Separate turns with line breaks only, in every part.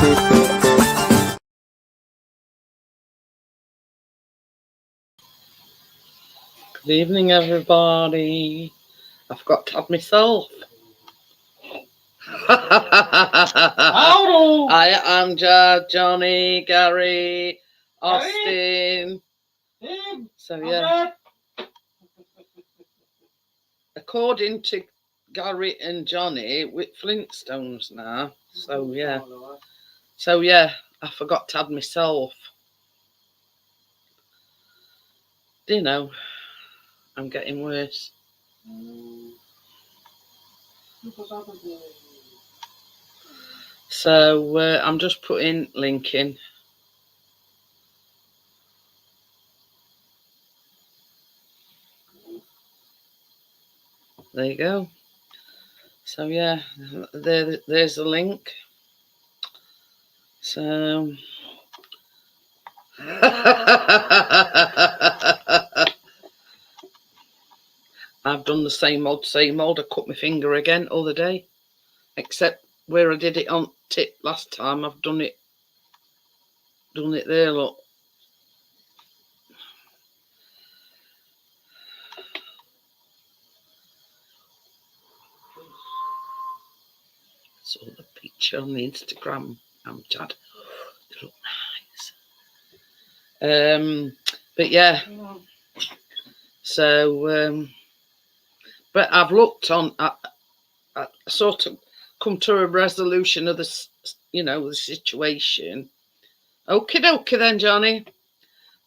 Good evening, everybody. I forgot to have myself. Hi, Amjad, Johnny, Gary, Austin. So yeah, according to Gary and Johnny, with Flintstones now. So yeah, I forgot to add myself. Do you know, I'm getting worse. So I'm just putting link in. There you go. So yeah, there's the link. So I've done the same old. I cut my finger again other day, except where I did it on tip last time. I've done it there. Look. Saw the picture on the Instagram. Amjad. They look nice. But yeah. So, but I've looked on. I sort of come to a resolution of the, the situation. Okie dokie then, Johnny.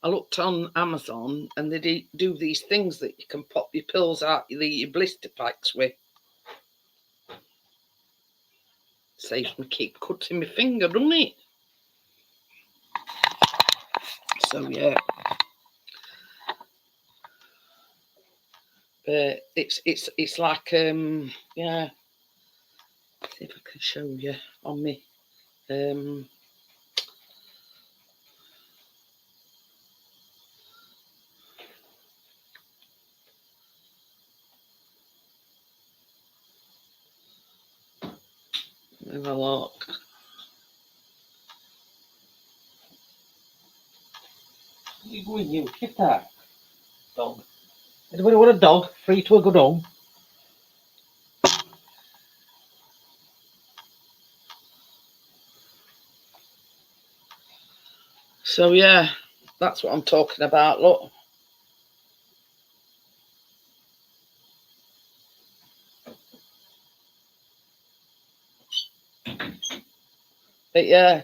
I looked on Amazon and they do these things that you can pop your pills out, your blister packs with. Saves me keep cutting my finger, doesn't it? So yeah. But it's like yeah. Let's see if I can show you on me. Have a look.
You go in, you get that dog. Anybody want a dog? Free to a good home.
So yeah, that's what I'm talking about. Look. But yeah,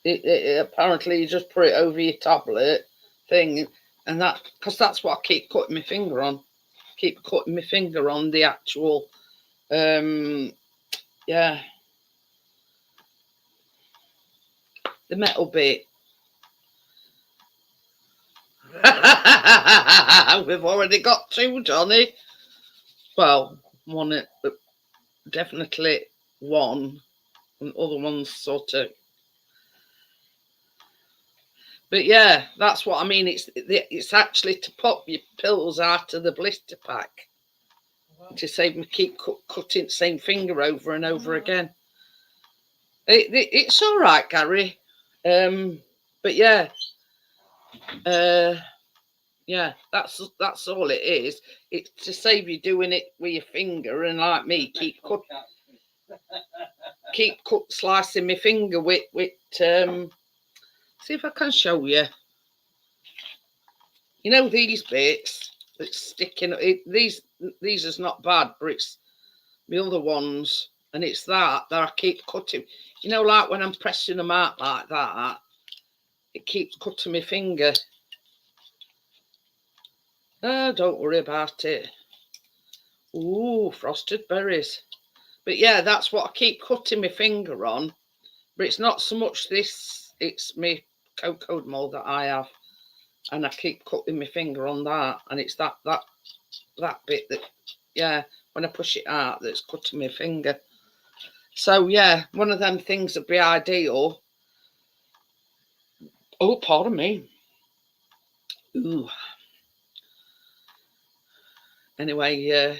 it apparently you just put it over your tablet thing, and that because that's what I keep cutting my finger on. Keep cutting my finger on the actual, yeah, the metal bit. We've already got two, Johnny. Well, one, definitely one, and other one's sort of. But yeah, that's what I mean. It's actually to pop your pills out of the blister pack to save me keep cutting the same finger over and over again. It's all right, Gary. But yeah, yeah, that's all it is. It's to save you doing it with your finger and like me keep slicing my finger with. See if I can show you. You know these bits that's sticking. These is not bad, but it's the other ones, and it's that I keep cutting. You know, like when I'm pressing them out like that, it keeps cutting my finger. Oh, don't worry about it. Ooh, frosted berries. But yeah, that's what I keep cutting my finger on. But it's not so much this, it's my cocoa mold that I have. And I keep cutting my finger on that. And it's that bit that, yeah, when I push it out, that's cutting my finger. So yeah, one of them things would be ideal. Oh, pardon me. Ooh. Anyway,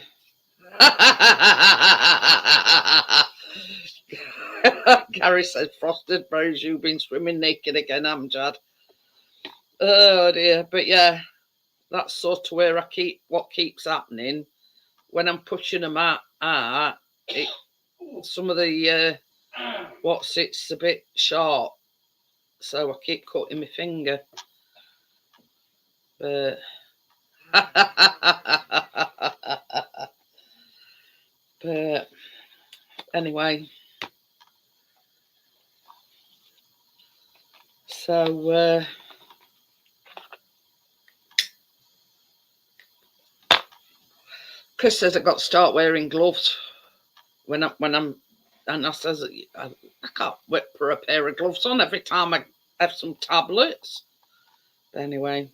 Gary says, frosted berries, you've been swimming naked again, Amjad. Oh dear. But yeah, that's sort of where what keeps happening. When I'm pushing them out, some of the it's a bit sharp. So I keep cutting my finger. But but anyway, so Chris says I got to start wearing gloves when I'm, and I says I can't wait for a pair of gloves on every time I have some tablets. But anyway,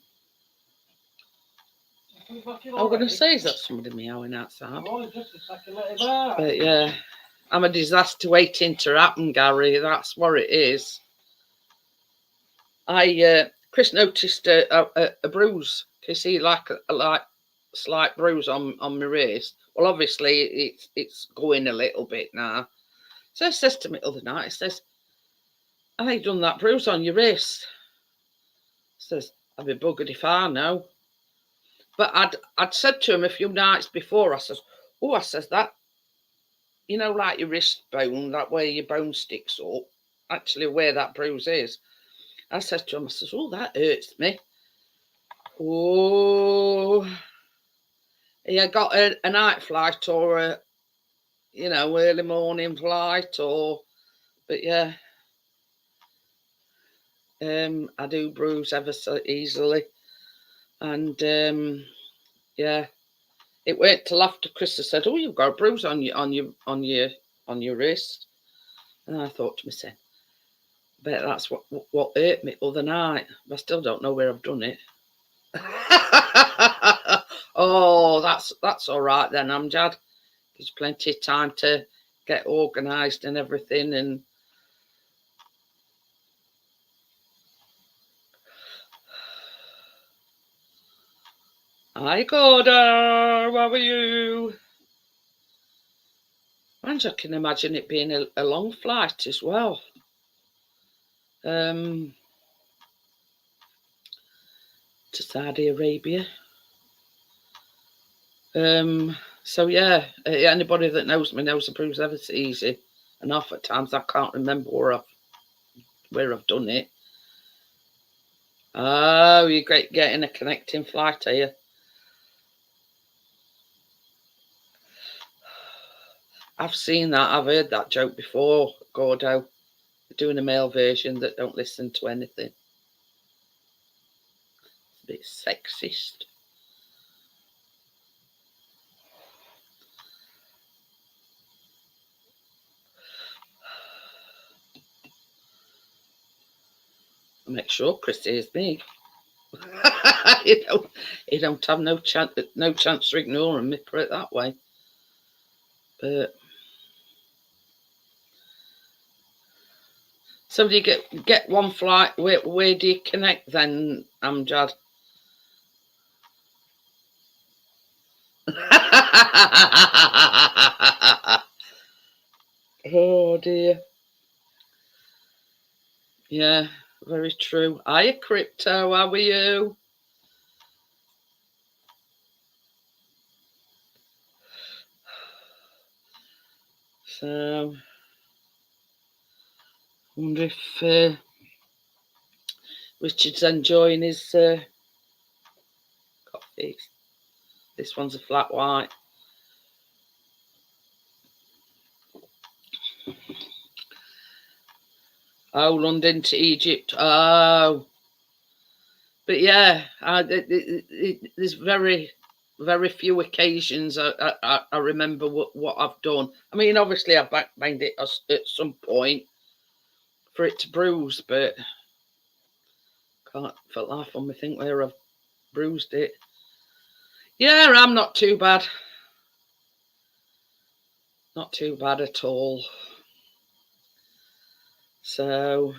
I'm going to say, is that somebody meowing outside? But yeah, I'm a disaster waiting to happen, Gary. That's what it is. Chris noticed a bruise. Can you see like a slight bruise on my wrist? Well, obviously it's going a little bit now. So he says to me the other night, he says, "Have you done that bruise on your wrist?" He says, "I'd be buggered if I know." But I'd said to him a few nights before, I says, "Oh," I says, "that, you know, like your wrist bone, that where your bone sticks up, actually where that bruise is." I said to him, I says, "Oh, that hurts me." Oh, yeah, got a night flight or a, early morning flight but yeah, I do bruise ever so easily, and yeah, it went till after Chris said, "Oh, you've got a bruise on your wrist," and I thought to myself, "Bet that's what hurt me other night." But I still don't know where I've done it. Oh, that's all right then, Amjad. There's plenty of time to get organised and everything. And hi, Gordo, how are you? And I can imagine it being a long flight as well. To Saudi Arabia. So yeah, anybody that knows me knows the bruise ever so easy. And half at times I can't remember where I've done it. Oh, you're getting a connecting flight, are you? I've seen that. I've heard that joke before, Gordo. Doing a male version that don't listen to anything. It's a bit sexist. I make sure Chris hears me. he don't have no chance to ignore him, put it that way. But so do you get one flight? Where do you connect then, Amjad? Oh dear. Yeah, very true. Hiya, Crypto. How are you? So, wonder if Richard's enjoying his coffee. This one's a flat white. Oh, London to Egypt. Oh, but yeah, there's very, very few occasions I remember what I've done. I mean, obviously I backbanged it at some point for it to bruise, but can't for life on me think where I've bruised it. Yeah, I'm not too bad. Not too bad at all. So,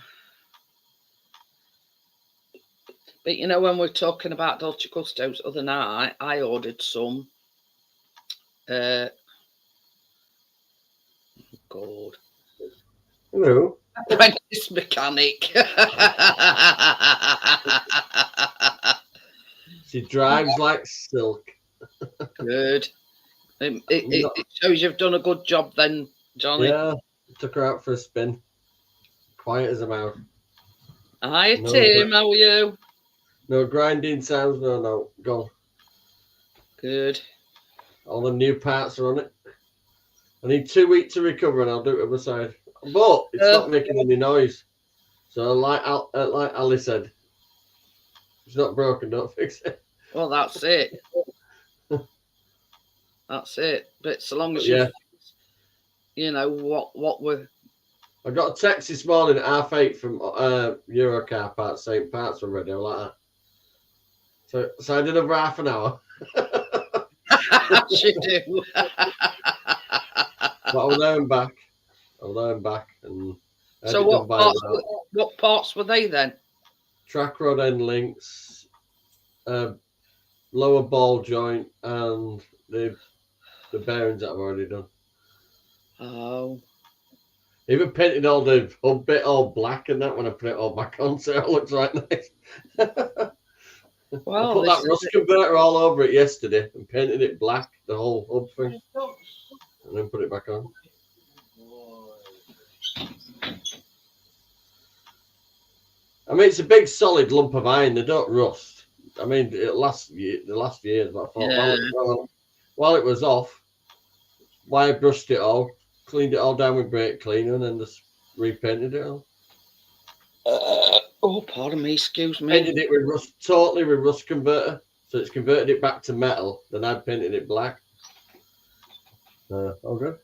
but you know, when we're talking about Dolce Gustos the other night, I ordered some. God.
Hello.
Apprentice mechanic.
She drives like silk.
Good. It
No.
shows you've done a good job then, Johnny.
Yeah, took her out for a spin. Quiet as a mouse.
Hi,
No,
Tim. How are you?
No grinding sounds, no. Gone.
Good.
All the new parts are on it. I need 2 weeks to recover and I'll do it on the side. But it's not making any noise. So like Ali said, it's not broken, don't fix it.
Well, that's it. That's it. But so long as
Yeah.
you know what we're.
I got a text this morning at 8:30 from Eurocar Parts saying parts were ready. I was like that. So I did another half an hour.
You do.
But I'll learn back. And
So what parts were they then?
Track rod end links, lower ball joint, and the bearings that I've already done.
Oh.
Even painted all the hub bit all black and that when I put it all back on, so it looks right nice.
Well,
I put that rust converter all over it yesterday and painted it black, the whole hub thing, and then put it back on. I mean, it's a big solid lump of iron. They don't rust. I mean, the last years, but I thought while it was off, why I brushed it all, cleaned it all down with brake cleaner, and then just repainted it all.
Oh, pardon me, excuse me.
Painted it with rust, totally with rust converter. So it's converted it back to metal. Then I painted it black. All good.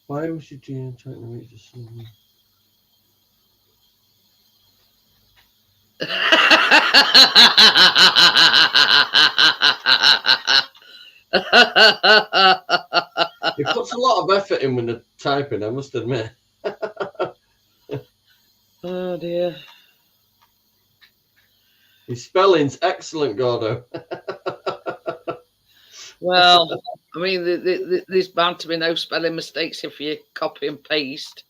Why was your GM trying to reach the sun? He puts a lot of effort in when they're typing, I must admit.
Oh dear.
His spelling's excellent, Gordo.
Well, I mean, there's bound to be no spelling mistakes if you copy and paste.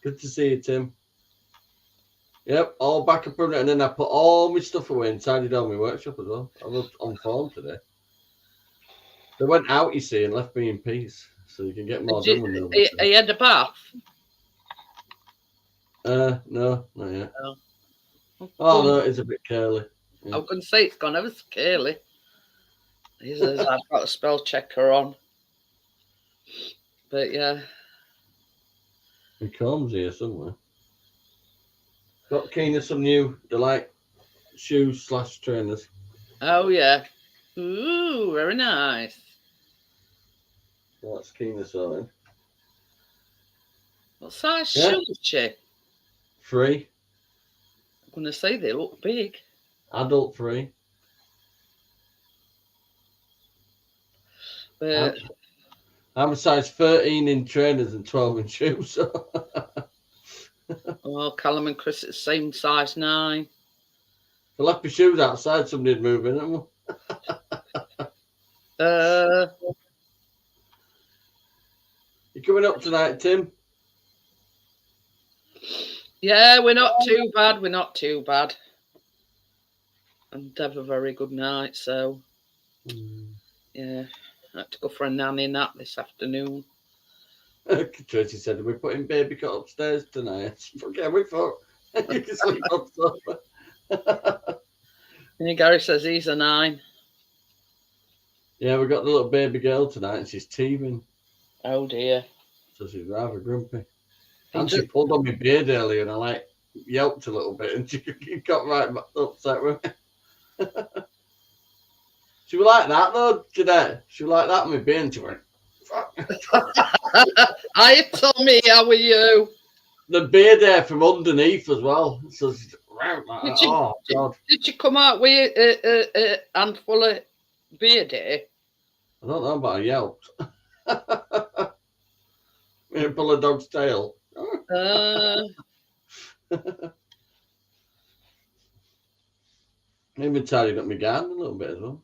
Good to see you, Tim. Yep, all back up on it, and then I put all my stuff away and tidied all my workshop as well. I was on form today. They went out, you see, and left me in peace, so you can get more done with them.
He had a bath?
No, not yet.
Oh,
Oh no, it's a bit curly. Yeah.
I was going to say it's gone ever so curly. He says I've got a spell checker on. But yeah.
My comb's here somewhere. Got Keena some new Delight shoes / trainers.
Oh yeah. Ooh, very nice.
That's Keena selling.
What size shoes is she?
3.
I'm going to say they look big.
Adult 3.
But
I'm a size 13 in trainers and 12 in shoes.
well, Callum and Chris are the same size 9.
If I left my shoes outside, somebody'd move in them. You coming up tonight, Tim?
Yeah, we're not too bad. We're not too bad. And have a very good night. So, yeah, I had to go for a nanny nap this afternoon.
Tracy said, we're putting baby cot upstairs tonight. Forget we thought you can sleep on sofa.
And Gary says he's a 9.
Yeah, we got the little baby girl tonight and she's teething.
Oh dear.
So she's rather grumpy. And she pulled on my beard earlier and I yelped a little bit and she got right upset with me. She was like that though, Jeanette. She was like that with my beard and she went, fuck.
Hi Tommy, how are you?
The beard there from underneath as well. So she's oh God.
Did you come out with a handful of beard here?
I don't know, but I yelped. Me pull a dog's tail. Maybe tidied up my garden a little bit as well.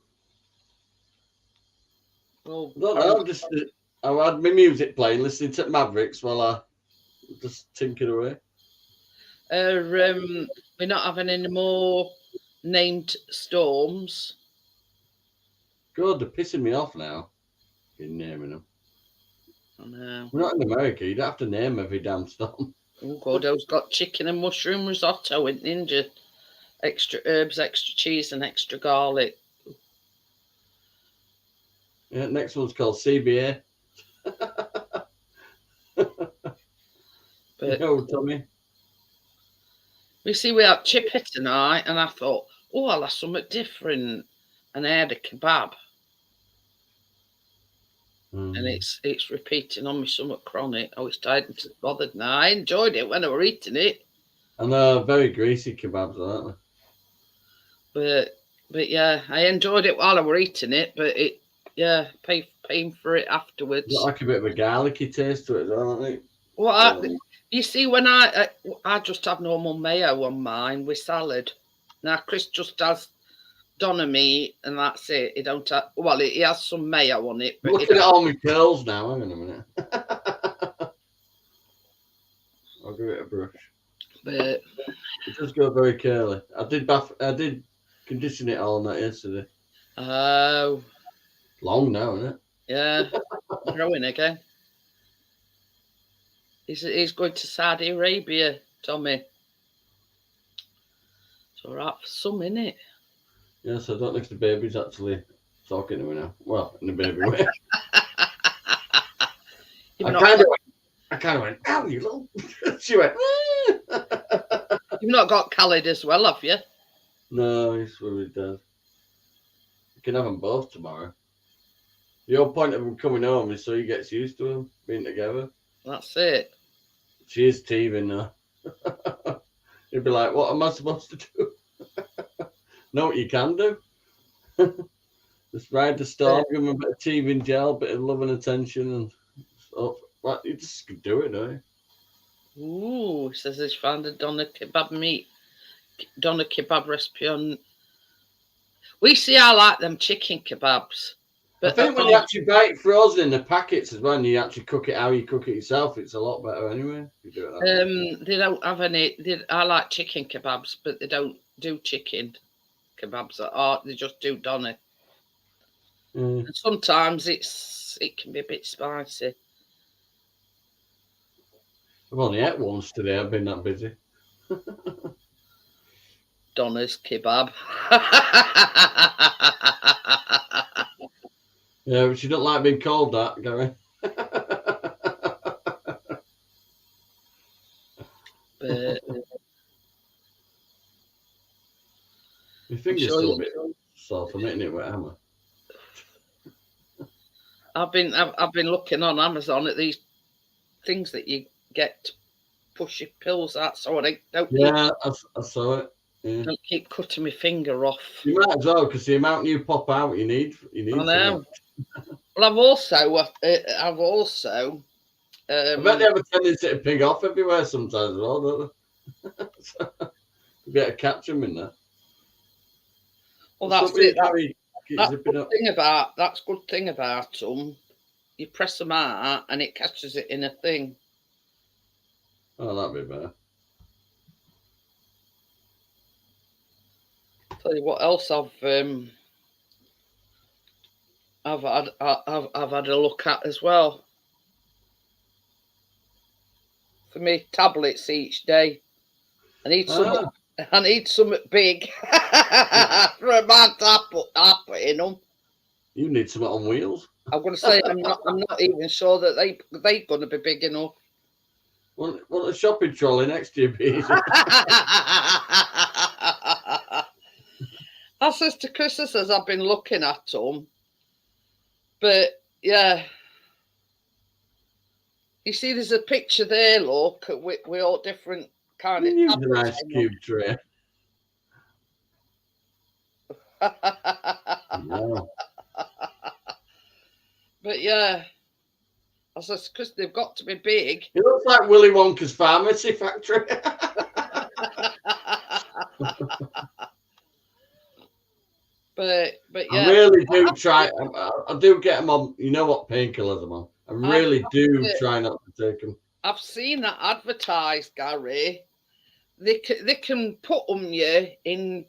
Oh,
I don't know, I had my music playing, listening to Mavericks while I Just tinking away.
We're not having any more named storms.
God, they're pissing me off now. Been naming them.
I know.
We're not in America. You don't have to name every damn storm.
Oh, Gordo's got chicken and mushroom risotto with ninja. Extra herbs, extra cheese, and extra garlic.
Yeah, next one's called CBA.
But
Yo, Tommy.
we see we had chipper tonight, and I thought, oh, I'll have something different. And I had a kebab, and it's repeating on me somewhat chronic. Oh, it's tired and bothered now. I enjoyed it when I were eating it.
And they're very greasy kebabs, aren't
But yeah, I enjoyed it while I were eating it, but it, yeah, paying for it afterwards.
they? Got like a bit of a garlicky taste to it, don't they?
Well, you see, when I just have normal mayo on mine with salad. Now Chris just has doner meat, and that's it. He don't have, well, he has some mayo on it. But
Looking at all my curls now. Hang on a minute. I'll give it a brush.
But
It does go very curly. I did condition it all night yesterday.
oh,
Long now, isn't it?
yeah, growing again. He's going to Saudi Arabia, Tommy. It's all right for some, innit?
Yes, I don't know if the baby's actually talking to me now. Well, in the baby way.
You've
I kind of went, ow, you little. She went,
not got Khalid as well, have you?
no, he's with his dad. You can have them both tomorrow. The whole point of him coming home is so he gets used to them being together.
That's it.
She is teething now. He'd be like, what am I supposed to do? Know what you can do? Just ride the storm, give him a bit of teething gel, bit of love and attention, and stuff. Well, you just could do it, don't you?
Ooh, he says he's found a doner kebab recipe on. We see I like them chicken kebabs.
I think when you actually buy it frozen in the packets as well, and you actually cook it how you cook it yourself, it's a lot better anyway. If you do it that way.
They don't have any. I like chicken kebabs, but they don't do chicken kebabs. They just do doner.
Mm.
And sometimes it can be a bit spicy.
I've only ate once today. I've been that busy.
Doner's kebab.
Yeah, but she don't like being called that, Gary.
But
My finger's
sure
still a bit sore from hitting it with a hammer.
I've been looking on Amazon at these things that you get to push your pills out, so I don't
Yeah, I saw it. Yeah.
don't keep cutting my finger off.
You might as well, because the amount you pop out, you need.
I know. Well, I've also.
I bet they have a tendency to pig off everywhere sometimes as well, don't they? You better catch them in there.
Well, that's it. That's
Up.
good thing about them. You press them out and it catches it in a thing.
Oh, that'd be better.
Tell you what else I've had a look at as well. For me, tablets each day. I need something big for a man to put in them.
You need something on wheels.
I'm going to say I'm not even sure that they're going to be big enough.
Want a shopping trolley next to you, please?
I says to Chris, I says I've been looking at them, but yeah. You see, there's a picture there. Look, with all different kind of.
Use an ice cube tray. No.
But yeah, I says, Chris, they've got to be big.
It looks like Willy Wonka's pharmacy factory.
But yeah,
I really do try. I do get them on. You know what painkillers I'm on. I really do try not to take them.
I've seen that advertised, Gary. They can put them in.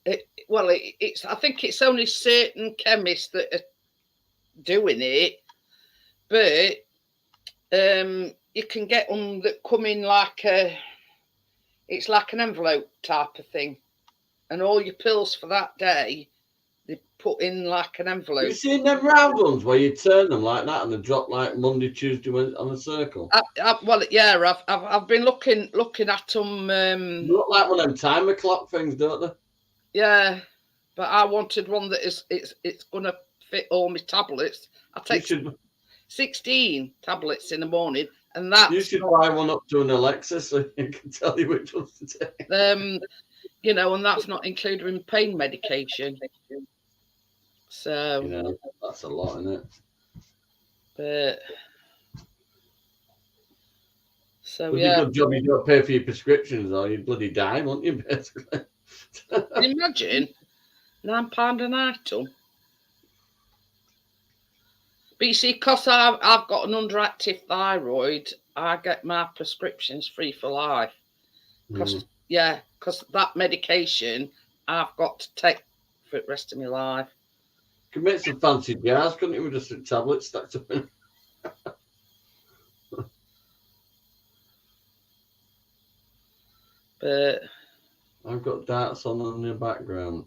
It's I think it's only certain chemists that are doing it, but you can get them that come in like it's like an envelope type of thing, and all your pills for that day they put in like an envelope.
You seen them round ones where you turn them like that and they drop like Monday, Tuesday on a circle?
I've been looking at them.
They look like one of them timer clock things, don't they?
Yeah, but I wanted one that it's gonna fit all my tablets. I take 16 tablets in the morning, and that
you should buy one up to an Alexa so you can tell you which ones to take.
and that's not included in pain medication. So
that's a lot, isn't it?
But so
Would you good job you don't pay for your prescriptions, or you'd bloody die, wouldn't you? Basically.
Can you imagine £9 an item? But you see, because I've got an underactive thyroid, I get my prescriptions free for life. Because that medication I've got to take for the rest of my life.
You could make some fancy jars, couldn't you, with just some tablets stacked up in?
But
I've got darts on in the background.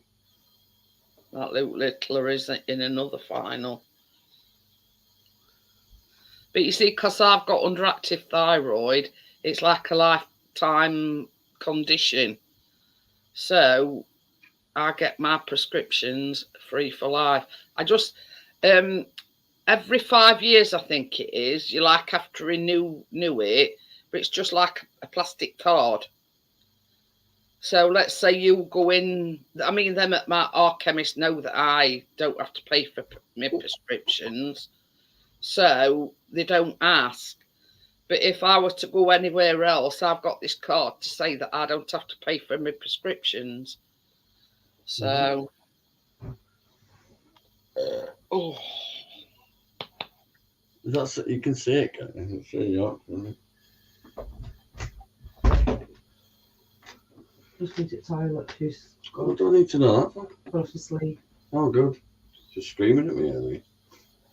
That Luke Littler is in another final. But you see, because I've got underactive thyroid, it's like a lifetime condition. So I get my prescriptions free for life. I just, every 5 years, I think it is, you like have to renew it, but it's just like a plastic card. So let's say you go in, I mean, them at our chemist know that I don't have to pay for my prescriptions. So they don't ask. But if I were to go anywhere else, I've got this card to say that I don't have to pay for my prescriptions. So,
That's you can see it, can't you? It's really hot, isn't it?
Just need to toilet. She's
Oh, I don't need to know that.
gone to sleep.
Oh, good. Just screaming at me, Ellie.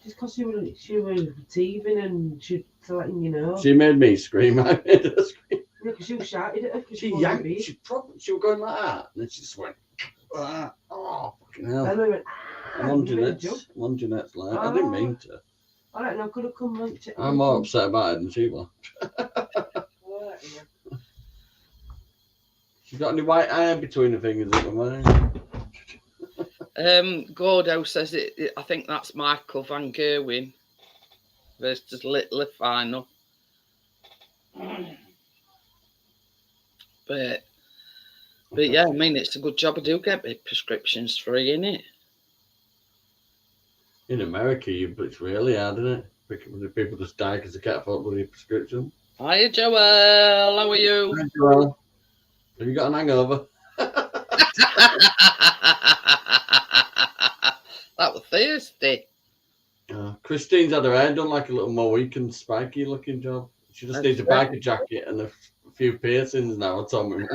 Just because she was teething and she letting you know.
She made me scream. I made her scream.
Yeah, because you shouted at her.
She yanked. She was going like that, and then she just went. Oh, fucking hell!
And I went.
I'm on Jeanette's line. I didn't mean to.
I don't know. Could have come and check.
I'm more upset about it than she was. She's got any white hair between the fingers at the moment.
Gordo says I think that's Michael Van Gerwen versus Littler final. But yeah, I mean, it's a good job I do get my prescriptions free, innit?
In America, it's really hard, isn't it? People just die because they can't afford bloody prescription.
Hiya, Joel. How are you?
Hi, Joel. Have you got an hangover?
That was Thursday.
Christine's had her hair done like a little Mohican, spiky looking job. She just needs a biker jacket and a few piercings now. I told me.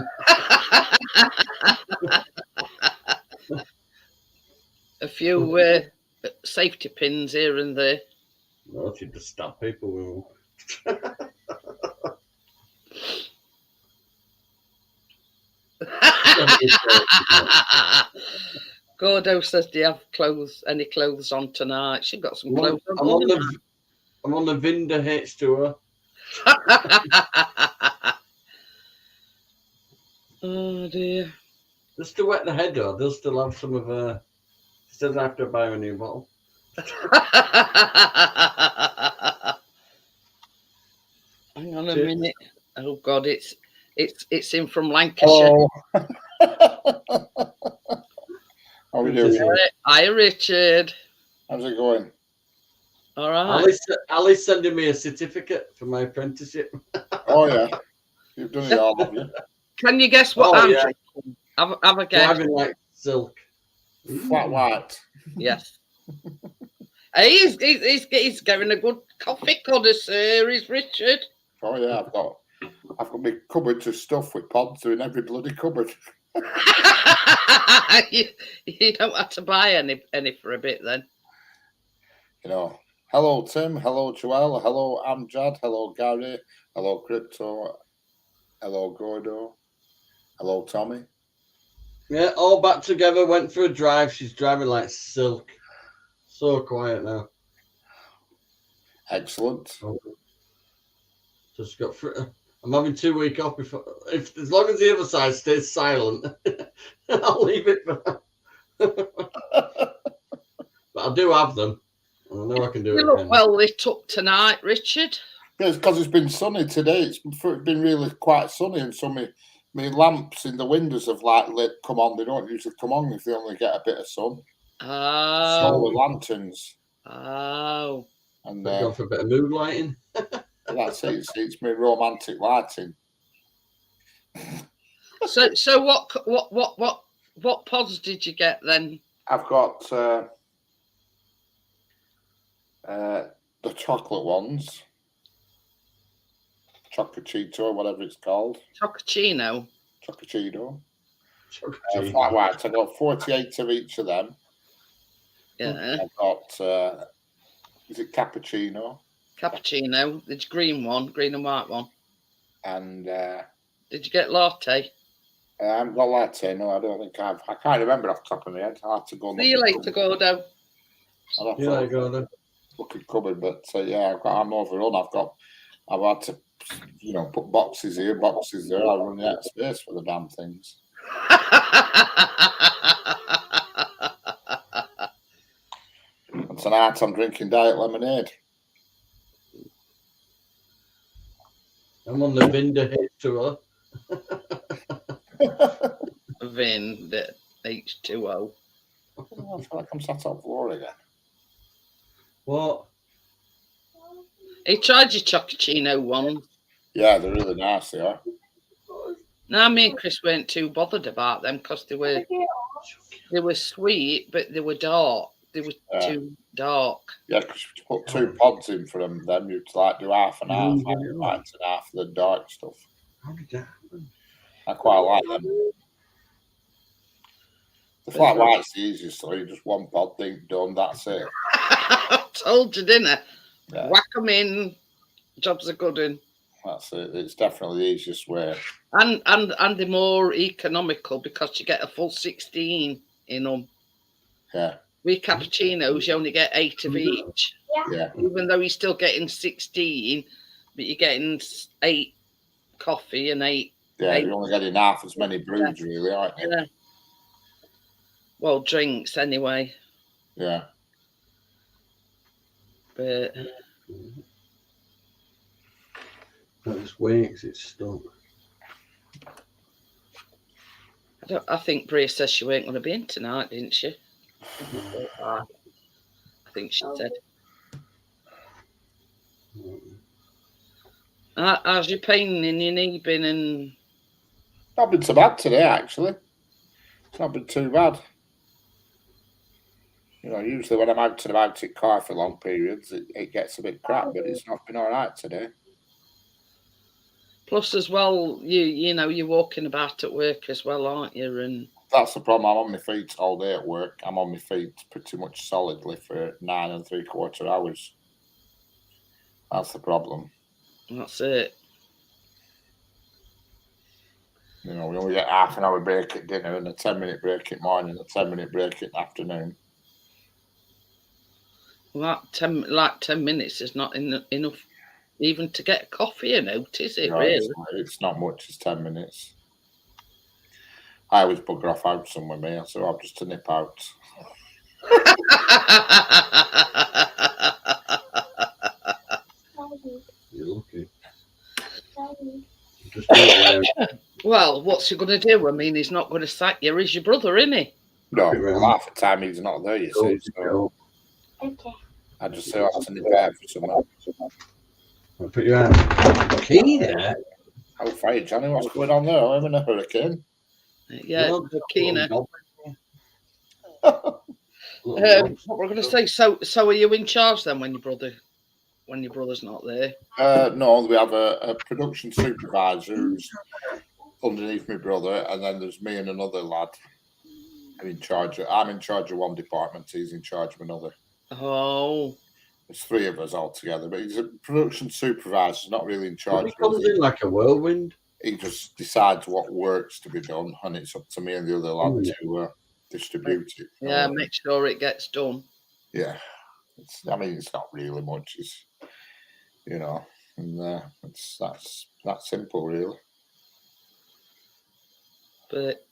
A few safety pins here and there.
No, she just stab people with them.
Gordo says, do you have any clothes on tonight? She got some clothes on.
I'm on the Vinda H tour.
Oh dear.
Just to wet the head though, they'll still have some of her. She doesn't have to buy a new bottle.
Hang on a minute. Oh God, it's in from Lancashire.
How are we doing?
Hi, Richard.
How's it going?
All right.
Ali's sending me a certificate for my apprenticeship.
Oh yeah, you've done it all, have you?
Can you guess what I'm drinking? Have a guess.
Driving like silk.
Flat white.
Yes. Hey, he's getting a good coffee connoisseur, is Richard.
Oh yeah, I've got my cupboard to stuff with pods in every bloody cupboard.
you don't have to buy any for a bit then.
You know. Hello Tim, hello Joel, hello Amjad, hello Gary, hello Crypto, hello Gordo, hello Tommy.
Yeah, all back together. Went for a drive. She's driving like silk. So quiet now.
Excellent.
Just got. I'm having 2 weeks off before. If as long as the other side stays silent, I'll leave it for that. But I do have them. I know I can do
You
it.
look
Again.
well lit up tonight, Richard.
Yeah, it's because it's been sunny today. It's been really quite sunny, and so my lamps in the windows have like come on. They don't usually come on if they only get a bit of sun.
Oh.
Solar lanterns.
Oh.
And
Going for a bit of mood lighting.
that's it. It's my romantic lighting.
So what pods did you get then?
I've got the chocolate ones, Chocochito, whatever it's called.
Chocochino.
Chocochito. Flat white. I've got 48 of each of them.
Yeah.
I've got is it cappuccino?
Cappuccino, the green and white one.
And
did you get latte?
I haven't got latte. No, I don't think I can't remember off the top of my head. I'll have to go.
See you later, Gordo.
Yeah, Gordo.
Looking cupboard, but yeah, I'm overrun. I've had to, put boxes here, boxes there. I run out of space for the damn things. And tonight I'm drinking diet lemonade.
I'm on the Vinda hit tour.
Vin, the H2O.
I feel like I'm sat on the floor again.
What?
He tried your Chocochino one.
Yeah, they're really nice, they are.
Now me and Chris weren't too bothered about them because they were sweet, but they were dark. They were too dark.
Yeah, because you put 2 pods in for them, then you'd like do half and half, and half of the dark stuff.
How did that happen?
I quite like them. The flat white's the easiest, so you just 1 pod thing done, that's it.
I told you, didn't I?
Yeah.
Whack them in, jobs are good in.
That's it. It's definitely the easiest way.
And they're more economical because you get a full 16 in them.
Yeah.
With cappuccinos, you only get 8 of each.
Yeah.
Even though you're still getting 16, but you're getting 8 coffee and 8.
Yeah, you're only getting half as many brews, really, aren't you?
Yeah. Well, drinks anyway.
Yeah.
But
That's weeks. It's stuck.
I think Bria says she weren't going to be in tonight, didn't she? I think she said. How's your pain in your knee been? And
Not been so bad today, actually. It's not been too bad. Usually when I'm out and about in car for long periods, it gets a bit crap, but it's not been all right today.
plus, as well, you're walking about at work as well, aren't you? And
That's the problem. I'm on my feet all day at work. I'm on my feet pretty much solidly for 9 3/4 hours. That's the problem.
that's it.
We only get half an hour break at dinner and a 10-minute break at morning, a 10-minute break in the afternoon.
Well, 10 minutes is not enough even to get coffee out, is it,
No,
really?
it's not much, it's 10 minutes. I always bugger off out somewhere, me, so I'll just to nip out.
You're lucky. Just do it
Well, what's he going to do? I mean, he's not going to sack you. He's your brother, isn't he?
No, half the time he's not there, you see. So
Okay.
I just say I'll have to nip out for somewhere.
I'll put you out. Key there.
How fire, Johnny? What's going on there? I'm having a hurricane.
Yeah,
Well,
Keener.
Little
What we're going to say? So are you in charge then when your brother when your brother's not there?
No, we have a production supervisor who's underneath my brother, and then there's me and another lad. I'm in charge of one department. He's in charge of another.
Oh,
There's three of us all together, but he's a production supervisor. He's not really in charge.
He comes in like a whirlwind.
He just decides what works to be done, and it's up to me and the other lad to distribute it.
yeah, make sure it gets done.
Yeah, it's not really much. It's and that's simple, really.
But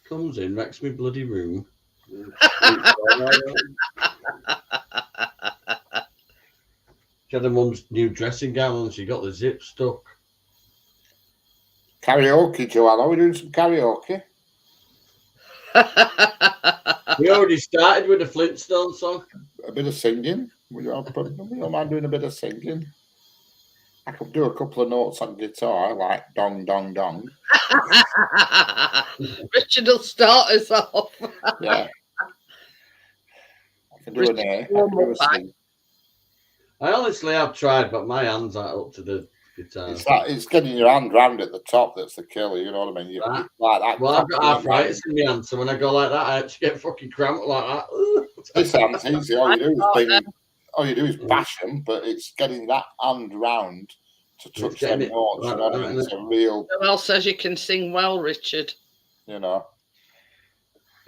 Comes in, wrecks me bloody room. She had her mum's new dressing gown and she got the zip stuck.
Karaoke, Joanne. Are we doing some karaoke?
We already started with the Flintstone song.
A bit of singing. We don't mind doing a bit of singing. I could do a couple of notes on guitar, like dong, dong, dong.
Richard will start us off.
Yeah. I can do an A. I can do a C.
I honestly have tried, but my hands aren't up to the guitar.
It's getting your hand round at the top that's the killer, you know what I mean? Like that.
Well, I've got arthritis in my hand, so when I go like that, I actually get fucking cramped like that.
This hand's easy. All you do is bash them, but it's getting that hand round to touch them notes. You know what I mean? It's a real.
Who else says you can sing well, Richard?
You know.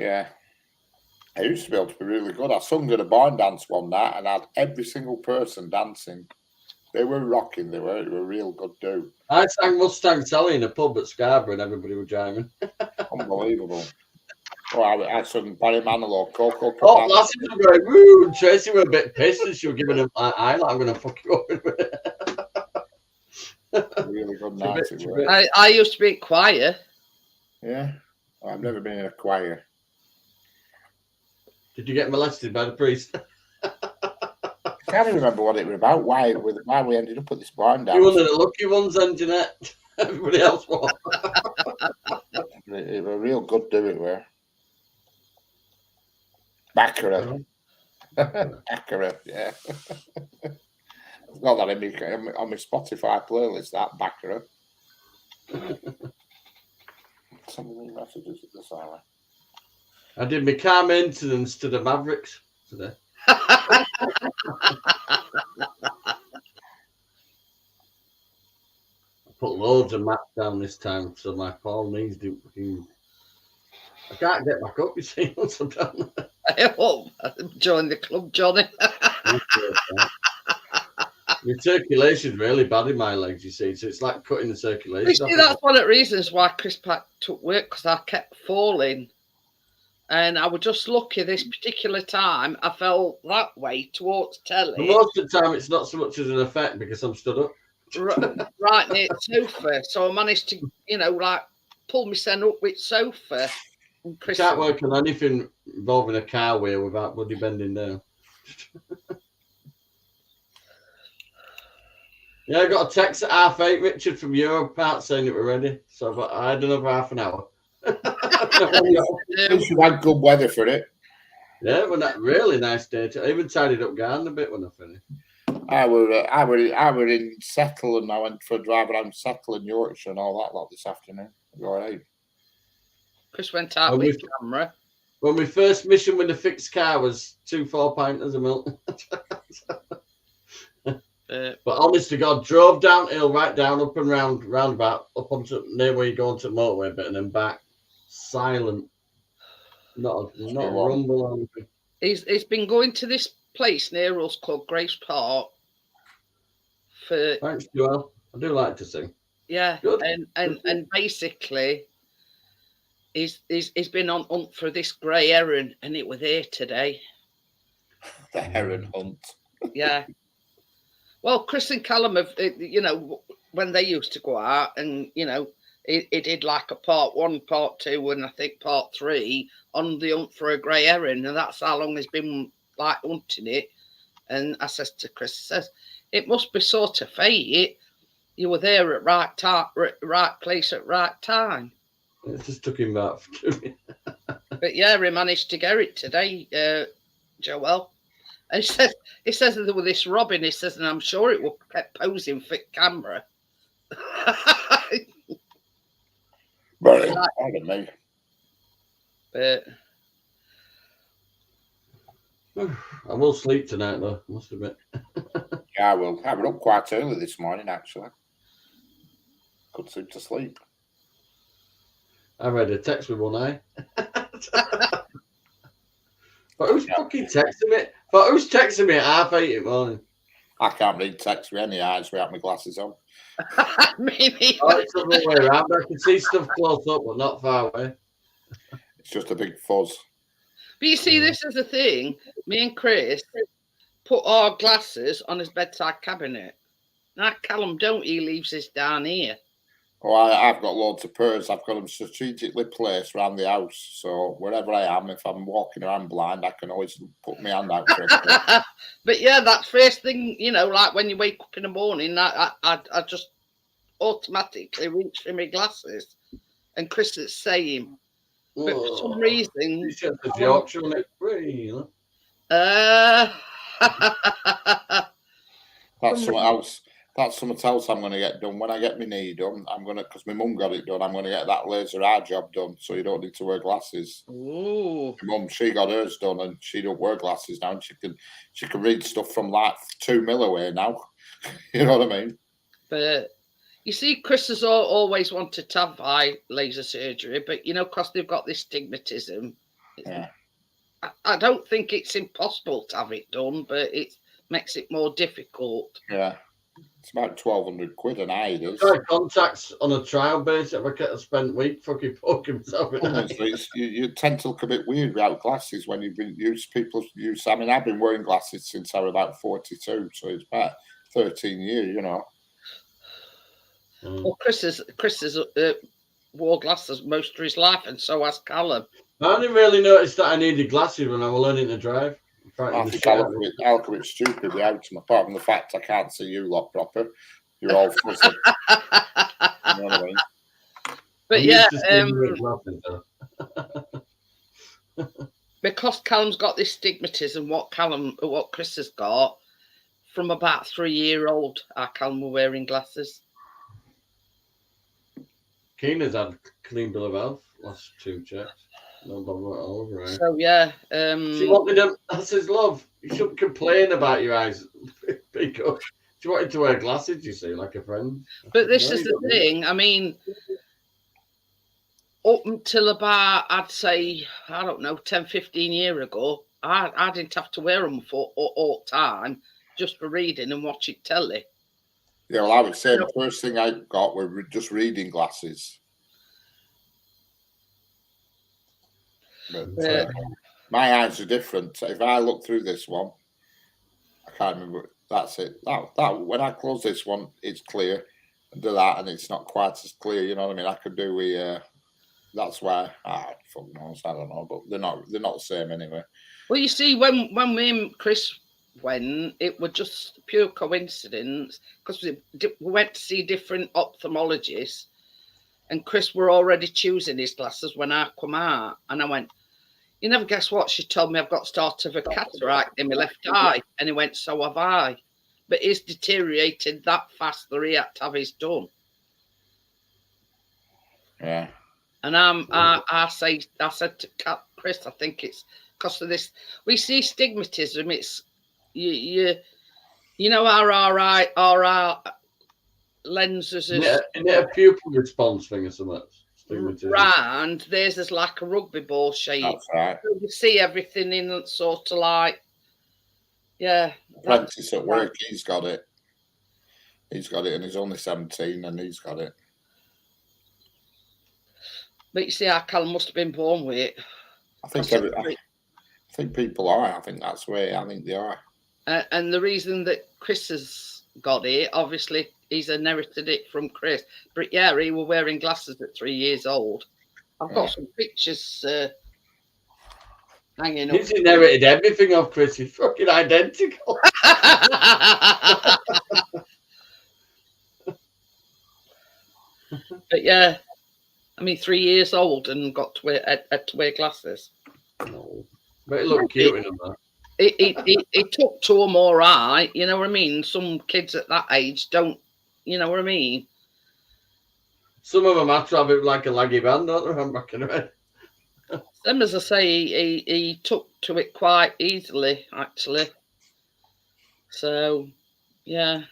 Yeah. I used to be able to be really good. I sung at a barn dance one night and had every single person dancing. They were rocking. They were real good do.
I sang Mustang Sally in a pub at Scarborough and everybody was jiving.
Unbelievable. Oh, I sung Barry Manilow, Coco.
Oh, lasses were going, woo! And Tracy were a bit pissed and she was giving him like, I'm going to fuck you up with it.
Really good night.
I used to be at choir.
Yeah. I've never been in a choir.
Did you get molested by the priest?
I can't even remember what it was about, why we ended up at this barn dance.
You were one of the lucky ones then, Jeanette. Everybody else was.
It was a real good do it were. Baccarat. Baccarat, yeah. I've got that on my Spotify playlist, that Baccarat. Some of the messages at this hour.
I did my car maintenance to the Mavericks today.
I
put loads of mats down this time, so my poor knees do fucking. I can't get back up, you see, once I'm done.
I hope join the club, Johnny.
The circulation's really bad in my legs, you see, so it's like cutting the circulation.
You see, that's one of the reasons why Chris Pack took work, because I kept falling. And I was just lucky this particular time. I fell that way towards telly.
But most of the time, it's not so much as an effect because I'm stood up.
Right near the sofa. So I managed to, pull myself up with sofa. And
You can't work on anything involving a car wheel without bloody bending down. Yeah, I got a text at 8:30, Richard, from Europart saying that we're ready. So I had another half an hour.
You should have good weather for it.
Yeah, well, that really nice day. I even tidied up garden a bit when I finished.
I were in Settle and I went for a drive around Settle in Yorkshire and all that lot this afternoon. All right.
Chris went out with camera.
When my first mission with a fixed car was 2 4-pinters of milk. But honest to God, drove downhill, right down, up and roundabout, up onto near where you go onto the motorway bit and then back. Silent. Not a rumble or anything.
He's been going to this place near us called Grace Park for.
Thanks, Joel. I do like to sing.
Yeah,
good.
And basically, he's been on hunt for this grey heron, and it was here today.
The heron hunt.
Yeah. Well, Chris and Callum have, when they used to go out, and it did like a part 1, part 2, and I think part 3 on the hunt for a grey heron, and that's how long he's been like hunting it. And I says to Chris, it must be sort of fate. You were there at right time, right place at right time.
It just took him about 2 minutes.
But yeah, he managed to get it today, Joel. And he says that with this Robin, he says, and I'm sure it will kept posing for camera.
Very pardon me.
But
I will sleep tonight, though, I must admit.
Yeah, I will. I was up quite early this morning, actually. Could seem to sleep.
I read a text with one eye. But who's fucking texting me? But who's texting me at 8:30 in the morning?
I can't read text with any eyes without my glasses on.
maybe.
Oh, it's the other way around. I can see stuff close up, but not far away.
It's just a big fuzz.
But you see, this is the thing. Me and Chris put our glasses on his bedside cabinet. Now Callum don't. He leaves his down here.
Oh, I've got loads of purrs. I've got them strategically placed around the house. So wherever I am, if I'm walking around blind, I can always put my hand out for it.
But yeah, that first thing, like when you wake up in the morning, I just automatically reach for my glasses. And Chris is saying, but for some reason,
It's just a Yorkshire, isn't it? Really?
That's something else. That's something else I'm going to get done. When I get my knee done, I'm going to, because my mum got it done, I'm going to get that laser eye job done so you don't need to wear glasses.
Ooh.
My mum, she got hers done and she don't wear glasses now. And she can read stuff from like 2 mil away now. You know what I mean?
But you see, Chris has always wanted to have eye laser surgery, but because they've got this stigmatism,
Yeah.
I don't think it's impossible to have it done, but it makes it more difficult.
Yeah. It's about 1,200 quid an eye, it is.
Try contacts on a trial basis. If I get to spend a week fucking poking myself in the eye.
Honestly, you tend to look a bit weird without glasses when you've been people use. I mean, I've been wearing glasses since I was about 42, so it's about 13 years,
Well, Chris has wore glasses most of his life, and so has Callum.
I only really noticed that I needed glasses when I was learning to drive.
I think I look a bit stupid without them, apart from the fact I can't see you lot proper. You're all fuzzy. You know what I mean?
But
I'm
yeah,
used to seeing you with glasses, though.
because Callum's got this stigmatism, what Chris has got, from about 3-year-old, our Callum were wearing glasses.
Keena's had a clean bill of health last 2 checks. No bother at all, right?
So yeah,
She wanted him. That's his love. You shouldn't complain about your eyes. Because she wanted to wear glasses, you see, like a friend.
but this is the thing. I mean, up until about, I'd say, I don't know, 10, 15 years ago, I didn't have to wear them for all time, just for reading and watching telly.
Yeah, well, I would say the first thing I got were just reading glasses. But my eyes are different. If I look through this one, I can't remember. That's it. That when I close this one, it's clear. I do that, and it's not quite as clear. You know what I mean? I could do with. That's why. Fuck knows. I don't know, but they're not the same anyway.
Well, you see, when me and Chris went, it was just pure coincidence because we went to see different ophthalmologists, and Chris were already choosing his glasses when I come out, and I went, "You never guess what?" She told me I've got start of a cataract in my left eye, and he went, "So have I," but it's deteriorated that fast that he had to have his done.
Yeah.
And I said to Chris, I think it's because of this. We see stigmatism. It's you know our lenses is
a pupil response thing or something.
round. Theirs is like a rugby ball shape.
That's right.
So you see everything in sort of like, yeah.
Apprentice at work, he's got it. He's got it, and he's only 17, and he's got it.
But you see, our Callum must have been born with it.
I think people are. I think that's where I think they are.
And the reason that Chris has got it, obviously, he's inherited it from Chris. But yeah, he was wearing glasses at 3 years old. I've got some pictures hanging up.
He's inherited everything off Chris. He's fucking identical.
But yeah, I mean, 3 years old and got to wear had to wear glasses.
No. But it looked cute in them, though.
It took to them all right. You know what I mean? Some kids at that age don't. You know what I mean?
Some of them have to have it like a laggy band, don't they? I'm back in it.
Same as I say, he took to it quite easily, actually. So, yeah.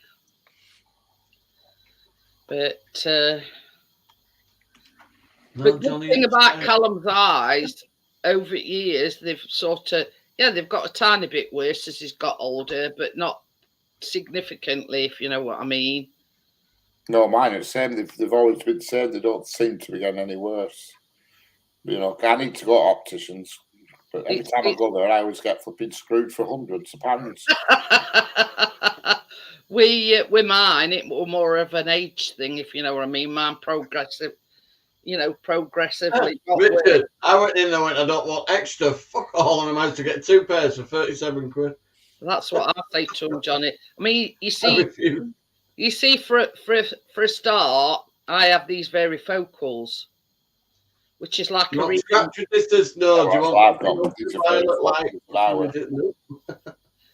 But the good thing about Callum's eyes, over years, they've sort of, they've got a tiny bit worse as he's got older, but not significantly, if you know what I mean.
No, mine are the same. They've always been the same. They don't seem to be getting any worse. You know, I need to go to opticians, but every time I go there, I always get flipping screwed for hundreds of pounds.
With mine, it was more of an age thing, if you know what I mean. Mine progressively got
Richard,
worse.
I went in there and went, I don't want extra. Fuck all, and I managed to get 2 pairs for 37 quid.
That's what I say to him, Johnny. I mean, you see, for a start, I have these varifocals, which is like
Not capture distance. No, do you want
I've got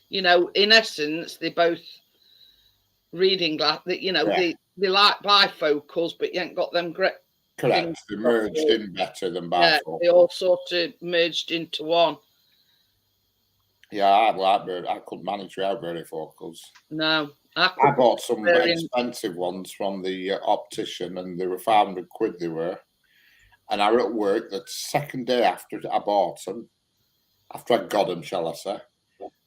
you know, in essence, they're both reading glass. You know, they like bifocals, but you ain't got them great.
Correct. They merged in better than bifocals.
Yeah, they all sort of merged into one.
Yeah, I couldn't manage without varifocals.
No.
I bought some expensive ones from the optician, and they were 500 quid they were. And I was at work the second day after I bought them, after I got them, shall I say.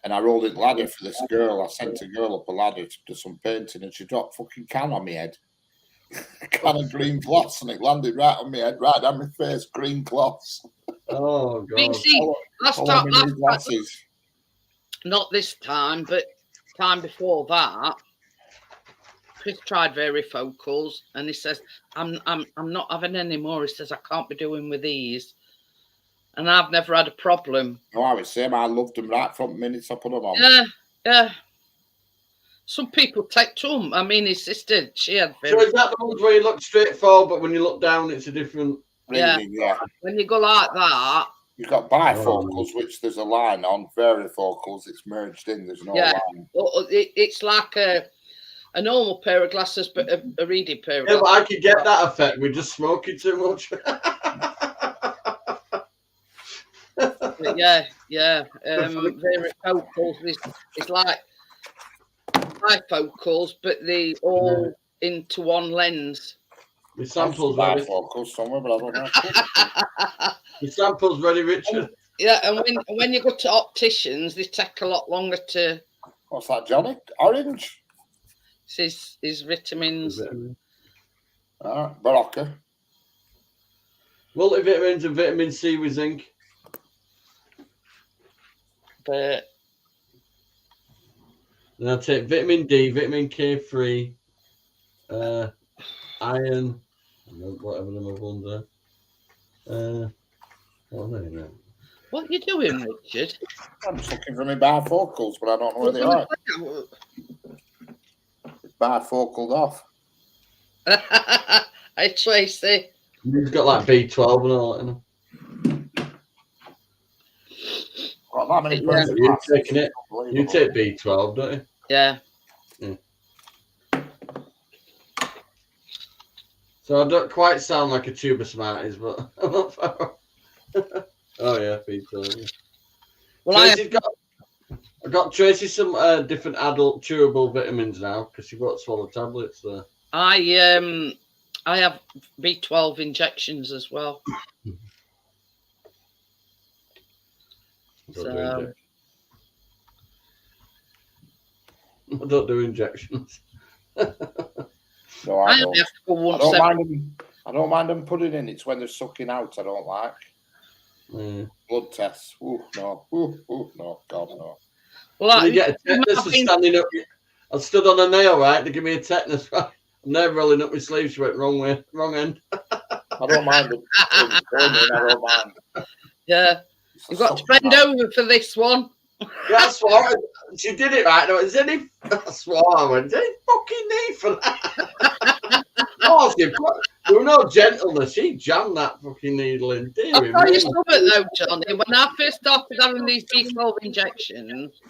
And I rolled in ladder for this girl. I sent a girl up a ladder to do some painting, and she dropped a fucking can on my head. A can of green gloss, and it landed right on my head, right down my face, green gloss.
Oh, God.
See, last
glasses.
Not this time, but time before that, Chris tried varifocals, and he says, I'm not having any more. He says, I can't be doing with these. And I've never had a problem.
No, I was saying, I loved them right from the minute I put them on.
Yeah. Some people take to them. I mean, his sister, she had
So is that the ones where you look straight forward, but when you look down, it's a different...
Reading, yeah.
When you go like that...
You've got bifocals, which there's a line on. Varifocals, it's merged in. There's no line.
Well, it's like a normal pair of glasses, but a reading pair of glasses.
But I could get that effect with just smoking too much.
Yeah. Varifocals is like bifocals, but they all into one lens.
The sample's
bifocals somewhere, but I don't know.
The sample's ready, Richard.
Yeah, and when you go to opticians, they take a lot longer to.
What's that, Johnny? Orange.
It's his vitamins.
Barocca.
Multivitamins and vitamin C with zinc.
But
then I take vitamin D, vitamin K3, iron, whatever the other ones are.
What are you doing, Richard?
I'm just looking for my bifocals, but I don't know where they are. Bifocaled off.
Hey, Tracy.
You've got like B12 and all that, you know.
Got that many
You're taking it. You take B12, don't you?
Yeah.
So I don't quite sound like a tube of Smarties, but I'm not far. Oh yeah, B12. Yeah.
Well,
I got Tracy some different adult chewable vitamins now because she won't swallow tablets. So.
I have B12 injections as well.
I don't do injections.
No, I don't. I don't mind them putting in. It's when they're sucking out I don't like. Blood tests. Ooh, no. Ooh, no. God, no.
Well,
you get a tetanus for standing up. I stood on a nail, right? They give me a tetanus. I'm never rolling up my sleeves. She went wrong way, wrong end.
I don't mind them. I don't mind.
Yeah. You've got to bend over for this one.
That's why she did it right. Is any? That's why I went. Is any fucking need for that? Oh, there were no gentleness. She jammed that fucking needle in.
I'll
Dear
tell you
me.
something though, Johnny. When I first started having these B12 injections,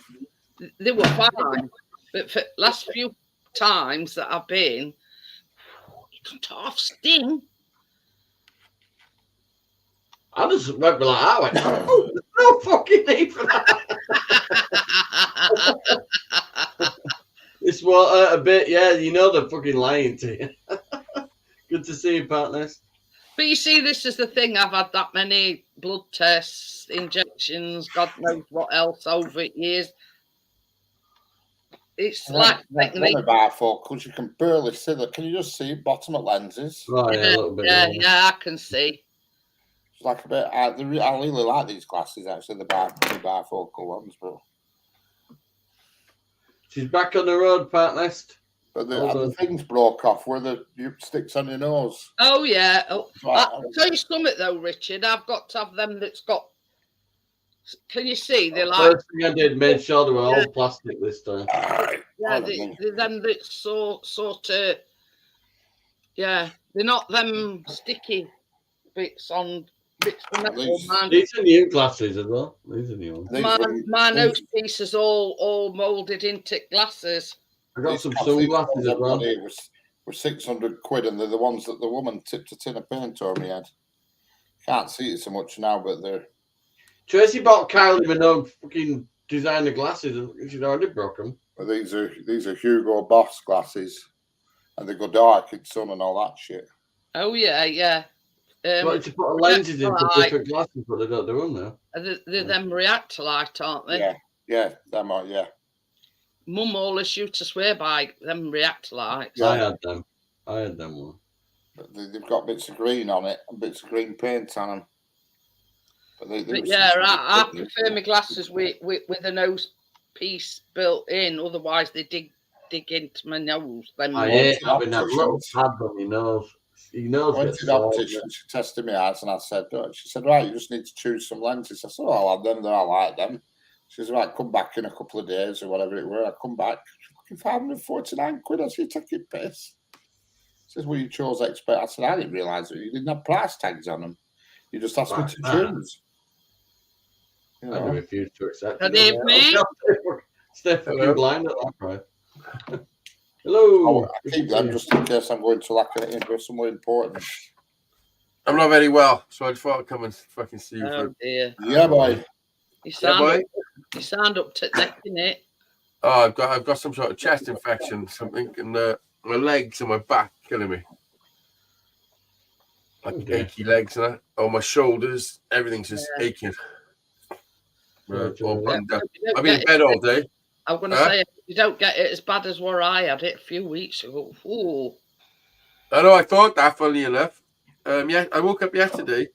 they were fine. But for the last few times that I've been, you can half sting.
I just went like that. I went, oh, there's no fucking need for that. This won't hurt a bit. Yeah, you know they're fucking lying to you. Good to see you, partners.
But you see, this is the thing. I've had that many blood tests, injections, God knows what else over years. It's like taking
them bifocals. You can barely see that. Can you just see bottom of lenses?
Oh, yeah, a little bit.
Yeah, I can see.
It's like a bit. I really like these glasses actually, the bifocal ones, but
She's back on the road, partners.
But the things broke off where the sticks on your nose.
Oh yeah. Oh,
Right.
I'll tell you something though, Richard. I've got to have them that's got. Can you see? They're like.
First thing I did, made sure they were all plastic this time.
Yeah, they're them that's sort of. Yeah, they're not them sticky bits on bits of metal.
These are new glasses as well. These are new ones.
My nose piece is all moulded into glasses.
I got some sunglasses as well.
Were 600 quid, and they're the ones that the woman tipped a tin of paint over me head. Can't see it so much now, but they're.
Tracy bought Kylie Minogue fucking designer glasses, and she'd already broke them.
Well, these are Hugo Boss glasses, and they go dark in sun and all that shit.
Oh yeah.
Wanted to put lenses into different glasses, but they don't do them now.
They're them Reactolite, aren't they?
Yeah, them are, yeah.
Mum always used to swear by them Reactolites.
Yeah. I had them one.
But they've got bits of green on it and bits of green paint on them.
But yeah, I prefer my glasses with a nose piece built in. Otherwise, they dig into my nose.
I hate having that little pad on your nose. Your nose gets sore.
She tested my eyes, and I said, she said, right, you just need to choose some lenses. I said, oh, I'll have them. I like them. She says, right, come back in a couple of days or whatever it were. I come back, fucking 549 quid. I said, you taking piss? She says, well, you chose expert. I said, I didn't realise that you didn't have price tags on them. You just asked me to choose. You know?
I refuse to accept
it. Good evening.
Stay fucking blind at that price. Hello.
I keep them just in case I'm going to like into somewhere important.
I'm not very well, so I just thought I'd come and fucking see you.
Oh dear.
Yeah, boy.
You sound up to neck in it.
Oh, I've got some sort of chest infection, something, and my legs and my back killing me. Like achy legs and that. Oh, my shoulders, everything's just aching. All bunged up. I've been in bed all day.
I'm going to say, if you don't get it as bad as where I had it a few weeks ago. Ooh.
I know, I thought that, funnily enough. Yeah, I woke up yesterday.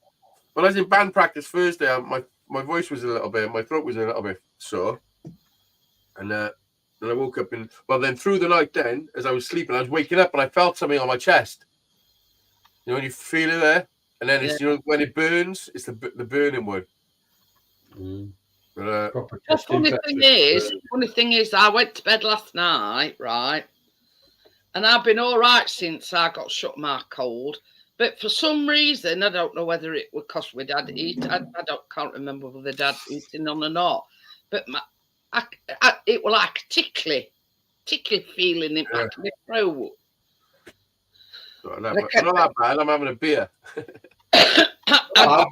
When I was in band practice Thursday, my voice was a little bit, my throat was a little bit sore. And then I woke up then through the night then, as I was sleeping, I was waking up and I felt something on my chest. You know, when you feel it there, and then it's, you know, when it burns, it's the burning one. But,
the funny thing is, I went to bed last night, right? And I've been all right since I got shut my cold. But for some reason, I don't know whether it was because we dad eat. Can't remember whether dad eating on or not. But it was like tickly feeling in my throat.
Not that bad. I'm having a beer.
I've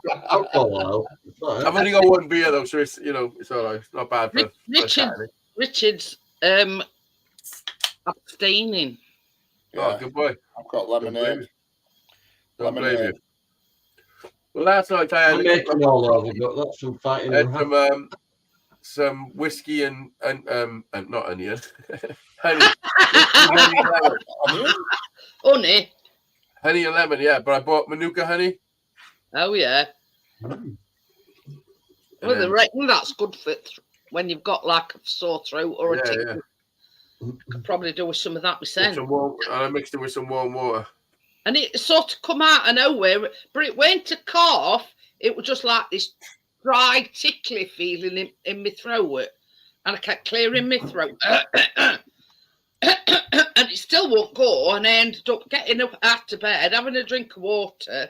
only got one beer though, so it's it's all right. It's not bad for
Richard's abstaining.
Yeah. Oh, good boy.
I've got lemonade.
Don't blame you. Well, last night I had some whiskey and not onion.
Honey
and lemon, yeah. But I bought Manuka honey.
Oh yeah. Well, they reckon that's good for when you've got like a sore throat or a tickle. Could probably do with some of that myself.
And I mixed it with some warm water. And
it sort of come out of nowhere, but it went a cough. It was just like this dry, tickly feeling in my throat, and I kept clearing my throat. and it still won't go, and I ended up getting up after bed, having a drink of water,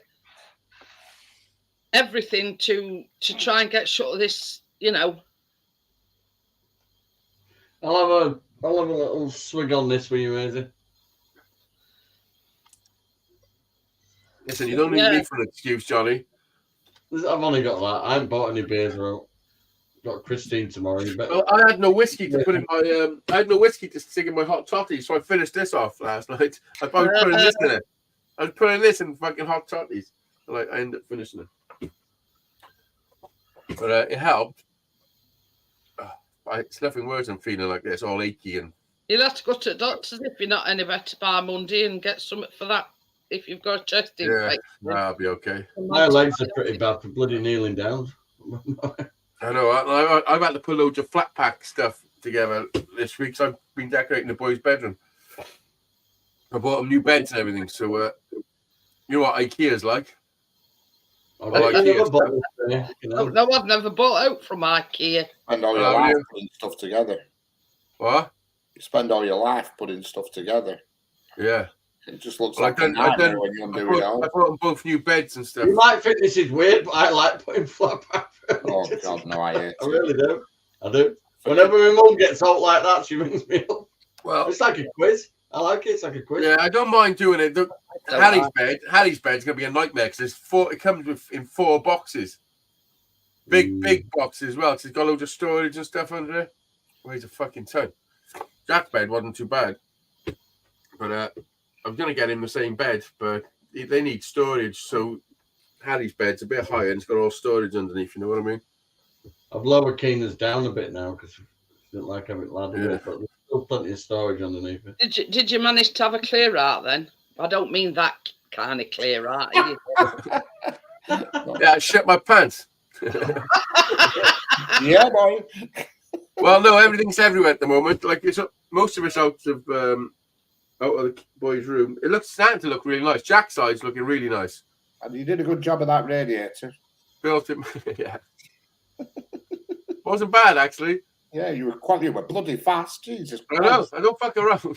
everything to try and get shut of this, you know.
I'll have a little swig on this for you, Maisie.
Listen, you don't need me for an excuse, Johnny.
I've only got that. I haven't bought any beers. Got Christine tomorrow. You better...
Well, I had no whiskey to put in my. I had no whiskey to stick in my hot totties, so I finished this off last night. I was putting this in it. I was putting this in fucking hot totties, and I ended up finishing it. But it helped. It's nothing worse than feeling like this, all achy and.
You'll have to go to the doctors if you're not any better by Monday and get something for that. If you've got a chest infection.
Yeah, I'll be okay.
My legs are pretty bad for bloody kneeling down.
I know. I've had to put loads of flat pack stuff together this week. So I've been decorating the boys' bedroom. I bought them new beds and everything. So you know what IKEA's like.
I never bought this,
No, I've never bought out from IKEA.
Spend all your life putting stuff together.
What?
You spend all your life putting stuff together.
Yeah.
It just looks like a nightmare when you undo it all.
I bought them both new beds and stuff.
You might think this is weird, but I like putting flat pack.
Oh, God, no, I hate it.
I really do. I do. Whenever my mum gets out like that, she rings me up.
Well,
it's like a quiz. I like it. It's like a quiz.
Yeah, I don't mind doing it. Harry's bed's gonna be a nightmare because there's 4. It comes in 4 boxes, big boxes as well. So it's got loads of storage and stuff under it. Weighs a fucking ton. Jack's bed wasn't too bad, but I was gonna get him the same bed, but they need storage. So Harry's bed's a bit higher and it's got all storage underneath. You know what I mean?
I've lowered Keenan's down a bit now because I didn't like having it laddered up, but there's still plenty of storage underneath it.
Did you manage to have a clear out then? I don't mean that kind of clear out.
Yeah, I shit my pants.
Yeah, boy.
Well, no, everything's everywhere at the moment. Like most of us out of the boys' room. It looks starting to look really nice. Jack's side's looking really nice.
And you did a good job of that radiator.
Built it, yeah. Wasn't bad actually.
Yeah, you were bloody fast. Jesus
Christ. I know. I don't fuck around.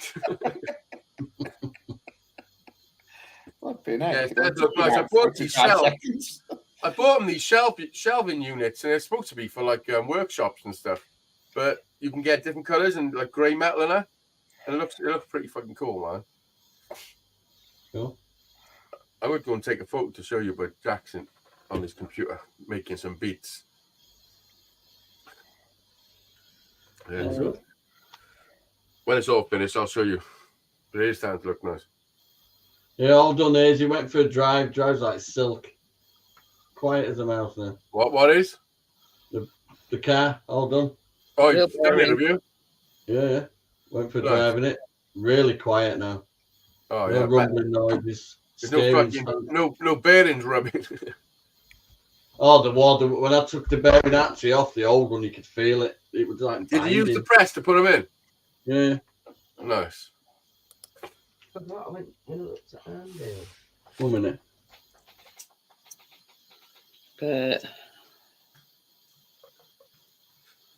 Yeah,
that look nice. I bought these shelves. I bought them these shelving units, and they're supposed to be for like workshops and stuff. But you can get different colours and like grey metal in it, and it looks pretty fucking cool, man.
Cool.
I would go and take a photo to show you, but Jackson on his computer making some beats. Yeah, so when it's all finished, I'll show you. But it is starting to look nice.
Yeah, all done. He went for a drive. Drives like silk. Quiet as a mouse now.
What is?
The car, all done.
Oh, you have an interview?
Yeah. Went for driving it. Really quiet now.
Oh,
no rumbling noises.
There's no bearings rubbing.
Oh, the water. When I took the bearing actually off the old one, you could feel it. It was like.
Did you use the press to put them in?
Yeah.
Nice.
1 minute.
But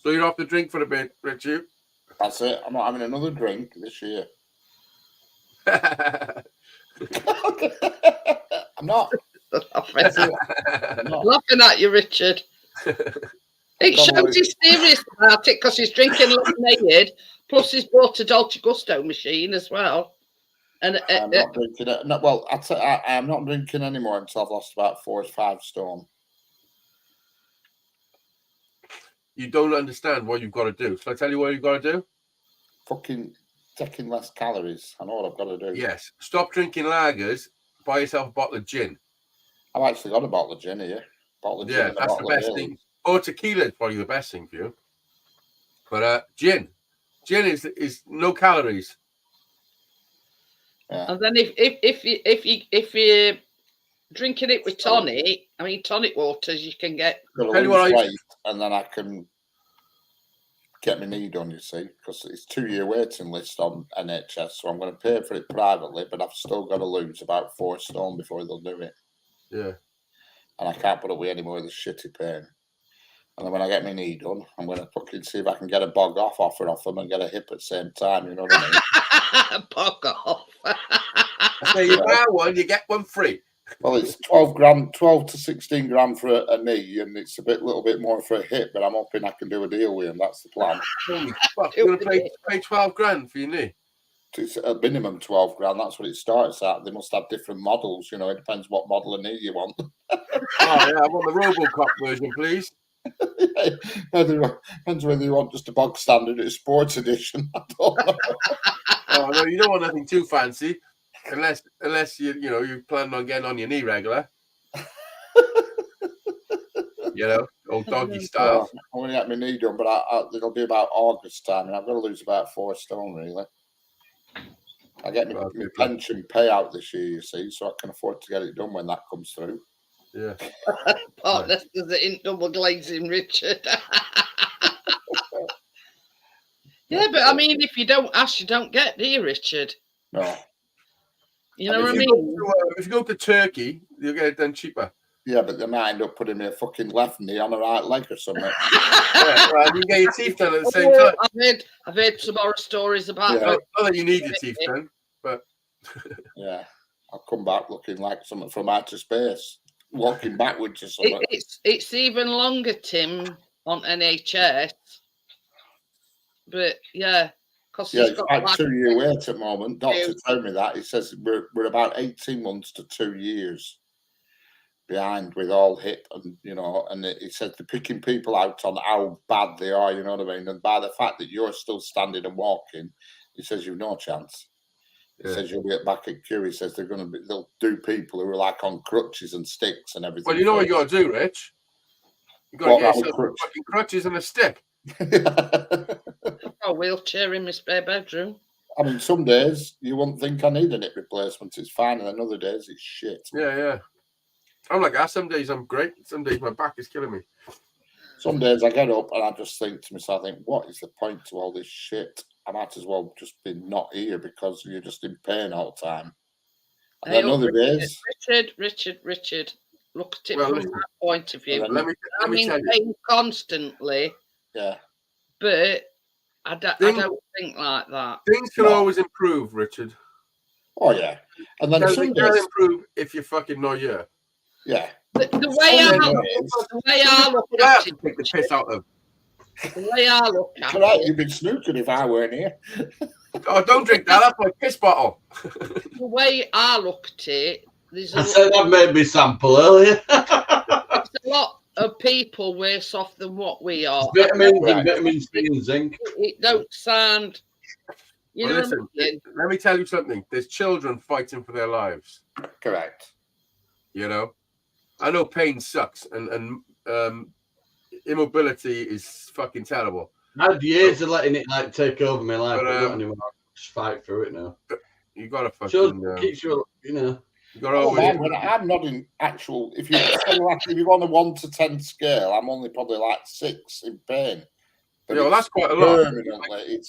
so you're off the drink for a bit, Richie?
That's it. I'm not having another drink this year. I'm not.
Laughing at you, Richard. It shows he's serious about it because he's drinking lemonade, plus he's bought a Dolce Gusto machine as well. And
I'm not drinking it. No, well, I am not drinking anymore until I've lost about 4 or 5 stone.
You don't understand what you've got to do. Shall I tell you what you've got to do?
Fucking taking less calories. I know what I've got to do.
Yes. Stop drinking lagers. Buy yourself a bottle of gin.
I've actually got a bottle of gin here.
Yeah, that's the best thing. Or tequila is probably the best thing for you. But gin is no calories.
Yeah. And then if you're drinking it with tonic, tonic waters, you can get.
And then I can get my knee done. You see, because it's 2-year waiting list on NHS, so I'm going to pay for it privately, but I've still got to lose about 4 stone before they'll do it.
Yeah.
And I can't put away any more of this shitty pain. And then when I get my knee done, I'm going to fucking see if I can get a bog off offer off them and get a hip at the same time. You know what I mean?
Bog off.
I say you buy one, you get one free.
Well, it's 12 to 16 grand for a knee, and it's little bit more for a hip. But I'm hoping I can do a deal with him. That's the plan.
Holy fuck! You're gonna pay 12 grand for your knee.
It's a minimum 12 grand. That's what it starts at. They must have different models. You know, it depends what model of knee you want.
Oh yeah, I want the RoboCop version, please.
Depends whether you want just a bog standard or a sports edition. I don't know.
Oh no, you don't want nothing too fancy, unless you plan on getting on your knee regular. Old doggy style.
I'm going to get my knee done, but it'll be about August time, and I've got to lose about 4 stone, really. I get my pension payout this year, you see, so I can afford to get it done when that comes through.
Yeah.
Partner says it ain't double glazing, Richard. Yeah, but I mean, if you don't ask, you don't get, do you, Richard?
No.
You know what I
If
mean?
you go to Turkey, you'll get it done cheaper.
Yeah, but they might end up putting me a fucking left knee on the right leg or something.
Yeah, right, you can get your teeth done at the same time.
I've heard some horror stories about
Yeah.
that.
Not that you need your teeth done, but
Yeah, I'll come back looking like something from outer space, walking backwards or something.
It's even longer, Tim, on NHS. But yeah, because
Yeah, it's like 2 year wait at the moment. Doctor told me that. He says we're about 18 months to 2 years behind with all hit, and he said they're picking people out on how bad they are, you know what I mean? And by the fact that you're still standing and walking, he says you've no chance. He says you'll get back at queue. He says they'll do people who are like on crutches and sticks and everything.
well, you know what you got to do, Rich. You got to get yourself some fucking crutches and a stick.
A wheelchair in my spare bedroom.
I mean, some days you wouldn't think I need a hip replacement. It's fine, and then other days it's shit.
Yeah. I'm like that. Some days I'm great. Some days my back is killing me.
Some days I get up and I just think to myself, what is the point to all this shit? I might as well just be not here because you're just in pain all the time. And then other days...
Richard, look at it from that point of view.
Let me tell you.
Pain constantly.
Yeah.
But I don't think like that.
Things can always improve, Richard.
Oh, yeah. And then some
they can
days...
improve if you're fucking not here.
Yeah.
The way I look at it,
take the piss out of.
The way I look at
Correct,
it,
you'd be snookered if I weren't here.
Oh, don't drink that. That's my piss bottle.
the way I look at it, there's
I said I've made me sample earlier.
a lot of people worse off than what we are.
Vitamins and vitamin C and zinc.
It don't sound. You know
Listen,
what I mean?
let me tell you something. There's children fighting for their lives.
Correct.
I know pain sucks and immobility is fucking terrible.
I had years of letting it take over my life.
But,
I don't anymore. Just fight through it now.
You gotta fucking.
Keeps you,
You gotta
Oh,
always.
man, but I'm not in actual. If you're on a 1 to 10 scale, I'm only probably like 6 in pain. But
Yeah, well, that's quite a lot.
Permanently,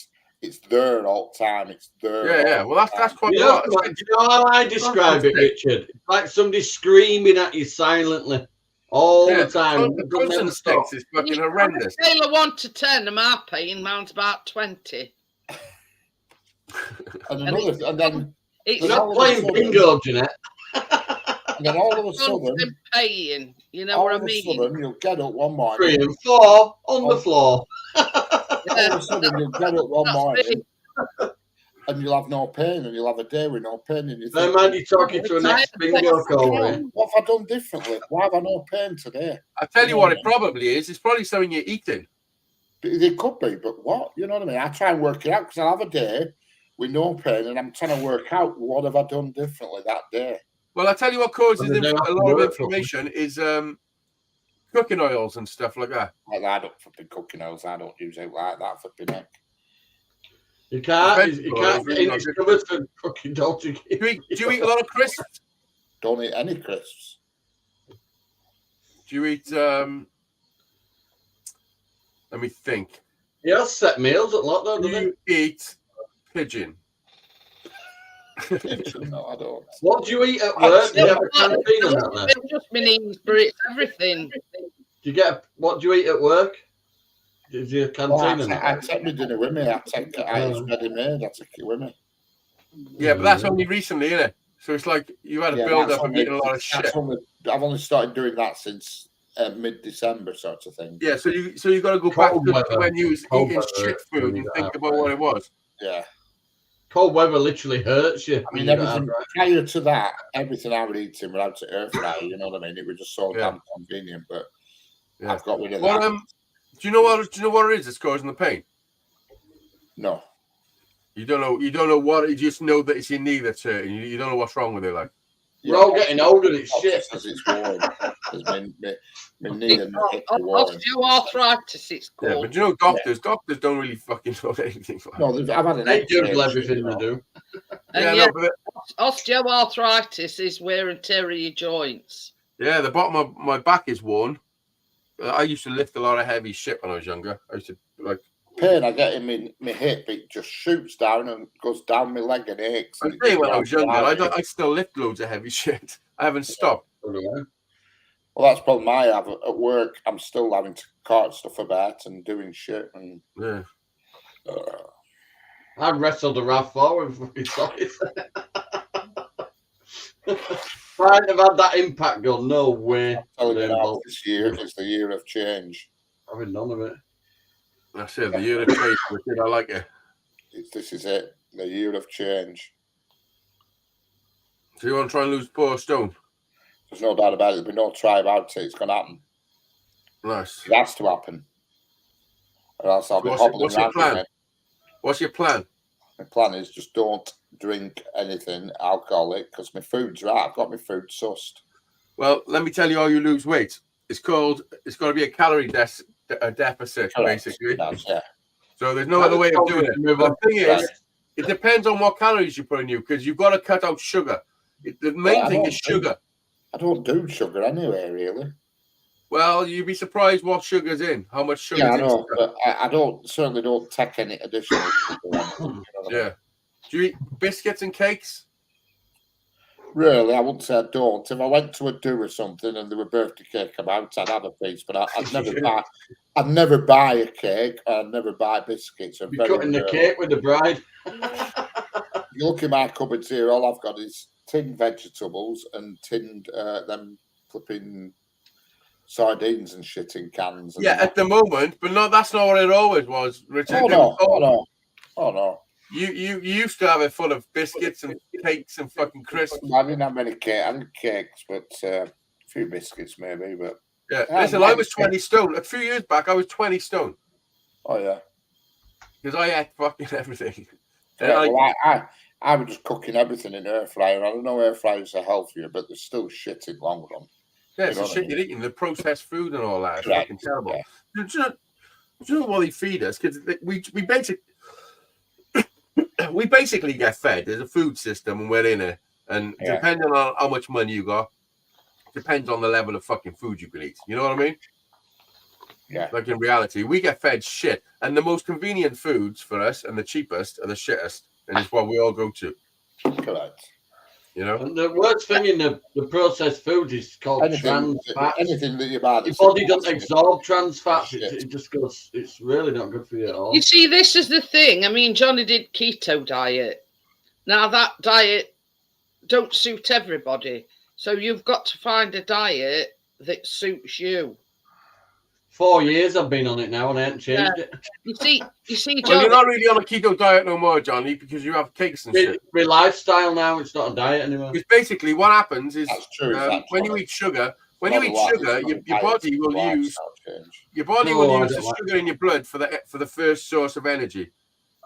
it's there all the time. It's there.
Yeah. Well, that's quite a
you
lot.
know how I describe it, Richard? It's like somebody screaming at you silently all the time.
Frozen sticks is fucking horrendous.
Scale of 1 to 10, and my pain, mine's about 20.
And then
It's
We're not playing bingo, Jeanette.
And then all of a sudden,
paying. You know
all
what I
of a
mean?
sudden, you'll get up one
3
morning.
and 4 on the floor.
All of a sudden, you'll get up one
That's
morning
big.
and you'll have no pain, and you'll have a day with no pain. And you
Then
think,
mind you talking to a next bingo caller.
what have I done differently? Why have I no pain today?
I tell you what, it probably is. It's probably something you're eating.
It could be, but what? You know what I mean? I try and work it out because I'll have a day with no pain, and I'm trying to work out what have I done differently that day.
Well, I tell you what causes
Well,
a
they don't
lot of
work
inflammation is cooking oils and stuff like that.
Like, I don't fucking cooking oils. I don't use it like that for neck.
You can't get in his cupboard for fucking dodgy.
Do you eat a lot of crisps?
Don't eat any crisps.
Do you eat? Let me think.
He has set meals at lot though,
Do
doesn't
you eat pigeon?
No, I don't.
What do you eat at work? Do you have a canteen and that then?
It's just my knees, but it's everything.
What do you eat at work? Is your
Well,
canteen?
I take my dinner with me. I take it out. It's ready made. I take it with me.
Yeah, but that's only recently, isn't it? So it's like you had a build up of eating a lot of shit.
I've only started doing that since mid-December, sort of thing.
Yeah, so you got to go back
Cold
to
weather.
when you was
Cold
eating
weather
shit food and
brings it
think
out,
about
right?
what it was.
Yeah.
Cold weather literally hurts you.
I mean, everything prior to that, everything I was eating was out to air fryer. You know what I mean? It was just so damn convenient. But I've got rid of that.
Do you know what it is that's causing the pain?
No.
You don't know what. You just know that it's your knee that's hurting. You don't know what's wrong with it. Like
we're all getting older. It's shit.
Because it's warm. My knee and my hip are warm.
Osteoarthritis, it's called.
Yeah, but you know, doctors don't really fucking know anything.
No, I've had an
They
X-ray.
do everything they do.
And osteoarthritis is wear and tear of your joints.
Yeah, the bottom of my back is worn. I used to lift a lot of heavy shit when I was younger. I used to like.
Pain I get in my hip, it just shoots down and goes down my leg and aches.
I say when I was younger, I still lift loads of heavy shit. I haven't stopped.
Well, that's the problem I have at work. I'm still having to cart stuff about and doing shit. And
yeah.
I wrestled a RAV4 with fucking sockets. If I hadn't have had that impact gun, no way.
I'm telling you now, this year is the year of change.
Having none of it.
I said the year of change, but I like it.
This is it, the year of change.
So you want to try and lose 4 stone?
There's no doubt about it. There'll be no try about it. It's going to happen.
Nice.
It has to happen. Or else I'll be hobbling around again.
What's your plan?
My plan is just don't drink anything alcoholic because my food's right. I've got my food sussed.
Well, let me tell you how you lose weight. It's got to be a calorie deficit, basically.
Yeah.
So there's no other way of doing it. The thing is, it depends on what calories you put in you because you've got to cut out sugar. The main thing is sugar.
I don't do sugar anyway, really.
Well, you'd be surprised what sugar's in, how much sugar.
Yeah, I know, but I certainly don't take any additional sugar.
Yeah. Do you eat biscuits and cakes?
Really, I wouldn't say I don't. If I went to a do or something and there were birthday cake about, I'd have a piece. But I'd never buy. I'd never buy a cake. I'd never buy biscuits.
You're cutting the cake with the bride.
You look in my cupboards here. All I've got is tinned vegetables and tinned them flipping sardines and shit in cans.
Yeah, at the moment, but no, that's not what it always was, Richard.
Oh no.
You used to have it full of biscuits and cakes and fucking crisps.
I didn't have many cakes, but a few biscuits maybe. But
yeah, listen, I was 20 stone. A few years back, I was 20 stone.
Oh yeah,
because I ate fucking everything.
Yeah, I was just cooking everything in air fryer. I don't know air fryers are healthier, but they're still shit in long run.
Yeah, it's the shit you're eating, the processed food and all that. It's
Right.
fucking terrible.
Yeah.
Do you know what they feed us? Because we basically get fed. There's a food system and we're in it. And depending on how much money you got, depends on the level of fucking food you can eat. You know what I mean?
Yeah.
Like in reality, we get fed shit. And the most convenient foods for us and the cheapest are the shittest. And it's what we all go to.
Correct.
You know?
And the worst thing in the processed food is called trans fats.
Anything that you buy.
Your body doesn't absorb trans fats. It just goes, it's really not good for you at all.
You see, this is the thing. I mean, Johnny did keto diet. Now, that diet don't suit everybody. So you've got to find a diet that suits you.
4 years I've been on it now and I haven't changed it.
You see, Johnny.
Well, you're not really on a keto diet no more, Johnny, because you have cakes and shit.
My lifestyle now, it's not a diet anymore.
Because basically what happens is when you eat sugar, your body will use the sugar in your blood for the first source of energy.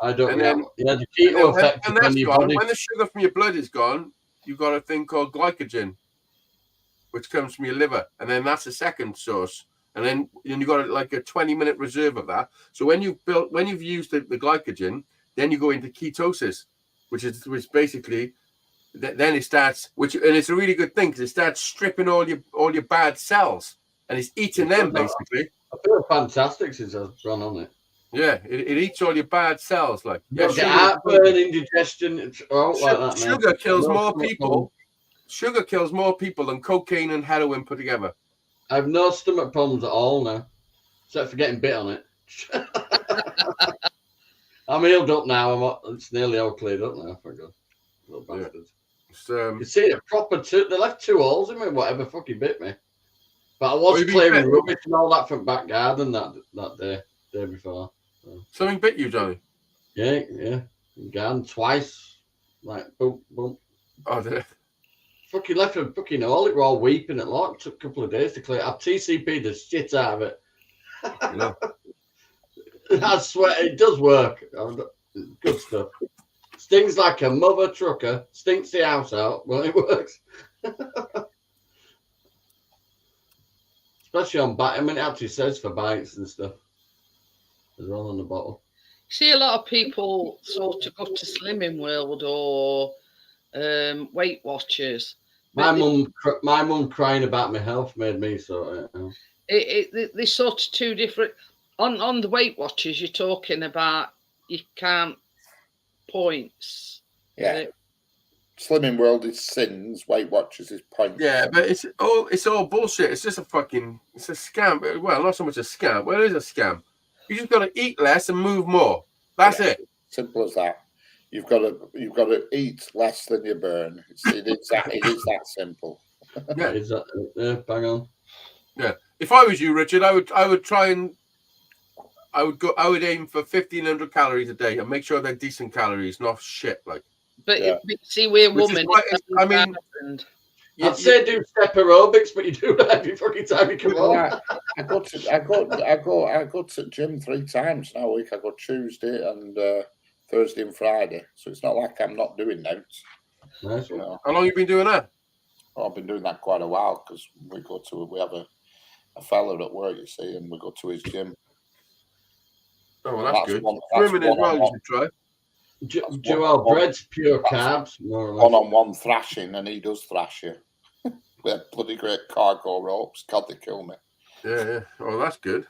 I don't know.
Yeah,
the keto effect
and that's
your
gone.
body.
When the sugar from your blood is gone, you've got a thing called glycogen, which comes from your liver, and then that's the second source. And then you've got like a 20-minute reserve of that. So when you've used the glycogen, then you go into ketosis, which basically then it starts, and it's a really good thing because it starts stripping all your bad cells and it's eating them basically.
I feel fantastic since I've gone on it.
Yeah, it eats all your bad cells. Like
heartburn, indigestion, it's all like that.
Sugar kills more people. Sugar kills more people than cocaine and heroin put together.
I have no stomach problems at all now, except for getting bit on it. I'm healed up now. It's nearly all cleared up now. Thank God. Little
Yeah.
bastards.
It's,
You see a proper two. They left 2 holes in me. Whatever fucking bit me. But I was
Have you been
clearing
bit?
rubbish and all that from back garden that day before.
something bit you, Johnny.
Yeah. Garden twice. Like boom.
Oh, did it?
Fucking left a fucking hole. It were all weeping at lot. Took a couple of days to clear. I've TCP'd the shit out of it.
No.
I swear it does work. Good stuff. Stings like a mother trucker. Stinks the house out. Well, it works. Especially on bite. I mean, it actually says for bites and stuff as well on the bottle.
See, a lot of people sort of go to Slimming World or Weight Watchers.
My mum crying about my health made me sort of.
They're sort of two different. On the Weight Watchers, you're talking about you can't points.
Yeah. Slimming World is sins. Weight Watchers is points.
Yeah, but it's all bullshit. It's just it's a scam. Well, not so much a scam. Well, it is a scam. You just got to eat less and move more. That's it.
Simple as that. You've got to eat less than you burn. It is that simple.
Yeah.
Is that bang on?
Yeah. If I was you, Richard, I would try and I would aim for 1,500 calories a day and make sure they're decent calories, not shit like.
But see, we're
Which is
women.
quite- I mean,
I'd say do step aerobics, but you do that every fucking time you come home.
I go to gym 3 times now a week. I go Tuesday and Thursday and Friday, so it's not like I'm not doing that.
Nice
You
one.
know,
How long you been doing that?
I've been doing that quite a while because we have a fella at work, you see, and we go to his gym.
Oh, well, that's good.
that's
Swimming as well, you
one-on-one.
should try.
Joel, bread's pure carbs, more or less.
One-on-one thrashing, and he does thrash you. We have bloody great cargo ropes. God, they kill me.
Yeah. Oh, that's good.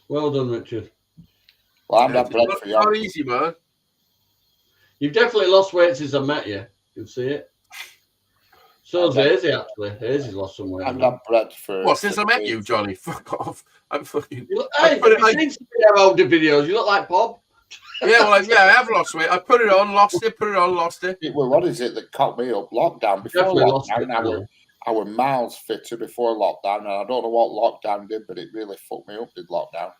Well done, Richard.
Well, I'm not
It's
bred
not,
for
not
you.
easy, man.
You've definitely lost weight since I met you. You can see it. So's Hazy, actually. Hazy's lost some weight.
I'm not bred for.
What, since I met you, Johnny? Fuck off. I'm fucking.
You look,
I
hey,
put it
you've
like-
seen some of our older videos. You look like Bob.
Yeah, I have lost weight. I put it on, lost it, put it on, lost it.
Well, what is it that caught me up? Lockdown. Before
Definitely lost it.
lockdown, our miles fitter before lockdown, and I don't know what lockdown did, but it really fucked me up. Did lockdown?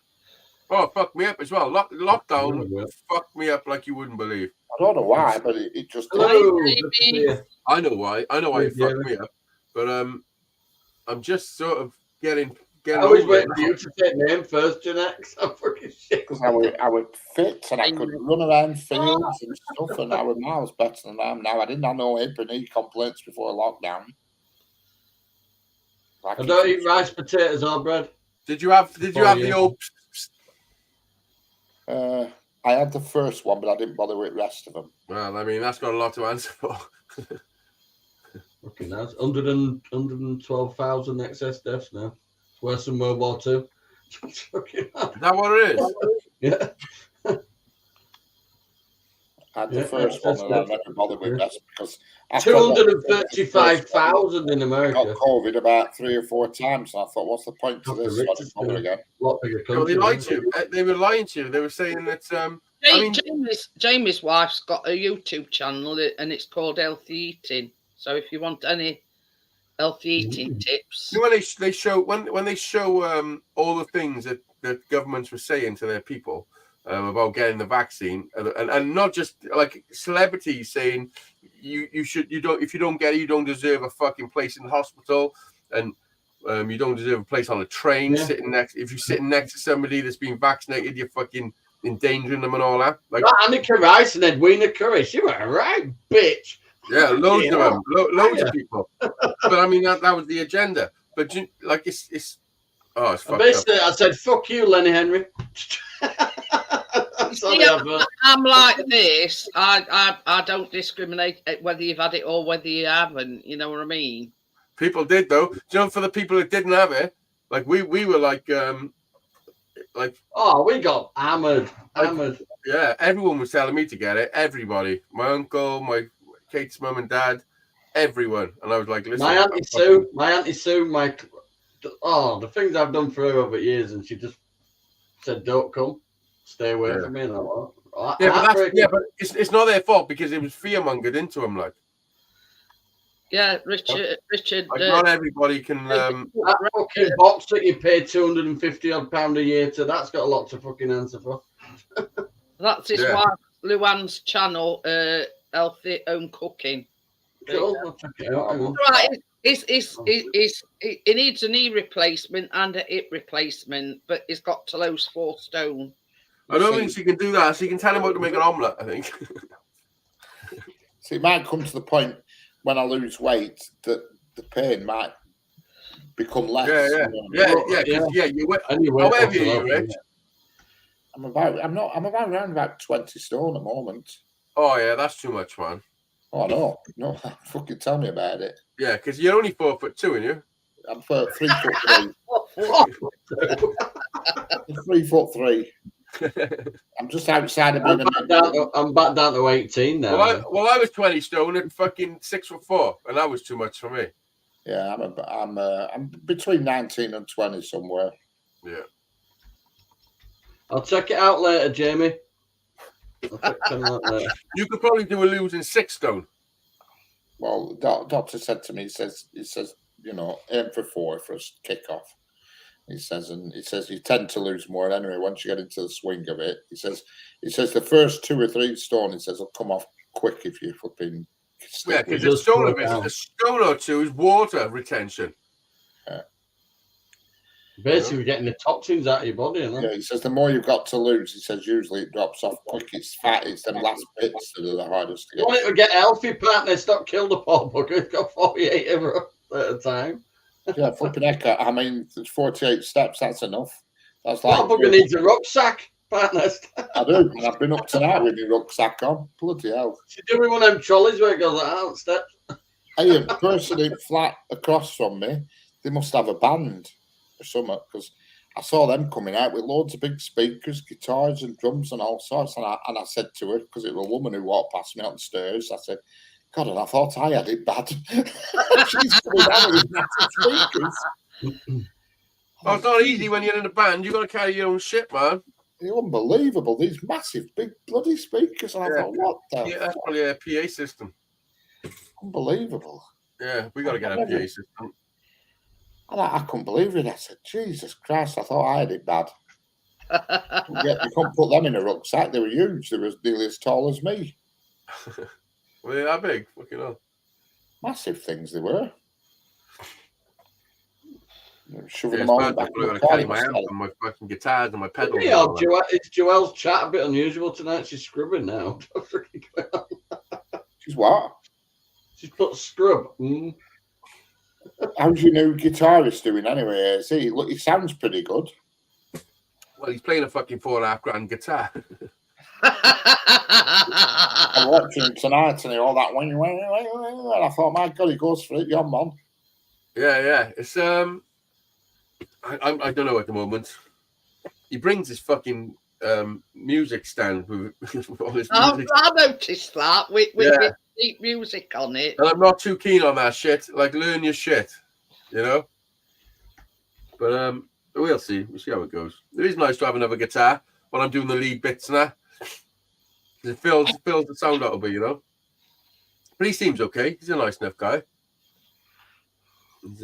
Oh, fuck me up as well. Lockdown fucked me up like you wouldn't believe.
I don't know why, but it just.
Hello.
Hi,
good to see you.
I know why. I know why it
Yeah.
fucked me up. But I'm just sort of getting
I always
over
wait
it
for you to take name first, Janex. I'm fucking shit.
Because I was fit and I could run around fields and stuff, and I was miles better than I am now. I didn't have no hip and knee complaints before lockdown. Like
I don't eat rice, potatoes, or bread.
Did you have the old?
I had the first one, but I didn't bother with the rest of them.
Well, I mean, that's got a lot to answer for.
Fucking that's 112,000 excess deaths now. It's worse than World War II. Fucking hell.
Is that what it is?
Yeah.
I had the
Yeah,
first
that's
one, and I
good.
never bothered with the rest because after I got
235,000 in
got
America.
COVID about 3 or 4 times, and I thought, what's the point to
Not the
this? So I
richest,
didn't bother
yeah.
again.
A lot bigger
No, they
country.
lied
isn't
to
it?
you. They were lying to you. They were saying that. I mean-
Jamie's wife's got a YouTube channel and it's called Healthy Eating. So if you want any healthy eating tips,
When they show all the things that governments were saying to their people about getting the vaccine, and not just like celebrities saying if you don't get it, you don't deserve a fucking place in the hospital, and you don't deserve a place on a train.
Yeah.
If you're sitting next to somebody that's been vaccinated, you're fucking endangering them and all that. Like,
Annika Rice and Edwina Curry. She was a right bitch.
yeah, loads of
Yeah.
them, loads of people. But I mean, that was the agenda. But it's
And
fucked up.
basically, I said, "Fuck you, Lenny Henry." Sorry,
Yeah.
I've,
I'm like this. I don't discriminate whether you've had it or whether you haven't. You know what I mean?
People did though. Do you know, for the people that didn't have it, like we were like
oh, we got hammered.
yeah, everyone was telling me to get it. Everybody, my uncle, my Kate's mum and dad, everyone. And I was like, listen,
My auntie Sue, my the things I've done for her over years, and she just said, "Don't come, stay away from me." And I'm like,
but it's not their fault because it was fear-mongered into them. Like,
Yeah, Richard.
like not everybody can.
that fucking box that you pay £250 a year to, that's got a lot to fucking answer for.
That's his wife, Luann's channel, Healthy Home Cooking.
Cool. I'll check it out.
Right, he needs a knee replacement and a hip replacement, but he's got to lose 4 stone.
I don't think she can do that. She can tell him how to make an omelette, I think.
See, it might come to the point when I lose weight that the pain might become less.
Yeah. You went. However you Rich.
I'm around about 20 stone at the moment.
Oh yeah, that's too much, man.
Oh no, fucking tell me about it.
Yeah, because you're only 4'2", aren't you?
I'm 3'3". 3'3". I'm just outside of being
I'm back down to 18 now.
Well, I was 20 stone and fucking 6'4", and that was too much for me.
Yeah, I'm between 19 and 20 somewhere.
Yeah.
I'll check it out later, Jamie. I'll check it out later.
You could probably do a losing 6 stone.
Well, doctor said to me, he says, you know, aim for 4 for a kickoff. He says you tend to lose more anyway once you get into the swing of it. He says the first 2 or 3 stone, he says, will come off quick if you flipping.
Yeah, because a stone or 2 is water retention.
Yeah.
Basically, getting the toxins out of your body. Isn't it?
Yeah, he says the more you've got to lose, he says usually it drops off quick. It's fat. It's them last bits that are the hardest to
You want it to get healthy, partner. Stop kill the poor bugger. He's got 48 at a time.
Yeah, flipping heck. I mean, there's 48 steps. That's enough. That's like.
That bugger needs a rucksack, partner.
I do. I've been up tonight with my rucksack on. Bloody hell.
She's doing one of them trolleys where it goes out steps.
Hey, a person in flat across from me, they must have a band or something, because I saw them coming out with loads of big speakers, guitars and drums and all sorts. And I said to her, because it was a woman who walked past me on the stairs, I said, God, and I thought I had it bad. She's coming out with massive speakers.
Oh, it's not easy when you're in a band. You've got to carry your own shit, man.
They're unbelievable. These massive, big bloody speakers. And I thought, what the
Yeah, that's probably a PA system.
Unbelievable.
Yeah, we got to get a PA system.
I couldn't believe it. I said, Jesus Christ, I thought I had it bad. You couldn't put them in a rucksack. They were huge. They were nearly as tall as me.
Well, they're that big. Fucking hell.
Massive things they were. Shoving
Yeah,
them all in the
bad
back
that
of
I've
the
got to carry
car.
my amp and my fucking guitars and my pedals.
Yeah, it's Joelle's chat a bit unusual tonight. She's scrubbing now.
She's what?
She's put scrub.
How's your new guitarist doing anyway? He sounds pretty good.
Well, he's playing a fucking $4.5 guitar.
I'm watching him tonight and all that and I thought, my God, he goes for it, young man.
Yeah. It's I don't know at the moment. He brings his fucking music stand with all his music.
I noticed that with deep music on it.
And I'm not too keen on that shit. Like, learn your shit, you know. But we'll see. We'll see how it goes. It is nice to have another guitar when I'm doing the lead bits now. It fills the sound out a bit, you know. But he seems okay. He's a nice enough guy. He's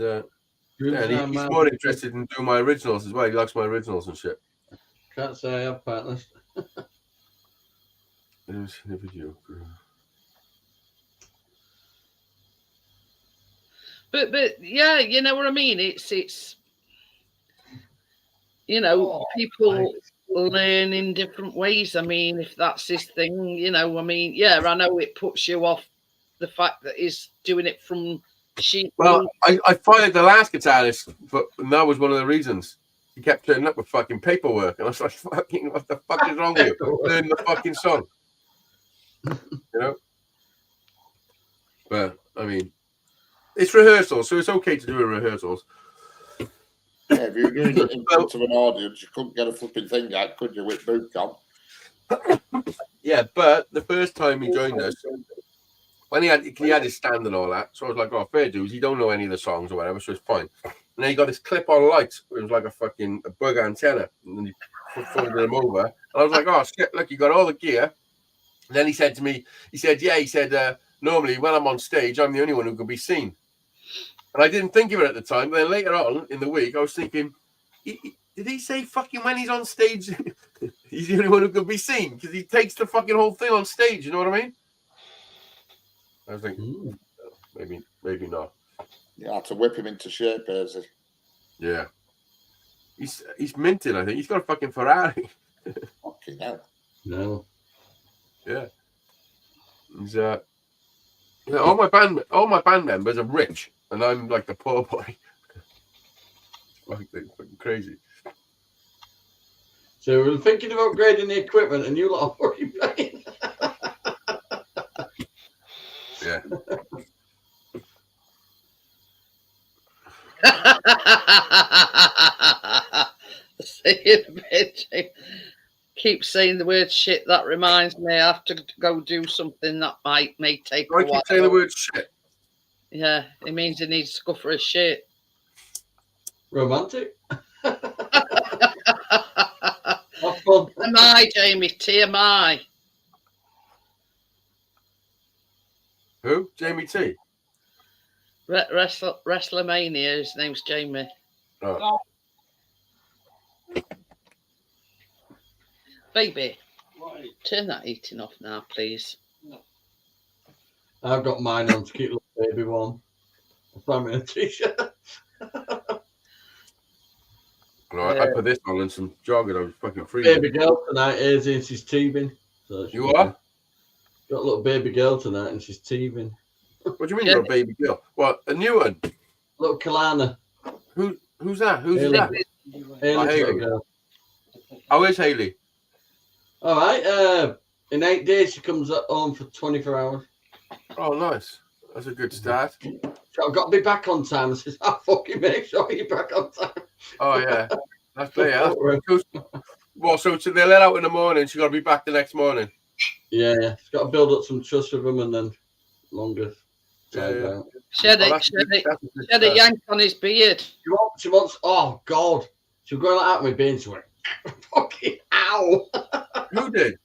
more interested in doing my originals as well. He likes my originals and shit.
Can't say I have partners.
There's the video.
But yeah, you know what I mean. It's you know, people learn in different ways. I mean, if that's his thing, you know, I mean, yeah, I know it puts you off the fact that he's doing it from sheet.
Well, I fired the last guitarist, but that was one of the reasons. He kept turning up with fucking paperwork, and I was like, "Fucking, what the fuck is wrong with you? Learn the fucking song," you know. But I mean, it's rehearsals, so it's okay to do a rehearsals.
Yeah, if you're doing it in front of an audience, you couldn't get a flipping thing out, could you, with boot camp?
Yeah, but the first time he joined us, when he had his stand and all that, so I was like, "Oh, fair dues. You don't know any of the songs or whatever, so it's fine." And And then he got this clip-on light. It was like a bug antenna. And then he folded them over. And I was like, oh, shit, look, you got all the gear. And then he said to me, normally when I'm on stage, I'm the only one who can be seen. And I didn't think of it at the time. But then later on in the week, I was thinking, did he say fucking when he's on stage, he's the only one who can be seen? Because he takes the fucking whole thing on stage, you know what I mean? I was thinking, maybe not.
You had to whip him into shape, Hazy.
Yeah. He's minted, I think. He's got a fucking Ferrari.
Fucking hell.
No.
Yeah. He's all my band members are rich, and I'm like the poor boy. Like they're fucking crazy.
So we're thinking of upgrading the equipment, and you lot are fucking paying.
Yeah.
See you in a bit, Jim. Keep saying the word shit. That reminds me, I have to go do something that may take
I
a while.
keep saying the word shit.
Yeah, it means he needs to go for a shit.
Romantic. Have fun.
TMI, Jamie. TMI.
Who? Jamie T.
WrestleMania. His name's Jamie.
Oh.
Baby, turn that eating off now, please.
I've got mine on to keep the baby warm. I'll find me a t-shirt.
Right, I put this on and some jogging. I was fucking freezing.
Baby girl tonight, Hazy, and she's teething. So
You are?
Got a little baby girl tonight, and she's teething.
What do you mean you're a baby girl? What, a new one?
Little Kalana.
Who's that? Who's
Haley.
that?
Haley's
Haley.
little girl.
How is Haley?
All right. In 8 days, she comes home for 24 hours.
Oh, nice. That's a good start.
So I've got to be back on time. I says, I'll fucking make sure you're back on time.
Oh, yeah. That's clear. Well, so they let out in the morning. She's got to be back the next morning.
Yeah. She's got to build up some trust with him and then longer.
Yeah.
She had a yank on his beard.
She wants, oh, God. She was going like that with me, and she went, fucking ow.
Who did?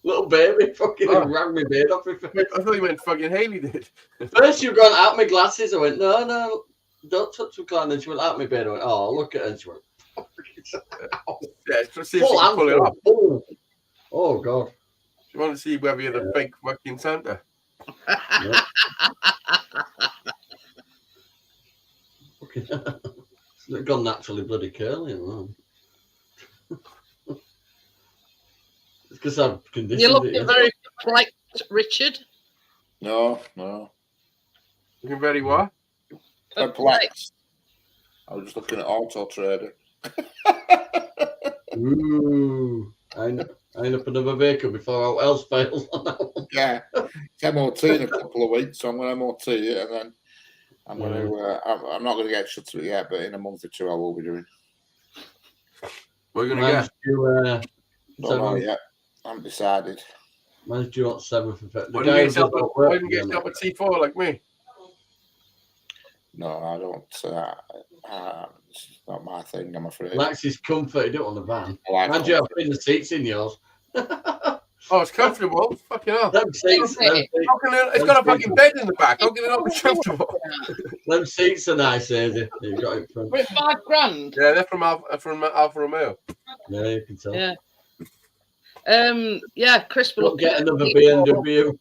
Little baby fucking rang my beard off.
I thought you meant fucking Haley did.
First, she was going out my glasses. I went, no, don't touch my glasses. And she went out my beard. I went, oh, look at her. And she went,
Yeah, to see if she can pull it off.
Oh, God.
She wanted to see whether you're the fake fucking Santa.
Yeah. It's gone naturally bloody curly. It's because I've conditioned
You're looking
it.
very like Richard.
No.
Looking very what?
Perplexed. I was just looking at Auto Trader.
Ooh, I end up another vehicle before all else fails on that one.
Yeah, it's MOT in a couple of weeks, so I'm going to MOT it, and then I'm going to. I'm not going to get shut to it yet, but in a month or two, I will be doing.
What are you going to get?
Don't know yet. I haven't decided.
Mine's due on 7th of February.
Why didn't you get yourself a T4 like me?
No, I don't. It's not my thing, I'm afraid.
Max is comfort. You don't want the van.
Like
You have the seats in yours.
Oh, it's comfortable. Fucking hell.
Them seats.
It's got a fucking bed in the back. How can it not be comfortable?
Them seats are nice, Hazy. You've got it front.
With $5,000.
Yeah, they're from Alfa Romeo.
Yeah, you can tell.
Yeah. Chris will
Don't get another BMW.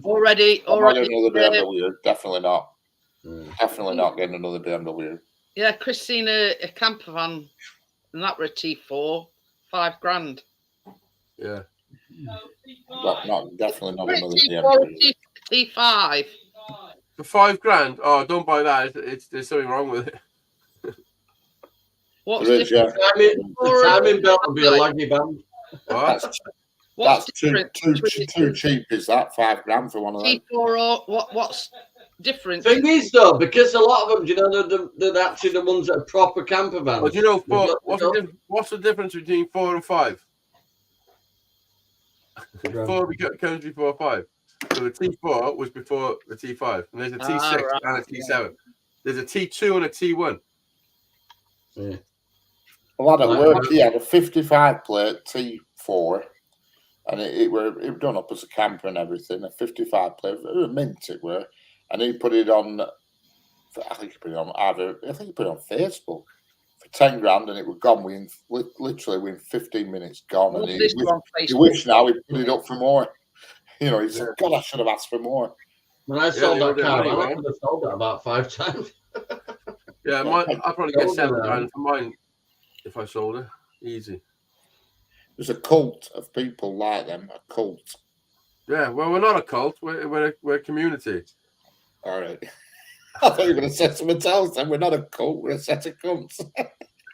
already.
Not another BMW. Definitely not. Definitely not getting another BMW.
Yeah, Chris seen a camper van, and that were a T4, $5,000.
Yeah.
Definitely not another
T4,
BMW.
T5.
For $5,000? Oh, don't buy that. There's something wrong with it.
What's
There is,
different?
The timing belt will be a laggy band.
What?
What's
That's
different
too cheap. Is that $5,000 for one of them?
T4 or what's different?
Thing is, though, because a lot of them, you know, they're actually the ones that are proper camper vans.
Well, do you know what's the difference between 4 and 5? 4 comes before 5. So the T4 was before the T5, and there's a T6
right.
and a T7. There's a T2 and a T1.
Yeah.
A lad at
Like
work,
that.
he had a 55 plate T4, and it were done up as a camper and everything. A 55 plate, it was mint it were, and he put it on. I think he put it on Facebook for 10 grand, and it was gone literally within 15 minutes gone.
What's
And
this on
he
Facebook?
wished now he put it up for more. You know, he said,
Yeah.
"God, I should have asked for more."
When I sold
they
that
were
car,
money,
I
man.
could have sold that about 5 times.
Yeah, I'll probably get
Sold it
7
now.
grand for mine if I sold it. Easy.
There's a cult of people like them. A cult.
Yeah, well, we're not a cult. We're a community.
All right. I thought you were going to say something else. Then we're not a cult. We're a set of cunts.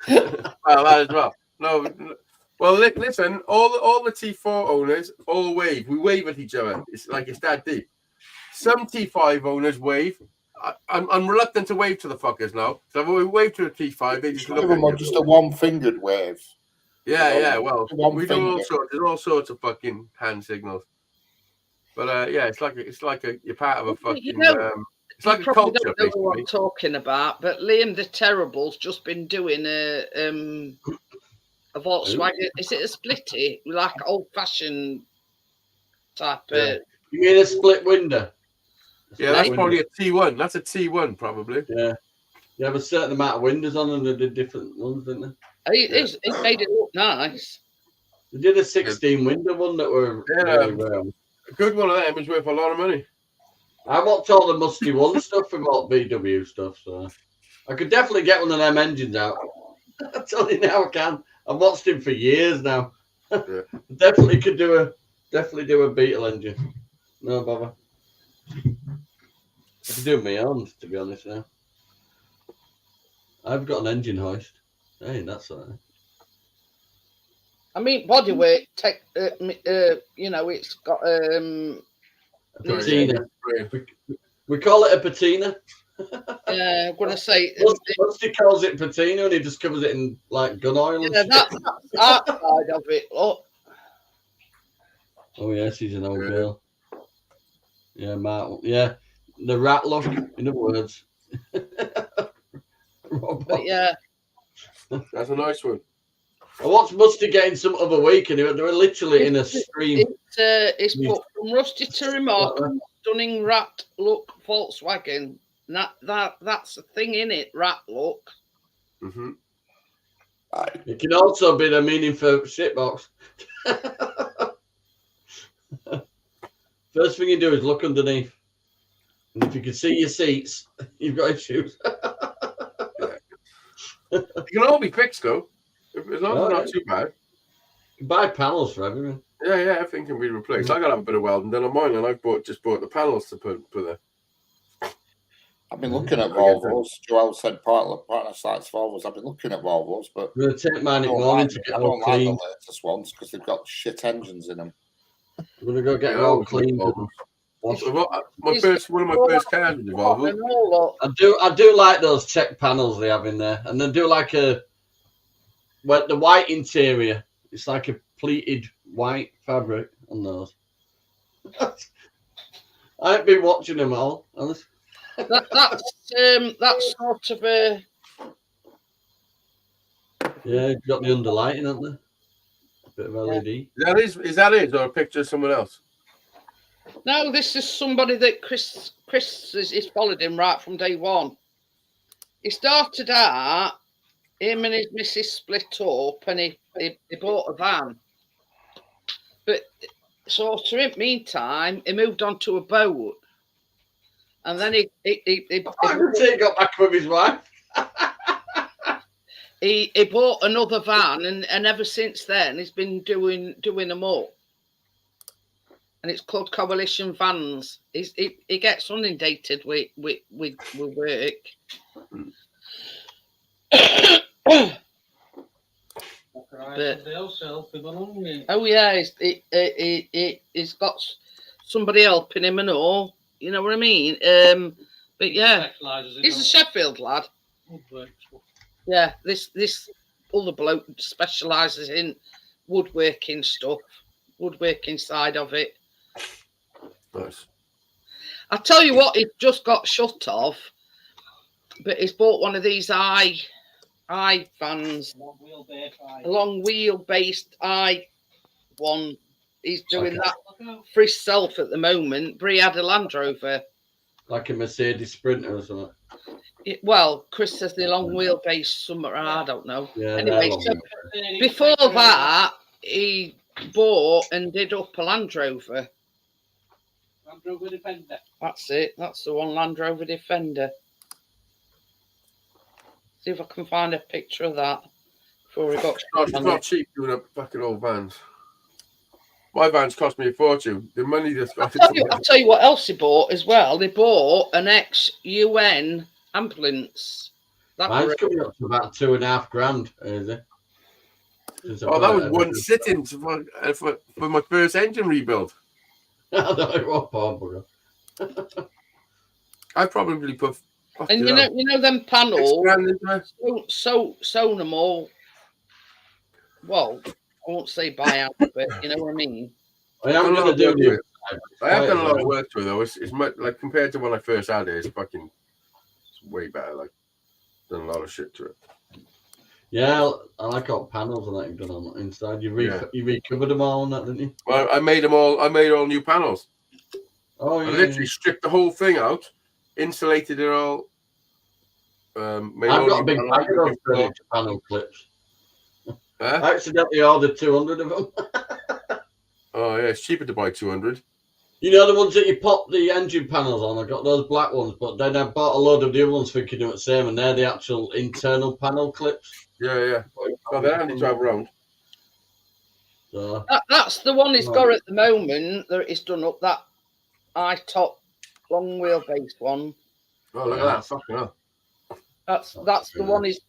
Well, that as well. No. Well, listen. All the T4 owners all wave. We wave at each other. It's like it's that deep. Some T5 owners wave. I'm reluctant to wave to the fuckers now. So if I wave to a T5, they just
Some
look
of
at
them are
you.
just a one-fingered wave.
Yeah. Well,
One
we do all
finger.
sorts. There's all sorts of fucking hand signals. But yeah, it's like you're part of a fucking.
You know,
it's like
you
a
probably
culture,
don't know what
basically.
I'm talking about, but Liam the Terrible's just been doing a Volkswagen. Is it a splitty, like old-fashioned type?
Yeah.
You mean a split window?
Yeah, that's
Split
probably
window.
a T1. That's a T1, probably.
Yeah. You have a certain amount of windows on, and they did different ones, didn't they?
He made it look nice.
They did a 16 window one that were really rare.
A good one of them is worth a lot of money.
I watched all the Musty One stuff from all VW stuff, so I could definitely get one of them engines out. I tell you now, I can. I've watched him for years now.
Yeah.
Definitely could do a Beetle engine. No bother. I could do my own, to be honest now. I've got an engine hoist. Hey, that's all right.
I mean, bodywork. You know, it's got
Patina. We call it a patina.
I'm gonna say.
Musty calls it patina, and he just covers it in like gun oil. And
Yeah,
shit.
that's that side of it. Look,
Oh yeah, she's an old girl. Yeah, Mark. Yeah, the rat look. In other words.
but yeah,
That's a nice one.
I watched Musty getting some other week, and they were literally in a stream.
it's put from rusty to remarkable, stunning rat look Volkswagen. And that's the thing in it, rat look.
Mm-hmm.
It can also be the meaning for shitbox. First thing you do is look underneath, and if you can see your seats, you've got issues.
It can all be fixed though, as long as it's not too bad.
You buy panels for everything.
Yeah, everything can be replaced. I got to have a bit of welding done on mine, and I've just bought the panels to put there.
I've been looking at Volvos. Joel said partner sites Volvos. I've been looking at Volvos, but
I'm going to take mine in the morning to get
I
it all
don't like the
clean.
latest ones because they've got shit engines in them.
I'm going to go get it all cleaned.
One of my first cars was a Volvo.
And all that.
I do like those check panels they have in there, and they do like the white interior. It's like a pleated white fabric on those. I've been watching them all. Honestly.
That's sort of a.
Yeah, you've got the underlighting, haven't they? A bit of LED.
Is that it, or a picture of someone else?
No, this is somebody that Chris is followed him right from day one. He started out, him and his missus split up, and he bought a van. But sort of in the meantime, he moved on to a boat, and then he
got back with his wife.
he bought another van, and ever since then he's been doing them up. And it's called Coalition Vans. He gets inundated with work. Oh yeah, he's got somebody helping him and all. You know what I mean? But yeah, he's a Sheffield lad. Yeah, this other bloke specialises in woodworking stuff, woodworking side of it.
Nice.
I tell you what, he just got shut of, but he's bought one of these I vans,
Long wheelbase, aye.
a long wheelbase one. He's doing
Okay.
that for himself at the moment. Brie had a Land Rover.
Like a Mercedes Sprinter or something.
Well, Chris says the long wheelbase somewhere. I don't know.
Yeah,
Anyway,
they're
so
long.
before that, he bought and did up a Land Rover.
Land Rover Defender.
That's it. That's the one, Land Rover Defender. See if I can find a picture of that before we got.
It's not cheap doing up fucking old vans. My vans cost me a fortune. The money that's got
I'll tell you what else he bought as well. They bought an ex-UN ambulance.
Mine's coming up to about $2,500, is it?
Oh, that was one sitting for my first engine rebuild.
I know it was poor bugger.
I probably put.
And you know them panels.
$6,000
Sewn them all. Well, I won't say buy out, but you know what I mean.
I am going to do it.
I have done a lot of work to it though. It's much like compared to when I first had it. It's way better. Like done a lot of shit to it.
Yeah, I like all panels and that you've done on the inside. You recovered them all on that, didn't you?
Well, I made all new panels.
Oh yeah.
I literally stripped the whole thing out, insulated it all.
I've got a big bag of furniture panel clips. I accidentally ordered 200 of them.
Oh yeah, it's cheaper to buy 200.
You know the ones that you pop the engine panels on? I got those black ones, but then I bought a load of the other ones thinking they were the same, and they're the actual internal panel clips.
Yeah. Oh, they're handy to have around.
So,
that's the one he's got at the moment. That he's done up that top long wheelbase one.
Oh, look at that! Fucking hell.
That's the one he's.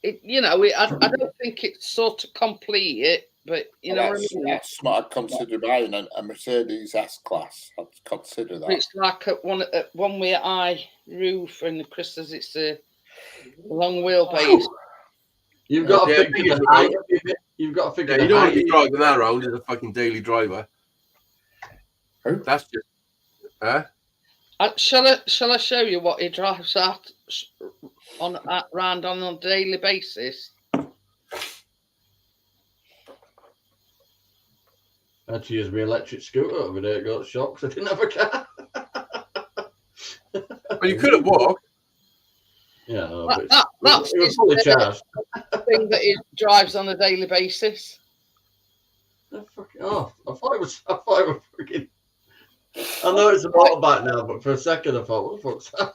I don't think it's sort of complete, but you know what I mean.
That's what I'd consider buying a Mercedes S-Class. I'd consider that.
It's like one with eye roof, and Chris says it's a long wheelbase.
You've got to figure the height of it. You've got to figure the height.
You don't want to be driving that around as a fucking daily driver.
Who?
That's just. Huh?
Shall I show you what he drives round on a daily basis?
I had to use my electric scooter over there. It got shocked because I didn't have a car.
Well, you could have walked.
Yeah, no,
that's
it was fully charged.
The thing that he drives on a daily basis.
I thought it was freaking. I know it's a motorbike now, but for a second I thought, what the fuck's that?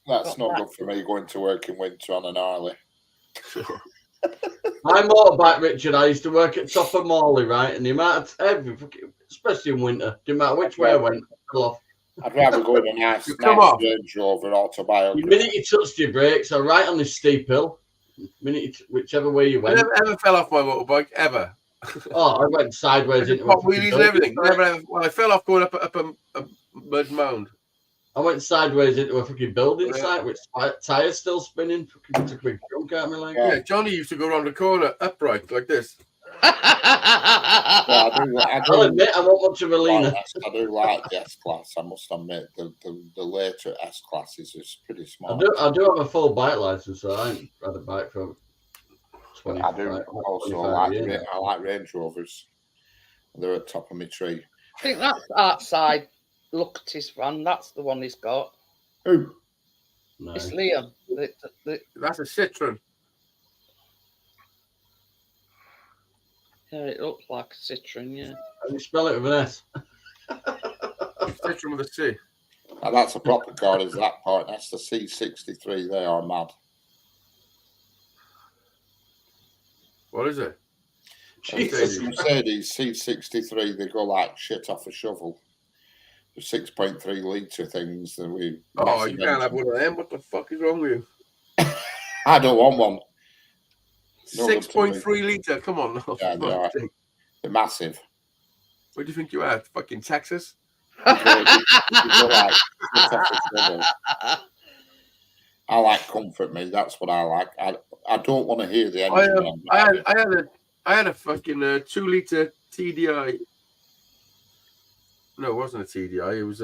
That's not good for me going to work in winter on an Harley.
My motorbike, Richard, I used to work at Top of Morley, right? And the amount of especially in winter, no matter which way I went, I fell off.
I'd rather go in a nice Range Rover autobiography.
The minute you touched your brakes, or right on this steep hill, whichever way you went.
I never ever fell off my motorbike, ever.
Oh, I went sideways into
pop wheelies and everything. I fell off going up a mud mound.
I went sideways into a fucking building site with tyres still spinning. Fucking took a big chunk out of my leg.
Yeah, Johnny used to go around the corner upright like this.
I'll admit, I'm not much of a leaner.
I do like the S-Class, I must admit. The later S-Classes is pretty smart.
I do have a full bike license, so I ain't had a bike for 20
I do also like Range Rovers. They're at the top of my tree.
I think that's outside. Look at his van. That's the one he's got.
Who?
No.
It's Liam.
That's a Citroen.
Yeah, it looks like a Citroen, yeah.
How do you spell it with an S?
Citroen with a C.
And that's a proper car, is that part? That's the C63. They are mad.
What is it?
Jesus. Mercedes C63, they go like shit off a shovel. The 6.3 litre things that we.
Oh, you can't have one of them. What the fuck is wrong with you?
I don't want one.
6.3 litre. Come on. No.
Yeah, they are. They're massive.
Where do you think you are? Fucking Texas?
I like comfort, me. That's what I like. I don't want to hear the engine.
I had a fucking 2 litre TDI. No, it wasn't a TDI. It was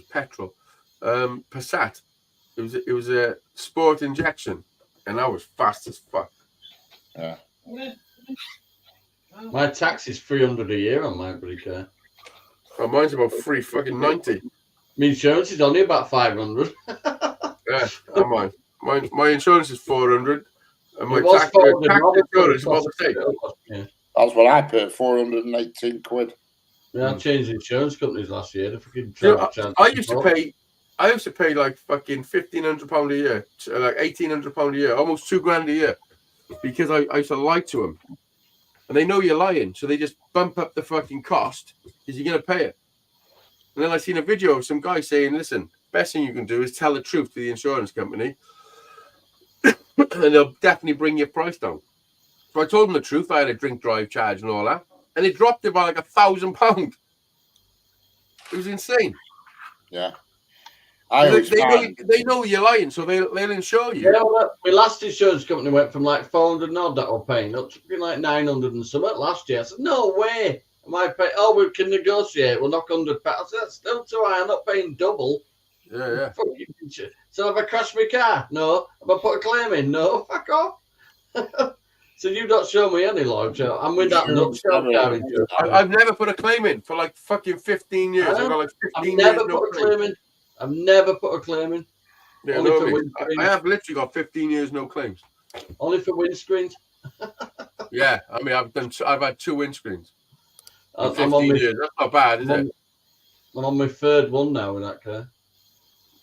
petrol. Passat. It was a sport injection, and I was fast as fuck.
Yeah.
My tax is 300 a year on my bloody car.
Oh, mine's about $390.
My insurance is only about 500.
Yeah, mine. My insurance is 400, and my
It was
tax
400,
insurance is about the same.
Yeah.
That's what I paid, 418 quid.
Yeah, I changed insurance companies last year. The fucking
You know,
charge
I used to pay like fucking £1,500 a year, like £1,800 a year, almost $2,000 a year, because I used to lie to them, and they know you're lying, so they just bump up the fucking cost because you're gonna pay it. And then I seen a video of some guy saying, "Listen, best thing you can do is tell the truth to the insurance company, and they'll definitely bring your price down." So I told them the truth. I had a drink drive charge and all that, and they dropped it by like £1,000. It was insane.
Yeah. I always find,
They know you're lying, so they'll insure you.
Yeah, well, my last insurance company went from like 400 odd that I was paying up to like 900 and something last year. I said, no way. Am I paying? Oh, we can negotiate. We'll knock £100. I said, that's still too high. I'm not paying double.
Yeah.
So have I crashed my car? No. Have I put a claim in? No. Fuck off. So you don't show me any loyalty. I'm with that nutshell car insurance.
I've never put a claim in for like fucking 15 years. I've got like 15 years.
Never put a claim in. I've never put a claim in.
Yeah,
Only for
I have literally got 15 years no claims.
Only for windscreens.
Yeah, I mean I've had 2 windscreens.
I'm
15
on
years. That's not bad, is it?
I'm on my third one now with that car.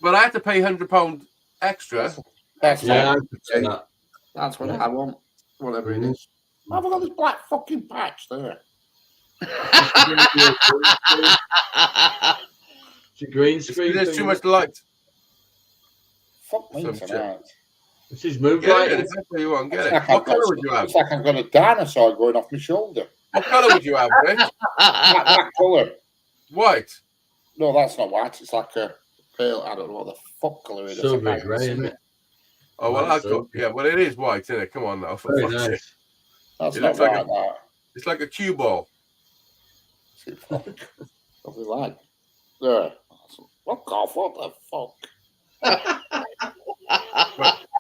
But I had to pay £100 extra.
that's
Yeah,
what, that's what I want, whatever it is. I've got this black fucking patch there.
It's a green screen.
There's too much light.
Fuck me
Some
tonight.
This is moved
Get
right.
it. That's what you want. Get
It's
it.
like
What
I've got,
colour would you have?
it's like I've got a dinosaur going off my shoulder.
What colour would you have, Rich?
That colour.
White.
No, that's not white. It's like a pale, I don't know what the fuck colour it is.
Silver grey, isn't it?
Oh well,
White,
well it is white, isn't it? Come on now. For
Very
fuck's sake.
nice.
That's
It
not
looks like
white, that.
It's like a cue ball.
Something like there. Fuck off! What the fuck?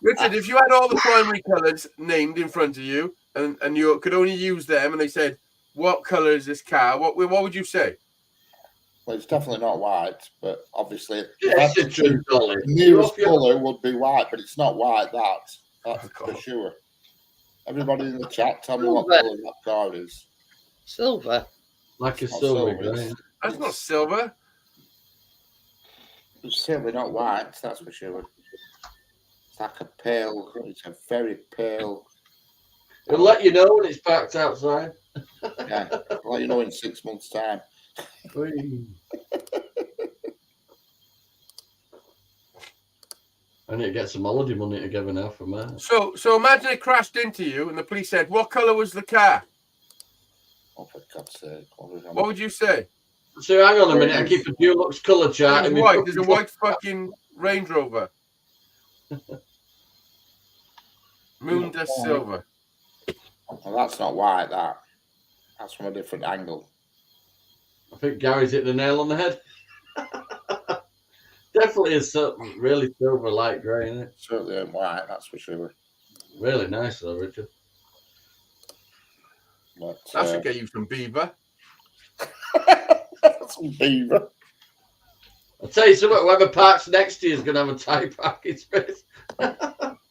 Richard, if you had all the primary colours named in front of you and you could only use them and they said, what colour is this car? What would you say?
Well, it's definitely not white, but obviously
Yes, it's true, Dolly.
the nearest colour would be white, but it's not white. That's for sure. Everybody in the chat, tell me what colour that car is.
Silver.
Like a
Not
silver
silver,
grey.
That's not silver.
It's certainly not white, that's for sure. It's like a pale. It's a very pale.
It'll let you know when it's parked outside.
Yeah, I'll let you know in 6 months' time.
I need to get some holiday money together now for that.
So imagine it crashed into you and the police said, what colour was the car?
Oh, for God's sake!
What would you say?
So hang on a minute, I keep a Dulux colour chart.
It's
in my
white.
fucking
There's a white fucking Range Rover. Moon dust silver.
Well, that's not white. That's from a different angle.
I think Gary's hit the nail on the head. Definitely is really silver light grey, isn't it?
Certainly ain't white. That's for sure.
Really nice though, Richard.
But,
That should get you some beaver.
some beaver.
I'll tell you something, whoever parks next to you is going to have a tight parking space.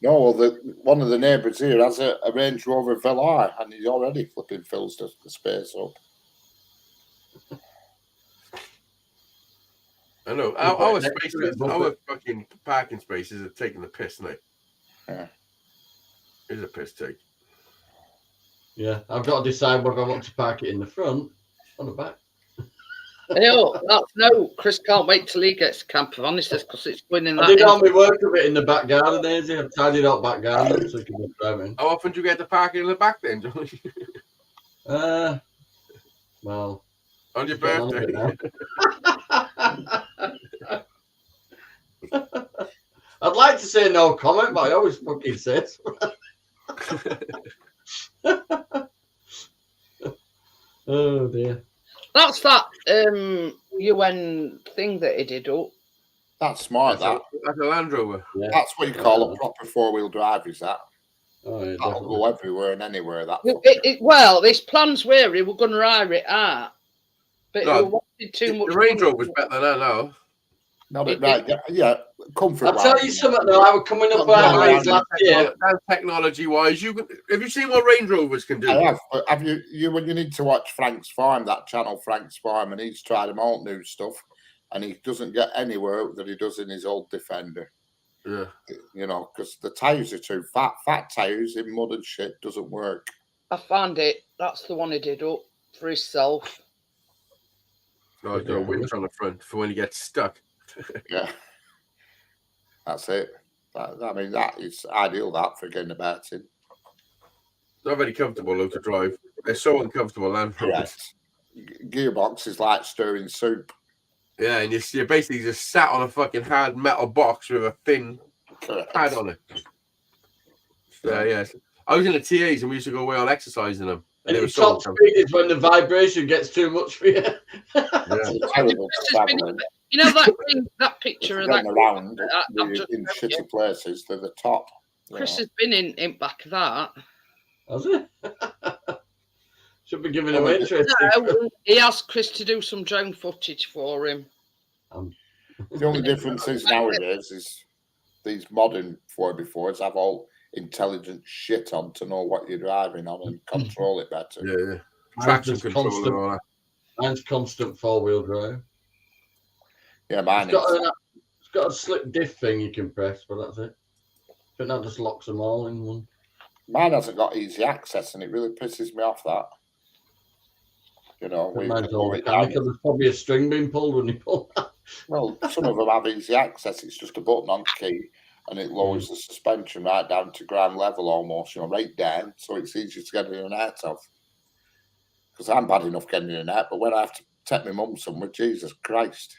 No, well, one of the neighbours here has a Range Rover Velar, and he's already flipping fills the space up.
I know. Our spaces, our fucking parking spaces are taking the piss, mate.
Yeah.
It's a piss take.
Yeah, I've got to decide whether I want to park it in the front or the back.
Chris can't wait till he gets Camp of Honestness because it's winning
I
that.
did all my work of it in the back garden, Daisy. I've tidied up back garden so you can drive in.
How often do you get to park in the back then, Johnny?
Well,
On your
getting on a
birthday.
bit now. I'd like to say no comment, but I always fucking say it. Oh dear.
That's that UN thing that he did up.
That's smart.
That's a Land Rover.
Yeah.
That's what you call a proper 4-wheel drive. Is that?
Oh, yeah,
That'll
definitely.
go everywhere and anywhere. That.
Well, this plans where he were going to hire it out, but
No,
he wanted too much.
The Range
money.
Rover's better than that now.
Not it, right? Yeah, comfort.
I'll tell you something though. I was coming up
Not
out
really.
last year.
And technology-wise, have you seen what Range Rovers can do?
I have. But have you when you need to watch Frank's Farm, that channel Frank's Farm, and he's tried them all new stuff, and he doesn't get anywhere that he does in his old Defender.
Yeah.
You know, because the tires are too fat. Fat tires in mud and shit doesn't work.
I found it. That's the one he did up for himself.
No, he's got a winch on the front for when he gets stuck.
Yeah, that's it. I mean, that is ideal. That for getting about it.
Not very comfortable though to drive. They're so uncomfortable, Land Rovers.
Correct. Gearbox is like stirring soup.
Yeah, and you're basically just sat on a fucking hard metal box with a thin
Correct.
pad on it. So, yeah. I was in the TAs and we used to go away on exercise in them. And
And
they were
your
so
top
uncomfortable.
speed is when the vibration gets too much for you.
Yeah.
It's terrible
Chris
for
has been-
travelling.
You know that picture of that.
Going around
I've just-
in shitty places, they're the top. you
Chris
know.
has been in back of that.
Has it? Should be giving away interest.
No, he asked Chris to do some drone footage for him.
The only difference is nowadays is these modern 4x4s have all intelligent shit on to know what you're driving on and control it better.
Yeah, yeah.
Mine's
Traction
just
control and
constant.
all that.
Mine's constant 4-wheel drive.
Yeah, mine
It's got a slip diff thing you can press, but that's it. But that just locks them all in one.
mine hasn't got easy access, and it really pisses me off that. You know, we
Mine's
go
all
it down.
mechanical. There's probably a string being pulled when you pull that.
Well, some of them have easy access. It's just a button on key, and it lowers the suspension right down to ground level almost, you know, right down. So it's easier to get in and out of. Because I'm bad enough getting in and out, but when I have to take my mum somewhere, Jesus Christ,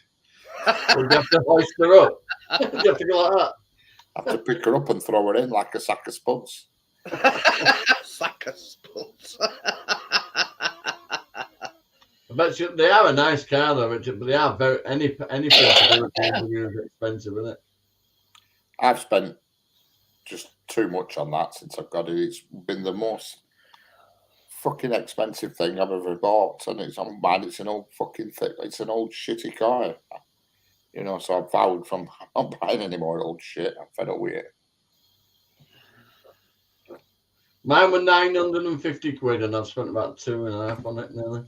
So you have to hoist her up. You have to go like that.
I have to pick her up and throw her in like a sack of spuds.
Sack of spuds.
I bet you, they are a nice car though, Richard, but they are very any possibility is expensive, isn't it?
I've spent just too much on that since I've got it. It's been the most fucking expensive thing I've ever bought, and it's on mine. It's an old fucking thing. It's an old shitty car, you know. So I've vowed from I'm not buying any more old shit. I'm fed up with it.
Mine were 950 quid, and I've spent about 2.5 on it nearly.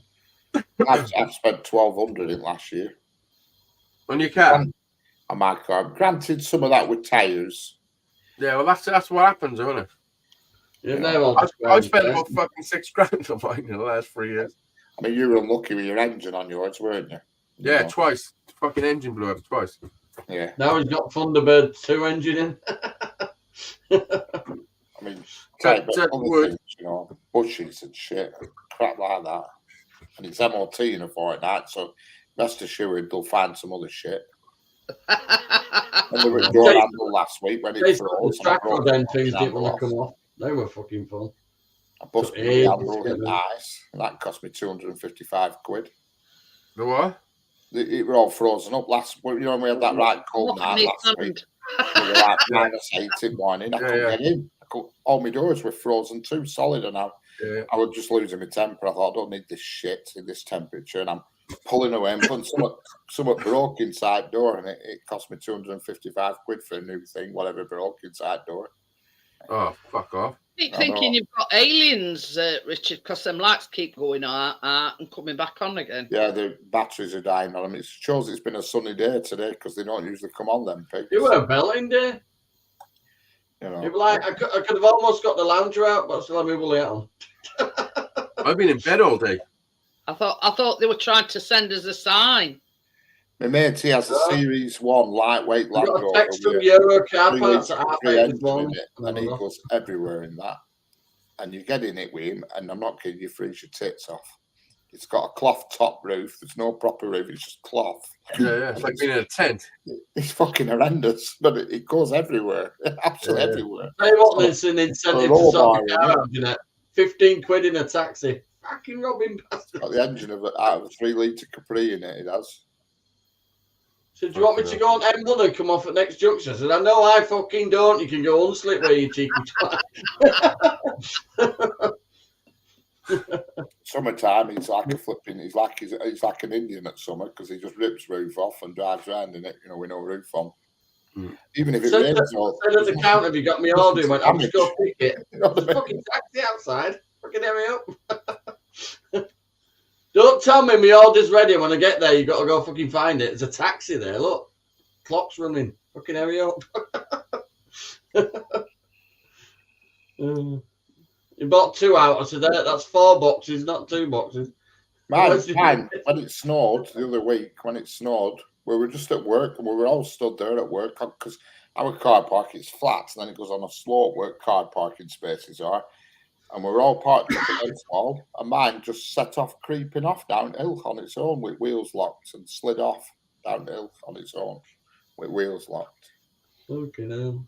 I've spent 1,200 in last year
On your car?
on my car. Granted, some of that with tyres.
Yeah, well, that's what happens, isn't it?
Yeah,
Yeah.
they're all
I spent about fucking $6,000 on mine in the last 3 years.
I mean, you were unlucky with your engine on yours, weren't you? You
Yeah,
know?
twice. Fucking engine blew up twice.
Yeah.
Now he's got Thunderbird 2 engine in.
I mean,
That-
but
that
other
would-
things, you know, bushes and shit, crap like that. And it's MOT in a fortnight, so rest assured they'll find some other shit. And they were at door handle last week when it
The
froze. and I
track
broke
them
the
things didn't
handle
want to
off.
come off. They were fucking fun.
I busted
So
the
ages
handle
to get
in
them.
ice, and that cost me 255 quid.
The what?
It were all frozen up last. You know when we had that right cold night last week. We were like -8 in the morning. I
Yeah,
couldn't
yeah.
get in. All my doors were frozen too solid, and
Yeah.
I was just losing my temper. I thought, I don't need this shit in this temperature. And I'm pulling away and putting somewhat broke inside door, and it cost me 255 quid for a new thing, whatever broke inside door.
Oh, fuck off.
Keep
I
thinking
know.
you've got aliens, Richard, because them lights keep going out and coming back on again.
Yeah, the batteries are dying on them. It shows it's been a sunny day today because they don't usually come on them pigs.
It were a belting day.
You know.
It was like I could have almost got the lounger out, but still had my woolly hat on.
I've been in bed all day.
I thought they were trying to send us a sign.
My mate, he has a Series 1 lightweight
I
Land
got a
Rover
text from
with
Euro car
three
parts at
litre
half
free
8 this
engine in
morning.
it, and he goes everywhere in that. And you get in it with him, and I'm not kidding, you freeze your tits off. It's got a cloth top roof. There's no proper roof. It's just cloth.
Yeah, yeah. It's like being in a tent.
It's fucking horrendous, but it goes everywhere. Absolutely
Yeah.
everywhere.
Tell you what, there's an incentive to
roll
sort
bar,
the car
isn't
out, you know. 15 quid in a taxi. Fucking robbing bastard.
Got the engine out of a 3 litre Capri in it. It has.
said, do you want me to go on M1 and come off at next junction? I said, I know I fucking don't. You can go unslip where you cheeky twat.
Summertime, he's like a flipping. He's like an Indian at summer because he just rips roof off and drives around in it, with no roof on. Even if it rains.
Said at the counter, have you got me order? He went, I'll just go pick it. There's a fucking taxi outside. Fucking hurry up. Don't tell me my order's ready. When I get there, you got to go fucking find it. There's a taxi there. Look, clock's running. Fucking hurry up. You bought 2 out. I said, that's 4 boxes, not 2 boxes.
Mine, when it snowed the other week, we were just at work and we were all stood there at work because our car park is flat and then it goes on a slope where car parking spaces are. And we were all parked at the wall, and mine just set off creeping off downhill on its own with wheels locked and slid off downhill on its own with wheels locked.
Okay, no.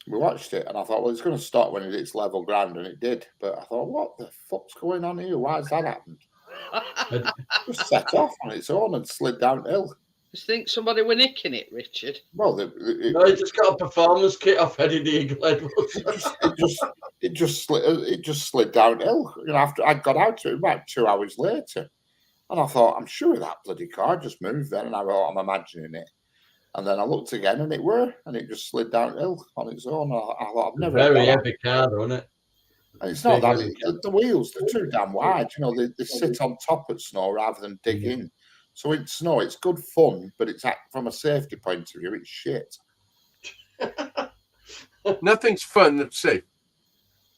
We watched it and I thought, well, it's going to stop when it hits level ground, and it did. But I thought, what the fuck's going on here? Why has that happened? Just set off on its own and slid downhill.
You think somebody were nicking it, Richard?
Well,
No, he just got a performance kit off Eddie the Eagle Edwards.
it just slid downhill. After I got out to it about 2 hours later, and I thought, I'm sure that bloody car just moved then, and I thought, I'm imagining it. And then I looked again, and it just slid downhill on its own. I thought, I've never.
Very heavy car, though, isn't it?
And it's not that the wheels, they're too damn wide. They sit on top of snow rather than dig in. So in snow, it's good fun, but it's from a safety point of view, it's shit.
Nothing's fun that's safe.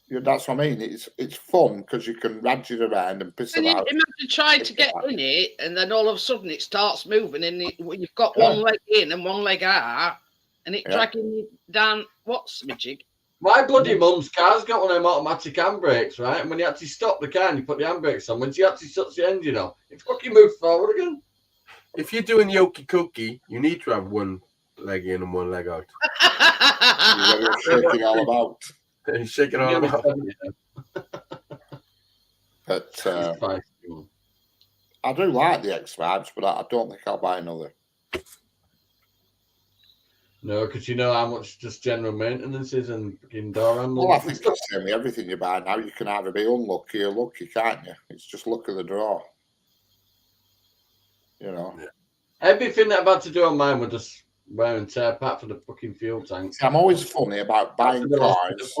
That's what I mean. It's fun because you can radge it around and piss
And
about.
imagine trying to get in it, and then all of a sudden it starts moving, and you've got one leg in and one leg out, and it dragging you down. What's my jig?
My bloody mum's car's got one of them automatic handbrakes, right? And when you actually stop the car and you put the handbrakes on, when she actually shuts the engine off, it fucking moves forward again.
If you're doing the okey cookie, you need to have one leg in and one leg out.
You're shaking all about.
He's shaking all about.
But I do like the X5s, but I don't think I'll buy another.
No, because you know how much just general maintenance is and fucking door handling.
Well, I think that's the same with everything you buy now. You can either be unlucky or lucky, can't you? It's just luck of the draw.
Everything that I've had to do on mine was just wear and tear, apart from the fucking fuel tanks.
I'm always funny about buying cars.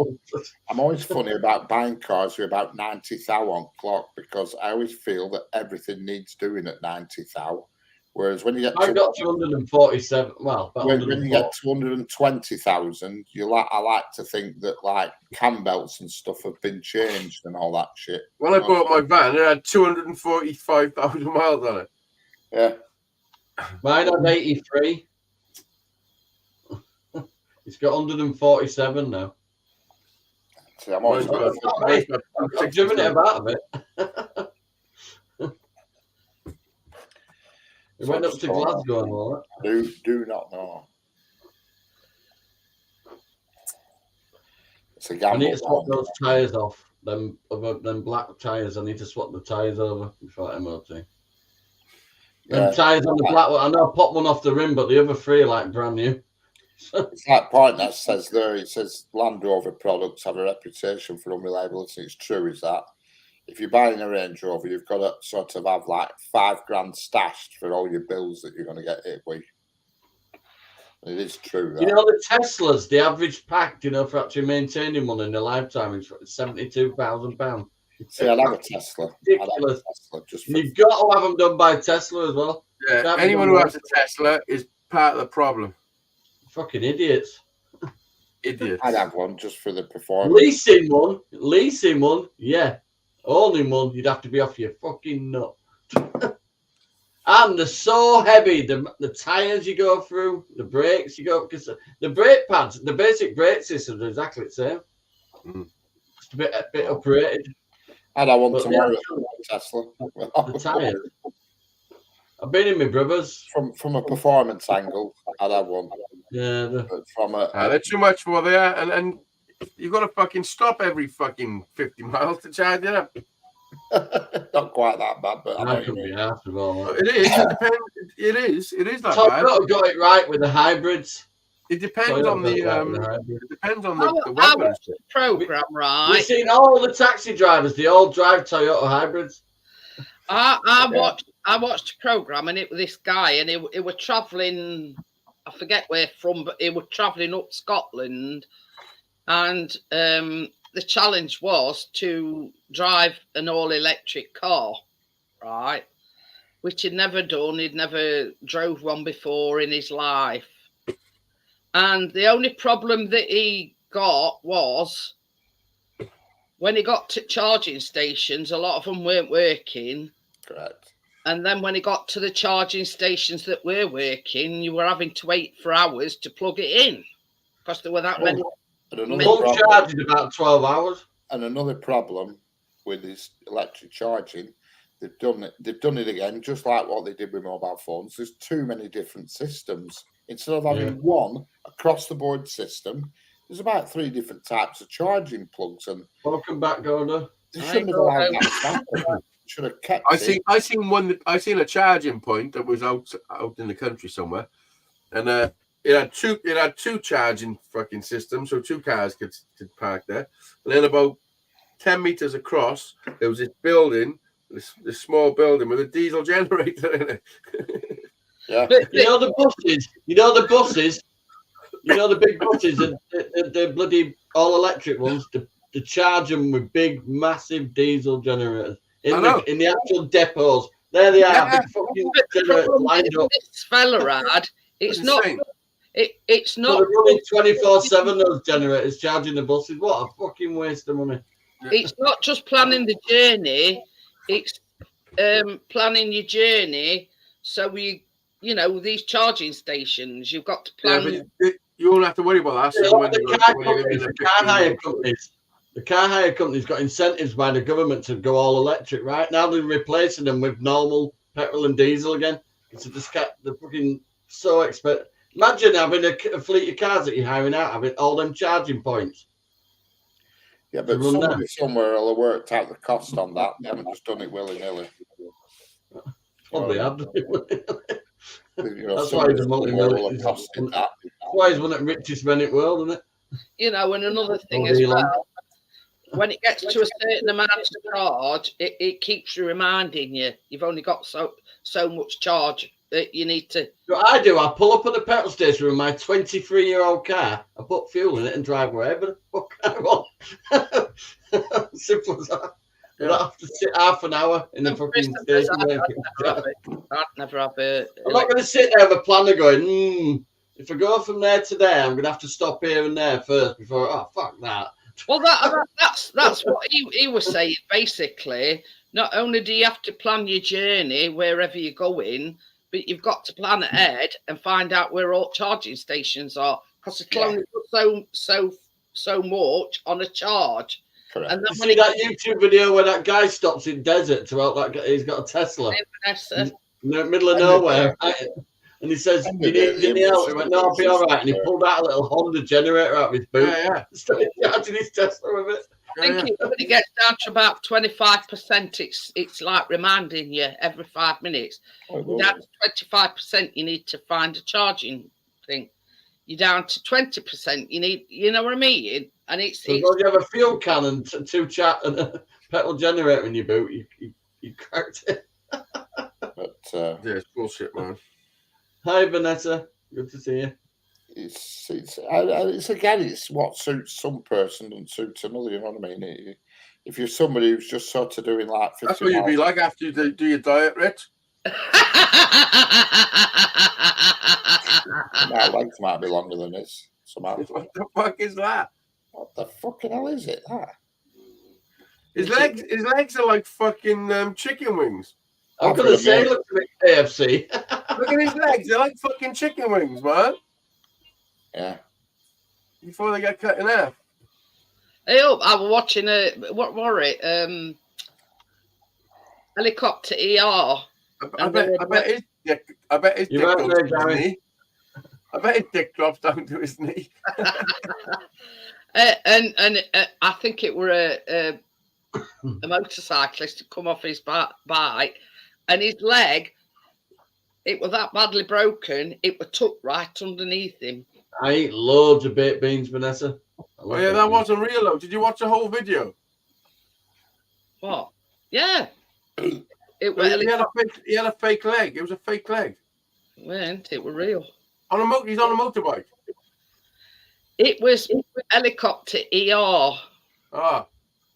I'm always funny about buying cars with about 90 thou on clock because I always feel that everything needs doing at 90 thou. Whereas when you get
I got 247. Well,
when you get 220,000, I like to think that like cam belts and stuff have been changed and all that shit.
When I bought my van, it had 245,000 miles on it.
Yeah.
Mine had 83. It's got 147 now.
See, I'm always
I've driven it about a bit. It went up to Glasgow and all that.
Do not know. It's a gamble.
I need to swap those tyres off. Them black tyres. I need to swap the tyres over before MOT. Them tyres on the black one. I know I popped one off the rim, but the other 3 are like brand new.
It's that point that says there. It says Land Rover products have a reputation for unreliability. It's true, is that? If you're buying a Range Rover, you've got to sort of have like $5,000 stashed for all your bills that you're going to get hit with. It is true. That.
You know, the Teslas, the average pack, for actually maintaining one in their lifetime is £72,000.
See, I'd have a Tesla.
Ridiculous. You've got to have them done by Tesla as well.
Yeah, anyone who has a Tesla is part of the problem.
Fucking idiots.
Idiots.
I'd have one just for the performance.
Leasing one, yeah. Owning one, you'd have to be off your fucking nut. And they're so heavy. The tyres you go through, the brakes you go, because the brake pads, the basic brake system is exactly the same. Just a bit operated.
I'd have one tomorrow. Tesla.
The tyres. I've been in my brother's.
From a performance angle, I'd have one.
Yeah.
They're too much for there, and you've got to fucking stop every fucking 50 miles to charge it up.
Not quite that bad, but I know
I
what you
couldn't be
mean.
asked with all that.
It is. It depends. It is that
Top
bad.
Gun got it right with the hybrids.
It depends
Toyota
on the
got it right with the hybrids.
It depends on
I
the
watched
weather.
the program,
We've
right?
seen all the taxi drivers, they all drive Toyota hybrids.
I watched the program, and it was this guy, and he was traveling. I forget where from, but he was traveling up Scotland, and the challenge was to drive an all-electric car, right? Which he'd never done. He'd never drove one before in his life, and the only problem that he got was when he got to charging stations, a lot of them weren't working.
Correct.
And then when he got to the charging stations that were working, you were having to wait for hours to plug it in because there were that many.
And another
Full
problem,
charge is about 12 hours.
and another problem with this electric charging, they've done it again, just like what they did with mobile phones. There's too many different systems. Instead of having one across the board system, there's about 3 different types of charging plugs, and
Welcome back, Gordon.
they shouldn't have allowed that to happen. Should have kept it.
I seen a charging point that was out in the country somewhere, and it had two charging fucking systems, so 2 cars could park there. And then about 10 meters across, there was this building, this small building with a diesel generator in it.
Yeah.
You know the buses, the big buses, the bloody all electric ones, to charge them with big, massive diesel generators in the actual depots. There they are, big fucking generators lined up.
This fella had, it's not.
Insane.
It's
So
not.
they're running 24/7 those generators charging the buses. What a fucking waste of money.
It's not just planning the journey. It's planning your journey. So these charging stations, you've got to plan.
But you won't have to worry about that. So when you go-
The car hire companies got incentives by the government to go all electric. Right now, they're replacing them with normal petrol and diesel again. It's just they're fucking so expensive. Imagine having a fleet of cars that you're hiring out, having all them charging points.
Yeah, but
run
somebody
that.
somewhere will have worked out the cost on that. They haven't just done it willy-nilly.
Probably have. That's why
somebody
he's a
somewhere will have
multi-millionaire.
costed that.
That's why he's one of the richest men in the world, isn't it?
And another thing
Oh,
as
Elon.
well, when it gets to a certain amount of charge, it keeps you reminding you you've only got so much charge that you need to.
What I do, I pull up at the petrol station with my 23-year-old car, I put fuel in it and drive wherever the fuck I want. Simple as that. I don't have to sit half an hour in the fucking station.
I'd never have a.
I'm not going to sit there with a planner going, if I go from there to there, I'm going to have to stop here and there first before, fuck that.
Well, that's what he was saying. Basically, not only do you have to plan your journey wherever you're going, but you've got to plan ahead and find out where all charging stations are, because it's only so much on a charge.
Correct.
And
You
then when
see that YouTube video where that guy stops in desert to help that guy? He's got a Tesla in the middle of nowhere, right? And he says, "You need any help?" He went, "No, I'll be all right." And he pulled out a little Honda generator out of his boot.
Yeah.
Started charging his Tesla with it.
I think when it gets down to about 25%, it's like reminding you every 5 minutes. Down to 25%, you need to find a charging thing. You're down to 20%, you need, you know what I mean? And it's
So as long as you have a fuel can and and a petrol generator in your boot, you cracked it.
But
Yeah, it's bullshit, man.
Hi, Vanessa. Good to see you.
it's again, it's what suits some person and suits another. You know what I mean? If you're somebody who's just sort of doing like 50
That's what you'd be like after you do your diet, Rich.
My legs might be longer than this. Somehow.
What the fuck is that?
What the fucking hell is it? That?
His legs are like fucking chicken wings.
I'm going to say, look at the KFC.
Look at his legs. They're like fucking chicken wings, man.
Yeah.
Before they get cut in half.
Hey, I was watching what were it? Helicopter ER.
I bet his dick
You're right
goes
there,
to his
Gary.
knee. I bet his dick drops down to his knee.
And I think it were a a motorcyclist had come off his bike, and his leg, it was that badly broken, it was tucked right underneath him.
I eat loads of baked beans, Vanessa.
Oh yeah, that wasn't real though. Did you watch the whole video?
What? Yeah. It
Well,
was.
he had a fake leg. It was a fake leg.
Weren't it? Were real.
He's on a motorbike.
It was helicopter ER.
Oh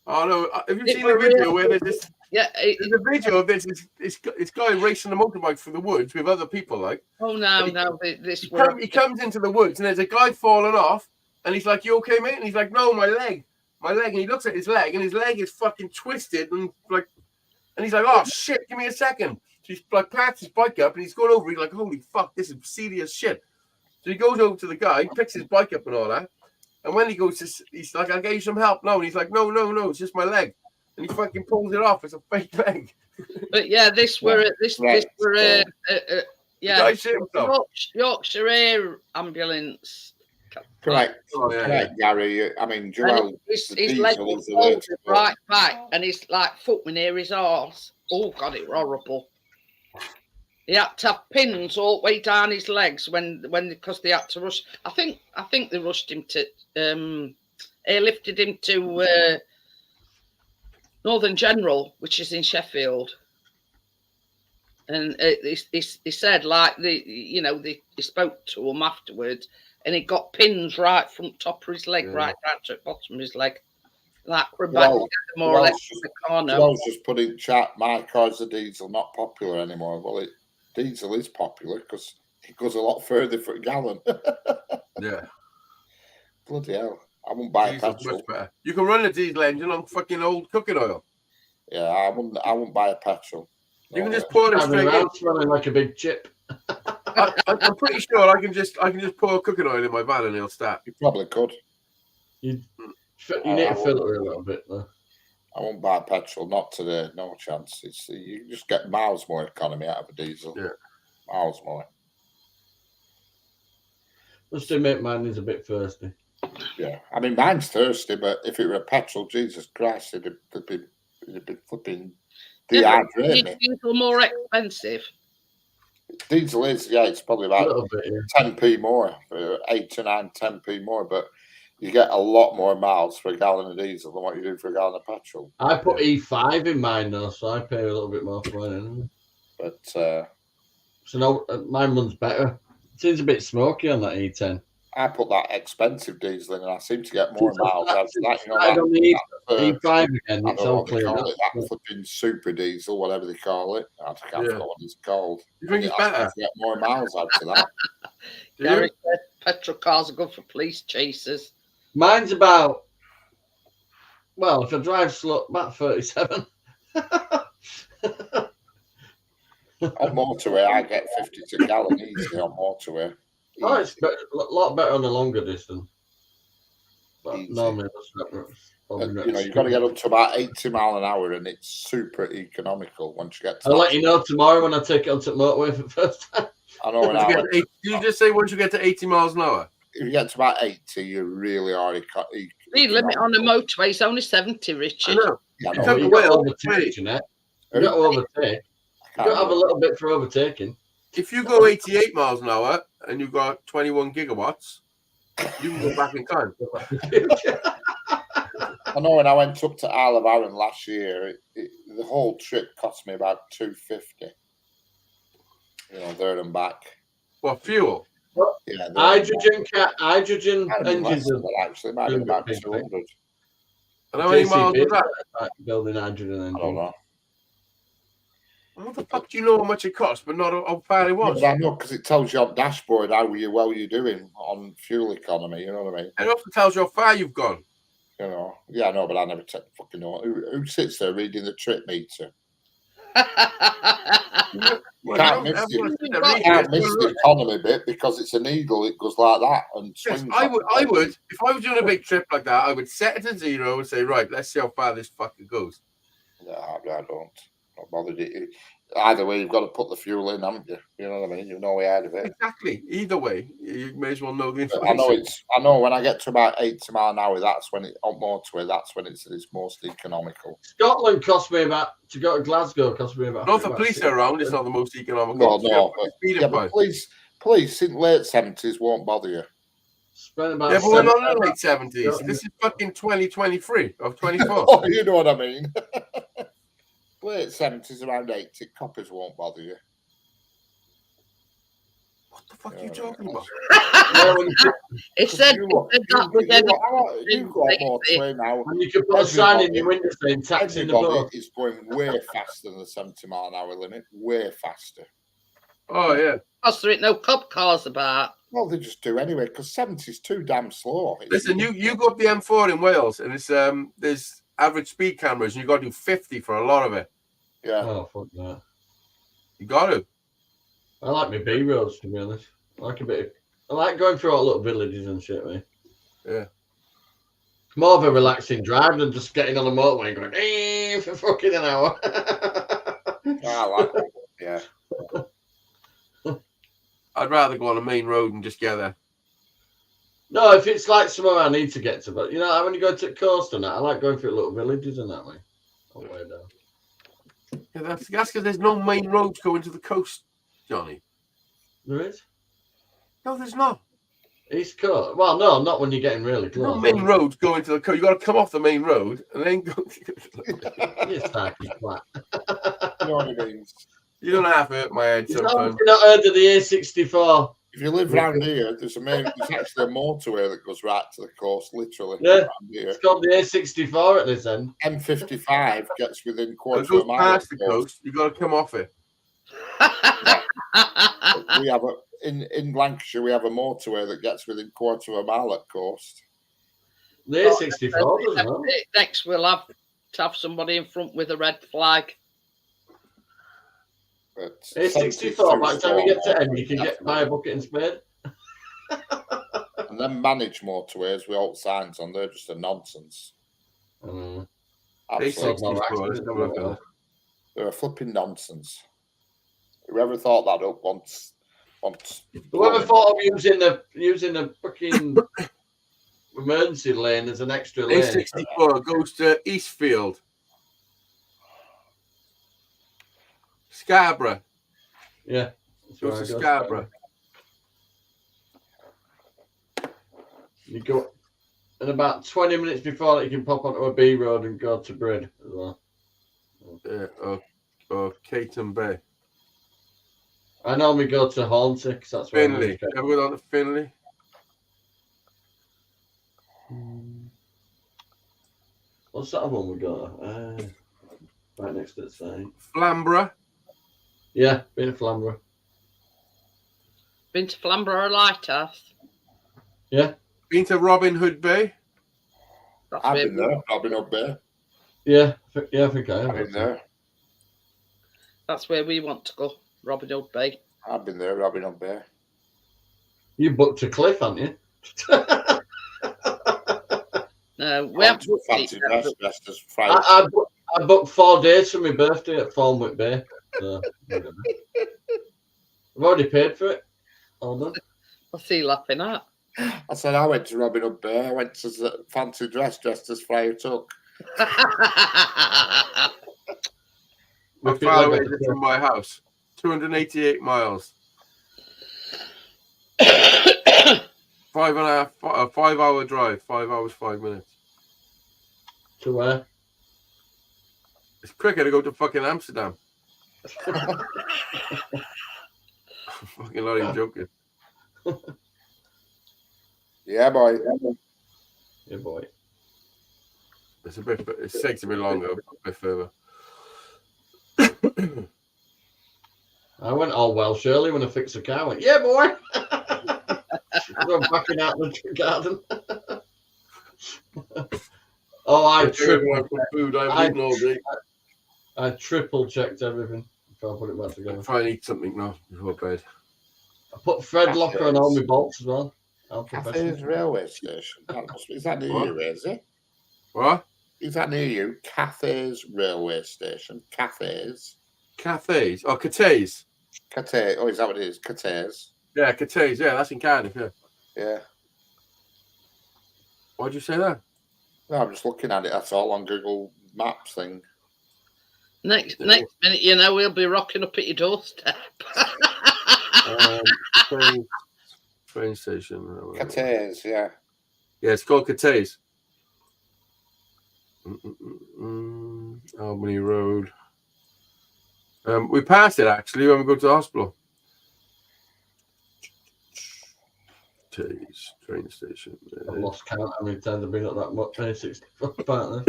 no! Have you
It
seen the
were
video
real.
where there's this?
Yeah.
There's a video of this guy racing a motorbike through the woods with other people. Like,
Oh no! This
he comes into the woods and there's a guy falling off, and he's like, "You okay, mate?" And he's like, "No, my leg." And he looks at his leg, and his leg is fucking twisted and like, and he's like, "Oh shit, give me a second." So he's like, parks his bike up, and he's going over. He's like, "Holy fuck, this is serious shit." So he goes over to the guy, picks his bike up and all that. And when he goes to, he's like, "I'll get you some help." No, and he's like, no, it's just my leg. And he fucking pulls it off. It's a fake leg.
But yeah, this were
The
yeah,
guy shit himself.
Yorkshire Air ambulance.
Correct.
Oh, yeah,
Correct, Gary. I mean,
And
Joel,
his
the
leg
diesel
was
is the way
folded
to go.
right back, and his like foot were near his arse. Oh god, it was horrible. He had to have pins all the way down his legs because they had to rush. I think they rushed him to airlifted him to Northern General, which is in Sheffield. And he said like he spoke to him afterwards, and he got pins right from the top of his leg right down to the bottom of his leg. Like we're back
Well,
more or less in the corner.
Joel's just put in chat, my car's a diesel, not popular anymore. Well, diesel is popular because it goes a lot further for a gallon.
Yeah.
Bloody hell. I wouldn't buy a
Diesel's
petrol.
much better. You can run a diesel engine on fucking old cooking oil.
Yeah, I wouldn't buy a petrol.
You can
No,
just pour it
I'm
straight in.
around smelling like a big chip.
I'm pretty sure I can just pour cooking oil in my van and it'll start.
you probably could.
You need to filter a little bit though.
I won't buy a petrol, not today, no chance. You just get miles more economy out of a diesel.
Yeah.
Miles more.
Must admit, mine is a bit thirsty.
Yeah. I mean, mine's thirsty, but if it were a petrol, Jesus Christ, it'd be flipping dehydrated me.
Diesel more expensive.
Diesel is, yeah, it's probably
A
about
little bit, yeah.
10p more, 8 to 9, 10p more, but you get a lot more miles for a gallon of diesel than what you do for a gallon of petrol.
I put E5 in mine though, so I pay a little bit more for mine anyway.
But
So no, mine runs better. It seems a bit smoky on that E10.
I put that expensive diesel in and I seem to get more miles out of that. You know,
I don't need
that,
E5 again.
I
It's
don't know
all
what they
cleared
call
up.
it, that flipping super diesel, whatever they call it. I can't
Yeah.
forget what it's called.
You think it's
I
better?
get more miles out of that.
Do you?
Gary said petrol cars are good for police chasers.
Mine's about, well, if I drive slow, about 37.
On motorway, I get 50 to gallon easy on motorway.
Oh, it's a lot better on a longer distance. But
Easy.
normally, that's
You've got to get up to about 80 mile an hour, and it's super economical once you get to
I'll
that.
let you know tomorrow when I take it onto the motorway for the first time.
I know when I went,
Did you just say once you get to 80 miles an hour?
if you get to about 80, you really are
Speed limit on the motorway is only 70,
I
Richard.
know.
Yeah, I
You
know.
can't
You've
go
got to
well,
overtake, Jeanette. You've got to overtake. You've got to have a little bit for overtaking.
If you go 88 miles an hour and you've got 21 gigawatts, you can go back in time.
I know when I went up to Isle of Arran last year, the whole trip cost me about $250. There and back.
What, fuel?
Yeah,
Hydrogen
engines
engines are
actually might be about 200.
And how many miles was that?
like building hydrogen engines.
I don't know.
How the fuck do you know how much it cost, but not how far it was?
But I know because it tells you on dashboard how well you're doing on fuel economy. You know what I mean?
It also tells you how far you've gone.
Yeah, I know, but I never fucking know. Who sits there reading the trip meter?
Well,
Can't
you
miss
don't
it.
have to sit there
I
reading
can't
it.
miss the economy bit because it's a needle. It goes like that and
Yes,
swings.
I would. If I was doing a big trip like that, I would set it to 0 and say, right, let's see how far this fucker goes.
Yeah, I don't. Not bothered. Either way, you've got to put the fuel in, haven't you? You know what I mean? You know way out of it.
Exactly. Either way, you may as well know the
But
information.
I know when I get to about 80 mile an hour, that's when on motorway, that's when it's most economical.
Scotland cost me about to go to Glasgow. Cost me about.
Not for police around. It's not the most economical.
No.
Speed
Yeah,
of
but police in late 70s won't bother you.
Spent about.
Yeah, but we're not in the late 70s. This is fucking 2023 of 24.
Oh, you know what I mean. Late 70s, around 80, coppers won't bother you.
What the fuck are you talking about?
It said
You
that was
got motorway now.
And you can put a sign in your window saying taxi in the
Everybody
boat.
is going way faster than the 70 mile an hour limit. Way faster.
Oh, yeah.
because there ain't no cop cars about.
Well, they just do anyway, because 70 is too damn slow.
Listen, you go up the M4 in Wales, and it's there's average speed cameras, and you got to do 50 for a lot of it.
Yeah.
Oh fuck that!
You got to.
I like my B roads to be honest. I like going through all little villages and shit, mate.
Yeah.
It's more of a relaxing drive than just getting on the motorway and going for fucking an hour.
I like it. Yeah.
I'd rather go on a main road and just get there.
No, if it's like somewhere I need to get to, but you know, when you go to the coast and that, I like going through little villages and that way. All the way down.
Yeah, that's because there's no main roads going to the coast, Johnny.
There is?
No, there's not.
East Coast? Well, no, not when you're getting really
There's no
close.
main roads going to the coast. You got to come off the main road and then go.
You're starting flat.
You know what I mean?
You don't have to hurt my head
You've not
sometimes.
heard of the A64.
If you live round here, there's actually a motorway that goes right to the coast, literally.
Yeah.
Round here.
It's called the A64 at this end.
M55 gets within
It
quarter of
goes
a mile.
past
of
the coast. You got to come off it.
We have in Lancashire, we have a motorway that gets within quarter of a mile at coast.
The A64 doesn't know.
Next, we'll have to have somebody in front with a red flag.
But
A64, by the time you get to end, you can get buy a bucket and spade.
And then managed motorways with old signs on, they're just a nonsense.
Mm.
Absolutely.
A64, let's have a look at it.
They're a flipping nonsense. Whoever thought that up once
Whoever thought of using the fucking emergency lane as an extra lane?
A64 goes to Eastfield. Scarborough.
Yeah. That's where
Goes to
I go.
Scarborough.
You go, and about 20 minutes before that, you can pop onto a B road and go to Brid as well.
Or Caton Bay.
I normally go to Hornsey because that's where
Finley. Ever go down to Finley?
What's that one we got? Right next to the site.
Flamborough.
Yeah, been to Flamborough.
Been to Flamborough Lighthouse.
Yeah,
Been to Robin Hood Bay.
That's
I've
where
been there. I've been up there.
yeah, I think I have.
I've been there.
That's where we want to go. Robin Hood Bay.
I've been there. I've been up there.
You booked a cliff, haven't you?
No, we haven't booked
Fancy
it yet,
dress as Friday.
I booked 4 days for my birthday at Thornwick Bay. So, I've already paid for it. Hold on.
What's he laughing at?
I said I went to Robin Hood Bay. I went to fancy dressed as Friar Tuck.
How far away is it from my house? 288 miles. 5-hour drive. 5 hours, 5 minutes.
To where?
It's quicker to go to fucking Amsterdam. Fucking not even joking.
Yeah, boy.
Yeah, boy.
It's a bit. It takes a bit longer, a bit further.
I went all Welsh early when I fixed the car. I went, yeah, boy. I'm backing out the garden. Oh, I triple checked everything before I put it back together.
Try and eat something now before bed.
I put Fred Locker on all my bolts as well.
Cathays railway station. Is that near you, is it?
What?
Is that near you? Cathays railway station. Cathays.
Cathays. Oh, Cathays.
Cathay. Oh, is that what it is? Cathays.
Yeah, Cathays. Yeah, that's in Cardiff. Yeah.
Yeah.
Why'd you say that?
No, I'm just looking at it. That's all on Google Maps thing.
Next minute, you know, we'll be rocking up at your doorstep.
Train station.
Cathays, yeah.
Yeah, it's called Cathays. Albany Road. We passed it actually when we go to the hospital. Cathays train station.
I've lost count how many times I've been up that much. 26 partner.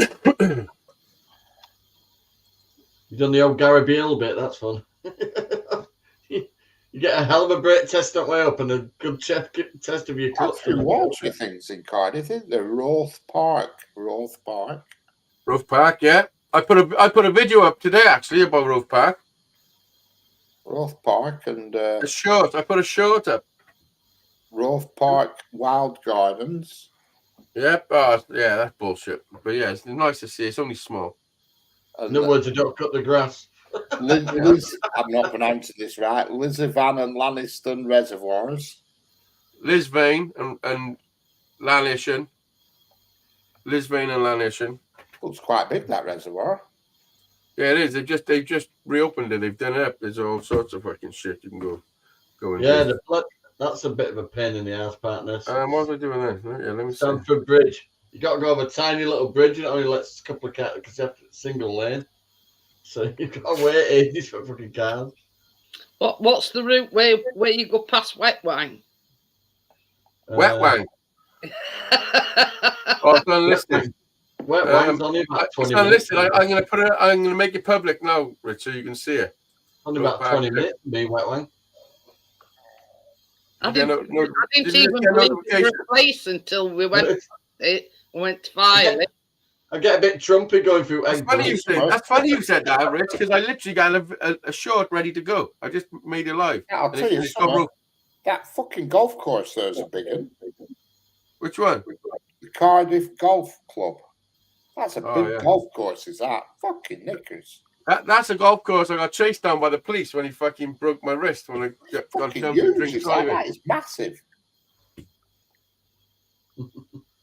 You've done the old Gary Beale bit. That's fun. You get a hell of a brake test on way up and a good test of your clutch.
There was things in Cardiff, isn't there? Roath Park.
Roath Park, yeah. I put a video up today actually about Roath Park.
Roath Park and
A short. I put a short up.
Roath Park Wild Gardens.
Yep. Oh, yeah, that's bullshit. But yeah, it's nice to see. It's only small.
And,
In other words, you don't cut the grass.
Liz, I'm not pronouncing this right. Lizavan and Lanniston reservoirs.
Lisvane and Lanishon. Lisvane and Lanishon.
Looks quite big, that reservoir.
Yeah, it is. They've just reopened it. They've done it up. There's all sorts of fucking shit you can go and
Yeah,
do.
that's a bit of a pain in the ass, partner.
What was I doing there? Yeah, let me see.
Stamford Bridge. You got to go over a tiny little bridge. It only lets a couple of cars because you have single lane. So you've got to wait ages for fucking cars.
What's the route where you go past Wet Wang?
Wet Wang. Oh, it's unlisted.
Wet Wang's only about 20
It's
minutes.
unlisted. I'm going to put it. I'm going to make it public now, Rich, so you can see it.
Only about 20 minutes for me, Wet Wang.
I
Yeah,
didn't
no,
even
didn't get
believe
notification.
it place until we went to file it.
I get a bit trumpy going through
That's
egg.
funny you said. That's funny you said that, Rich, because I literally got a short ready to go. I just made it live.
Yeah, I'll
And
tell you
it's got
something.
broke.
That fucking golf course there's a big one.
Which one?
The Cardiff Golf Club. That's a
Oh,
big
yeah.
golf course, is that? Fucking knickers.
That's a golf course. I got chased down by the police when he fucking broke my wrist when I got
Fucking
jumped and
huge,
drink
is that?
driving.
That is massive.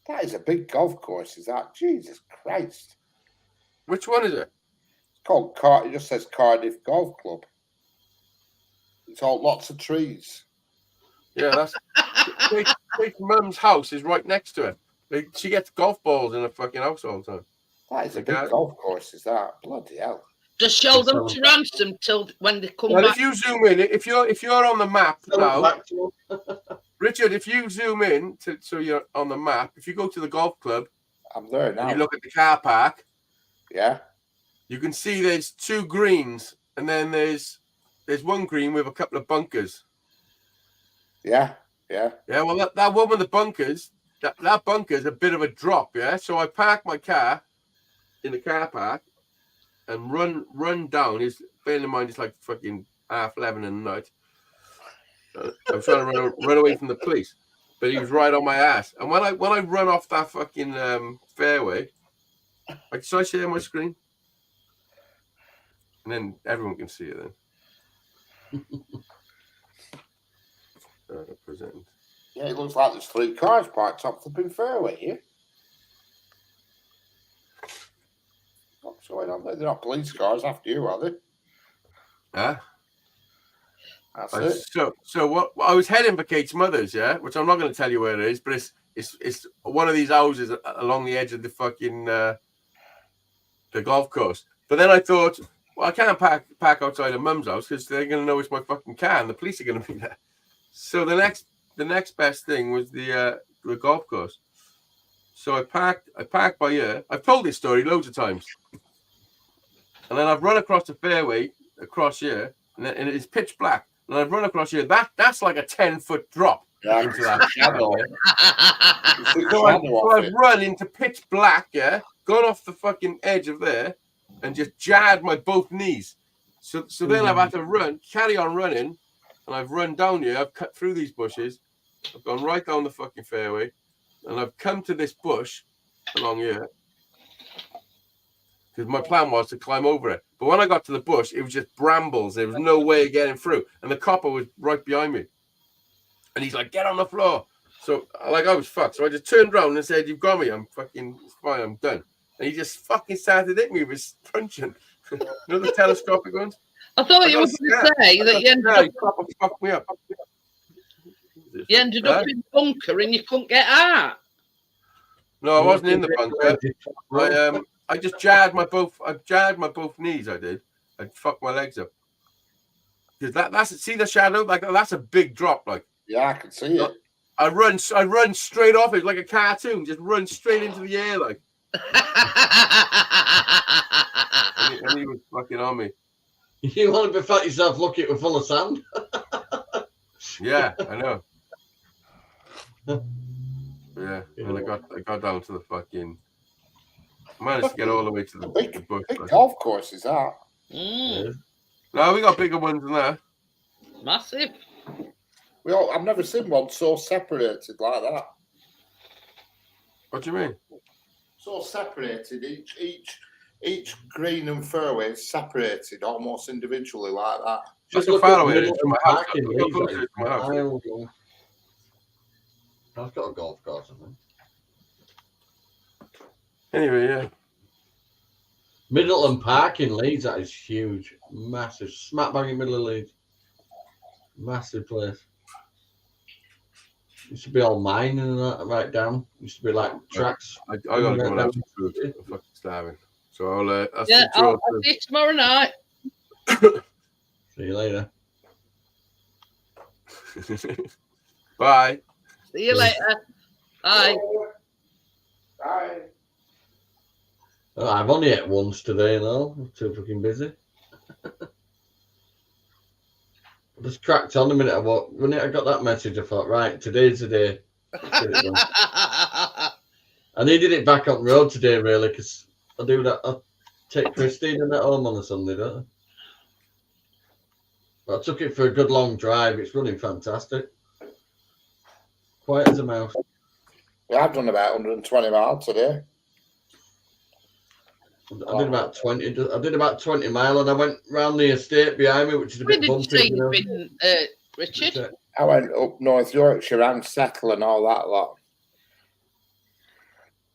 That is a big golf course, is that? Jesus Christ.
Which one is it?
It's called it just says Cardiff Golf Club. It's all lots of trees.
Yeah, that's Kate's mum's house is right next to it. She gets golf balls in her fucking house all the time.
That is a
Okay.
big golf course, is that? Bloody hell.
Just show them to ransom till when they come
Well,
back.
if you zoom in, if you're on the map now,
Back to
Richard, if you zoom in so you're on the map, if you go to the golf club
I'm there
and
now.
you look at the car park,
Yeah.
you can see there's two greens and then there's one green with a couple of bunkers.
Yeah. Yeah.
Yeah, well that one with the bunkers, that bunker's a bit of a drop, yeah. So I park my car in the car park and run down. Bearing in mind it's like fucking 11:30 in the night. I was trying to run away from the police, but he was right on my ass. And when I run off that fucking fairway, should I share my screen? And then everyone can see it then. Present.
Yeah, it looks like there's 3 cars parked up the big fairway here. What's going on there? They're not police cars after you, are they?
Huh?
That's it.
So what? I was heading for Kate's mother's, yeah, which I'm not going to tell you where it is, but it's one of these houses along the edge of the fucking the golf course. But then I thought, well, I can't park outside of Mum's house because they're going to know it's my fucking car and the police are going to be there. So the next best thing was the golf course. So I parked by here. I've told this story loads of times, and then I've run across the fairway across here, and it's pitch black. And I've run across here. That's like a 10-foot drop into that shadow. So I've run into pitch black, yeah, gone off the fucking edge of there, and just jarred my both knees. So then I've had to carry on running, and I've run down here. I've cut through these bushes. I've gone right down the fucking fairway, and I've come to this bush along here. because my plan was to climb over it. But when I got to the bush, it was just brambles. There was no way of getting through, and the copper was right behind me. And he's like, "Get on the floor." So like I was fucked. So I just turned around and said, "You've got me. I'm fucking fine. I'm done." And he just fucking started hitting me with his truncheon. You know the telescopic ones?
I thought you were going to say that you
Fucked me up.
you ended up in the bunker and you couldn't get out.
No, I wasn't in the bunker. I just jarred my both knees. I did. I fucked my legs up. Because that's see the shadow, like that's a big drop. Like
Yeah, I can see it.
I run straight off it like a cartoon, just run straight into the air, like. And he was fucking on me.
You want to be fat yourself lucky it was full of sand?
Yeah, I know. Yeah, and I got down to the fucking. I managed to get all the way to the bush.
Big golf course is that?
No, we got bigger ones than that.
Massive.
I've never seen one so separated like that.
What do you mean?
So separated, each green and fairway is separated almost individually like that.
Just look far away it is from my house. Look closer to my house.
I've got a golf course, I think.
Anyway, yeah.
Middleton Park in Leeds, that is huge. Massive. Smack bang in the middle of Leeds. Massive place. Used to be all mining and that right down. Used to be like tracks.
I gotta go and have some food. I'm fucking starving. So I'll
see you tomorrow night.
See you later.
Bye.
See you later. Bye.
Bye.
Oh, I've only ate once today, though. I'm too fucking busy. I just cracked on a minute. When I got that message, I thought, right, today's the day. Get it done. I needed it back on the road today, really, because I do that. I take Christine and at home on a Sunday, don't I? But I took it for a good long drive. It's running fantastic. Quiet as a mouse.
Yeah, I've done about 120 miles today.
I did about 20. I did about 20 miles, and I went round the estate behind me, which is a bit bumpy.
Where did you say you've been, Richard?
I went up North Yorkshire and Settle and all that lot.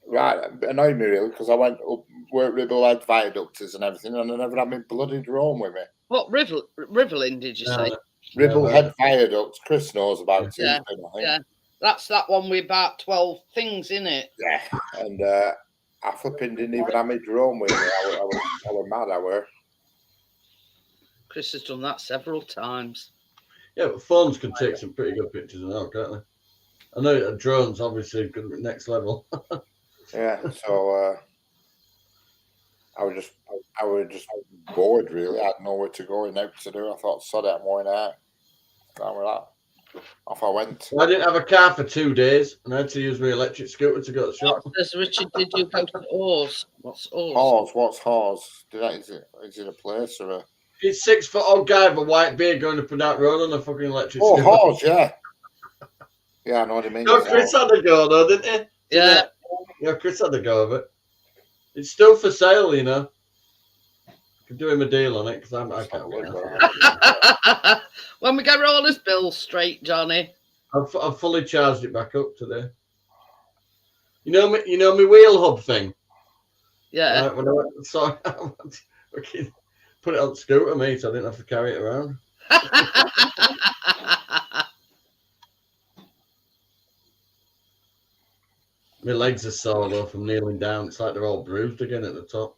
Right, it annoyed me really because I went up where Ribblehead Viaduct is and everything, and I never had my bloody drone with me.
What Rivelin did you say?
Ribblehead Viaduct. Chris knows about it.
Yeah,
I think.
yeah. That's that one with about 12 things in it.
Yeah, and I flipping didn't even have my drone with me. I was mad. I were.
Chris has done that several times.
Yeah, but phones can take some pretty good pictures now, can't they? I know drones obviously could be next level.
Yeah, so I was just bored really. I had nowhere to go and out to do. I thought, sod it, I'm going out. Down with that. Off I went.
I didn't have a car for 2 days, and I had to use my electric scooter to go to the shop.
Says Richard, did you go to Oars? What's Oars?
Hawes, what's Hawes? Is it a place or a?
It's 6 foot old guy with a white beard going up and down the road on a fucking electric scooter.
Oh, Hawes, yeah. Yeah, I know what I mean.
No, Chris had a go though, didn't he?
Yeah.
Yeah, Chris had a go of it. It's still for sale, you know. Could do him a deal on it because I can't wait.
When we get all his bills straight, Johnny.
I've fully charged it back up today. You know my wheel hub thing.
Yeah.
When I went, so I put it on the scooter, mate, so I didn't have to carry it around. My legs are sore though from kneeling down. It's like they're all bruised again at the top.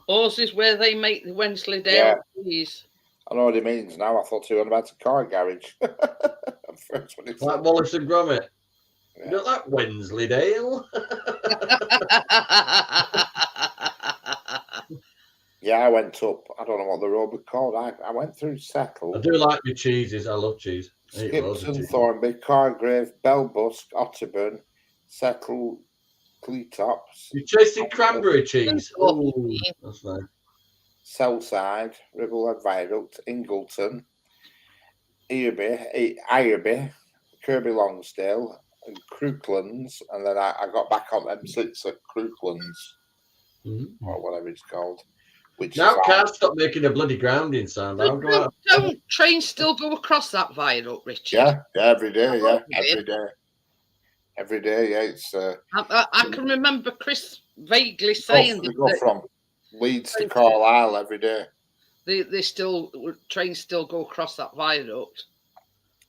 Ours is where they make the Wensleydale cheese.
I know what it means now. I thought you were about a car garage. First when it's
like Wallace and Gromit. Yeah. You don't like Wensleydale?
Yeah, I went up. I don't know what the road was called. I went through Settle.
I do like my cheeses. I love cheese.
Skipton, Thornby, Cargrave, Belbusk, Otterburn, Settle, Cleetops.
You tasted cranberry cheese. Oh, that's nice.
Southside, Ribblehead Viaduct, Ingleton, Ireby, Kirby Longsdale, and Crooklands, and then I got back on M6 at Crooklands. or whatever it's called. Which
Now
is
can't stop making a bloody grounding sound. I'll go out.
Don't trains still go across that viaduct, Richard?
yeah, every day, yeah,
Oh, yeah.
every day, yeah. It's
I can remember Chris vaguely
they
saying
go
that
from Leeds to Carlisle every day,
they still trains still go across that viaduct.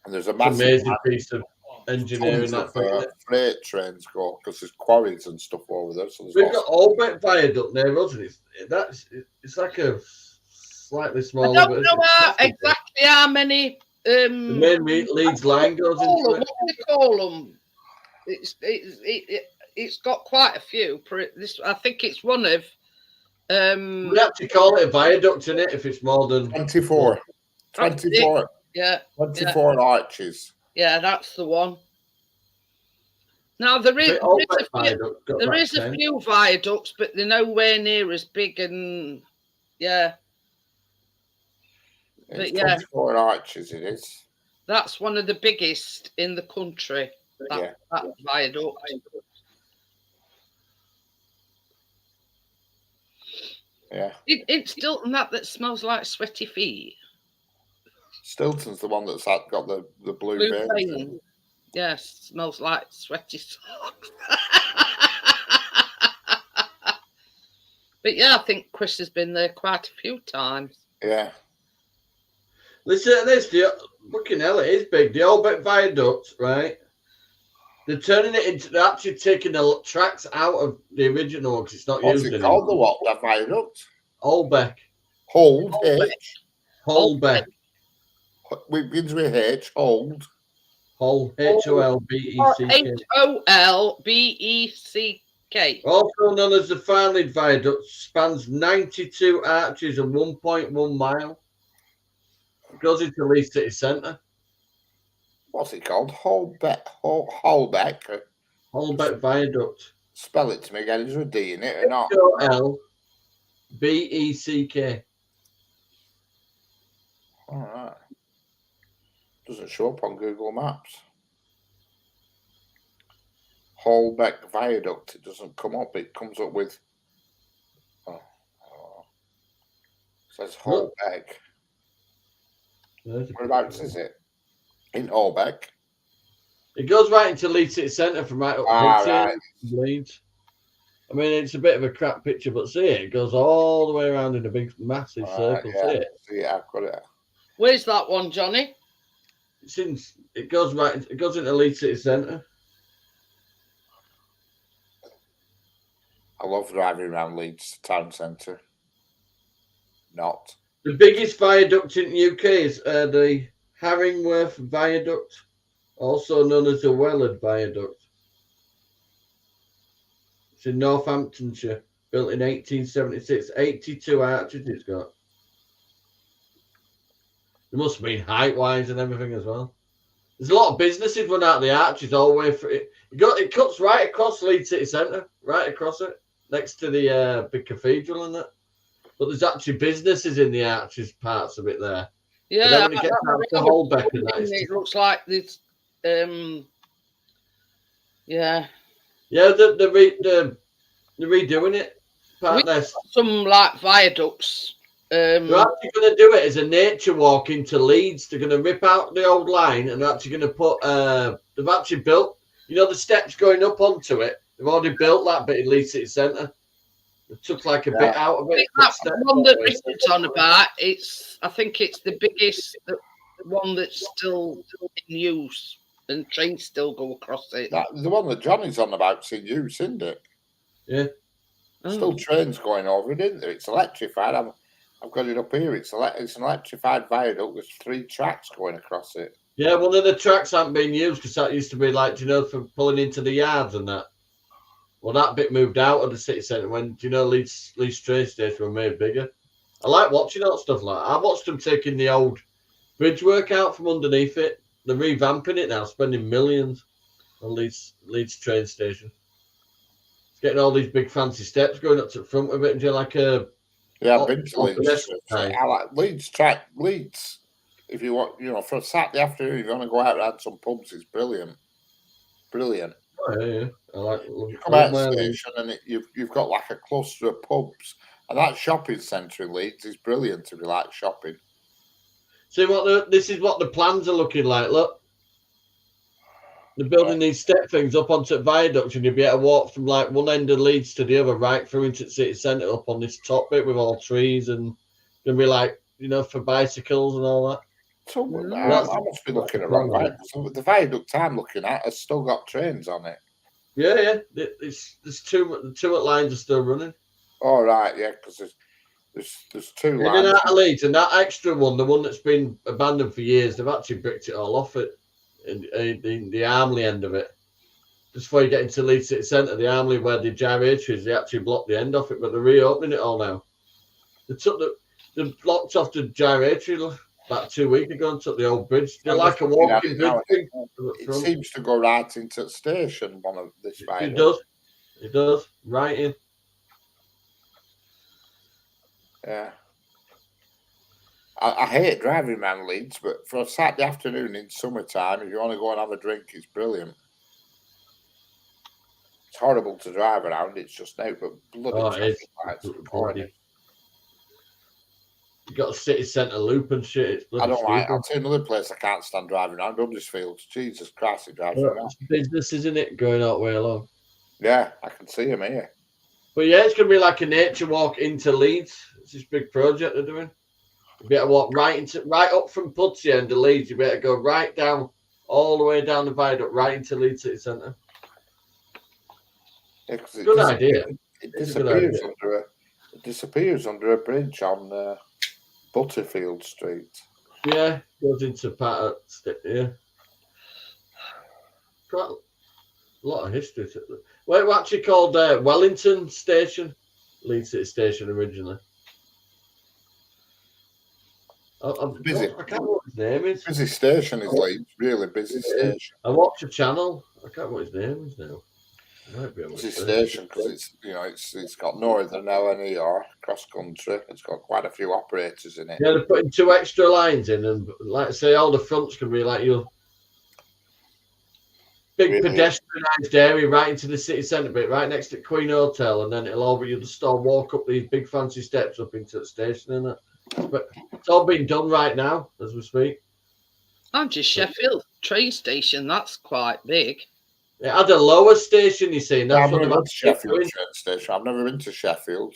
and there's a
It's an
massive
amazing piece of engineering.
tons
That
of freight trains go because there's quarries and stuff over there. So there's
we've
lots
got Albeck Viaduct near us, and it's like a slightly
I
smaller.
don't
version.
know exactly how many.
The main Leeds line goes into
What
it.
do they call them? It's got quite a few. This I think it's one of.
We actually call it a viaduct in it if it's more than
24, 24,
Yeah,
24 arches.
yeah, that's the one. Now there is
Albeck Viaduct. got
there
about
is a
10.
few viaducts, but they're nowhere near as big and yeah.
It's
But yeah.
24 arches. It is.
That's one of the biggest in the country. That viaduct.
Yeah.
It's Stilton that smells like sweaty feet.
Stilton's the one that's got the blue
Blue
veins.
vein. Yes, smells like sweaty socks. But yeah, I think Chris has been there quite a few times.
Yeah.
Listen to this. Fucking hell, it is big. The Albeck Viaduct, right? They're turning it into. They're actually taking the tracks out of the original because it's not
What's
used
it
anymore.
called? The what? The viaduct?
Albeck.
Hold H.
Holbeck.
We begins with H. Hold.
Hol. Holbeck.
Holbeck.
Also known as the Farnley Viaduct, spans 92 arches and 1.1 mile. It goes into Leeds City Centre.
What's it called? Holbeck. Holbeck.
Holbeck Viaduct.
Spell it to me again. Is there a D in it or not?
Holbeck.
All right. Doesn't show up on Google Maps. Holbeck Viaduct. It doesn't come up. It comes up with. It says Holbeck. Whereabouts is it? In Holbeck.
It goes right into Leeds City Centre from right up
Right.
Leeds. I mean, it's a bit of a crap picture, but see it goes all the way around in a big, massive circle.
Yeah.
See it?
See, I've got it.
Where's that one, Johnny?
It goes into Leeds City Centre.
I love driving around Leeds town centre. Not.
The biggest viaduct in the UK is the Haringworth Viaduct, also known as the Wellard Viaduct. It's in Northamptonshire, built in 1876. 82 arches it's got. It must mean height-wise and everything as well. There's a lot of businesses run out of the arches all the way through it. It cuts right across Leeds City Centre, right across it, next to the big cathedral and that. But there's actually businesses in the arches parts of it there.
Yeah,
when it gets out to Holbeck and that,
it looks like this. Yeah.
Yeah, they're redoing it. Part there.
Some like viaducts.
They're actually going to do it as a nature walk into Leeds. They're going to rip out the old line and they're actually going to put. They've actually built. You know the steps going up onto it. They've already built that bit in Leeds City Centre. They took like a bit out of it.
That one that Richard's on about. I think it's the biggest one that's still in use, and trains still go across it.
The one that Johnny's on about's in use, isn't it?
Yeah.
Still trains going over it, isn't there? It's electrified. I've got it up here. It's an electrified viaduct with 3 tracks going across it.
Yeah, one of the tracks aren't being used because that used to be like, for pulling into the yards and that. Well, that bit moved out of the city centre when, Leeds train station were made bigger. I like watching that stuff like that. I watched them taking the old bridge work out from underneath it. They're revamping it now, spending millions on Leeds train station. It's getting all these big fancy steps going up to the front of it, and like a.
Yeah, I've been to Leeds. I like Leeds. If you want, for a Saturday afternoon, if you want to go out and have some pubs, it's brilliant. Brilliant.
Oh, yeah. I like.
You come out of the station and you've got like a cluster of pubs, and that shopping centre in Leeds is brilliant if you like shopping.
See this is what the plans are looking like. Look, they're building these step things up onto viaducts, and you'll be able to walk from like one end of Leeds to the other, right through into the city centre, up on this top bit with all trees, and gonna be like, you know, for bicycles and all that.
So I must be looking at wrong viaduct. So the viaduct I'm looking at has still got trains on it.
Yeah. There's two lines are still running.
All right, yeah, because there's two
In
lines.
and out of Leeds, and that extra one, the one that's been abandoned for years, they've actually bricked it all off it. In the Armley end of it, just before you get into Leeds City Centre, the Armley where the gyratory is, they actually blocked the end off it, but they're reopening it all now. They blocked off the gyratory about 2 weeks ago and took the old bridge. They're like a walking bridge thing.
It seems to go right into the station. One of this viaduct.
It does, right in.
Yeah. I hate driving around Leeds, but for a Saturday afternoon in summertime, if you want to go and have a drink, it's brilliant. It's horrible to drive around. It's just out, but bloody traffic lights.
You got a city centre loop and shit. It's
I don't like. I'll tell you another place I can't stand driving around. Huddersfield. Jesus Christ, it drives me mad.
Business, isn't it? Going out way along.
Yeah, I can see them here.
But yeah, it's going to be like a nature walk into Leeds. It's this big project they're doing. You better walk right up from Pudsey end to Leeds. You better go right down, all the way down the viaduct, right into Leeds City Centre.
Yeah,
good idea.
It disappears under a bridge on Butterfield Street.
Yeah, goes into part of yeah. Quite a lot of history. Well, it was actually called Wellington Station, Leeds City Station originally.
Busy.
I can't remember what his name is.
Busy station is Leeds, really busy station.
I watch a channel. I can't remember what his name is now.
Busy station because it's got Northern LNE or cross country. It's got quite a few operators in it.
Yeah, they're putting 2 extra lines in, and like I say, all the fronts can be like your big pedestrianised area right into the city centre bit, right next to Queen Hotel, and then you'll just walk up these big fancy steps up into the station and that. But it's all being done right now as we speak.
I'm just Sheffield train station. That's quite big.
It had a lower station, you see.
I've never been to Sheffield train station. I've never been to Sheffield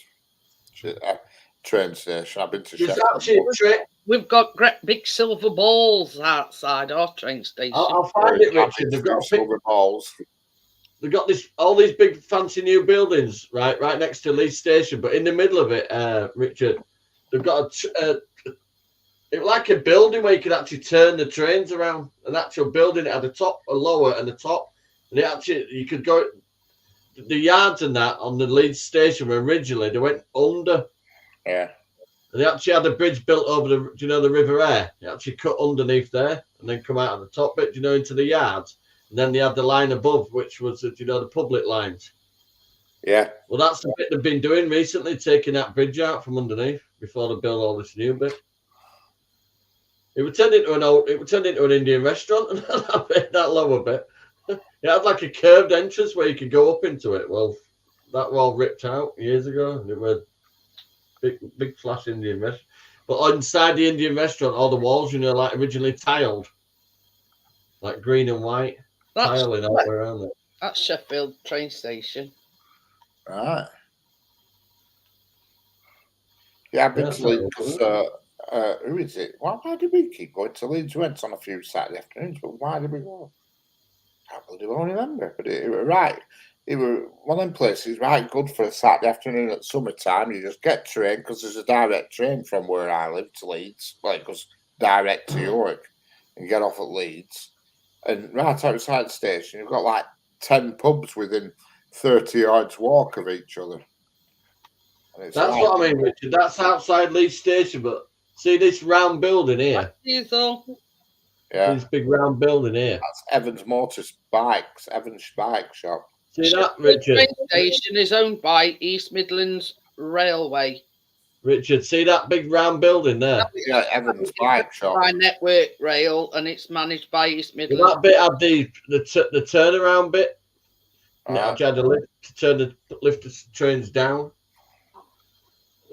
train station. I've been to Sheffield.
We've got great big silver balls outside our train station.
I'll find it, Richard. They've got
silver balls.
They've got all these big fancy new buildings right next to Leeds Station, but in the middle of it, Richard, they've got it like a building where you could actually turn the trains around. An actual building at the top, a lower, and the top. And you could go the yards and that on the Leeds station where originally they went under.
Yeah.
And they actually had a bridge built over the River Aire. They actually cut underneath there and then come out of the top bit, into the yards. And then they had the line above, which was the public lines.
Yeah.
Well, that's the bit they've been doing recently, taking that bridge out from underneath before they build all this new bit. It would turn into an Indian restaurant, that lower bit. It had like a curved entrance where you could go up into it. Well, that was all ripped out years ago. And it was big flash Indian restaurant. But inside the Indian restaurant, all the walls, like originally tiled, like green and white, tiling all the way around it.
That's Sheffield train station.
Right. Yeah, I've been to Leeds because who is it? Why did we keep going to Leeds? We went on a few Saturday afternoons, but why did we go? I can't bloody well remember. But it was right. It was one of them places right good for a Saturday afternoon at summertime. You just get train because there's a direct train from where I live to Leeds. Like, it goes direct to York and get off at Leeds. And right outside the station, you've got like 10 pubs within 30 yards walk of each other.
That's what I mean, Richard. That's outside Leeds Station, but see this round building here?
Yeah.
This big round building here.
That's Evans Motors Bikes, Evans Bike Shop.
See that, Richard?
The train station is owned by East Midlands Railway.
Richard, see that big round building there?
Yeah, Evans Bike Shop.
By Network Rail, and it's managed by East Midlands.
That bit had the turnaround bit. Yeah, I had a lift to turn the trains down,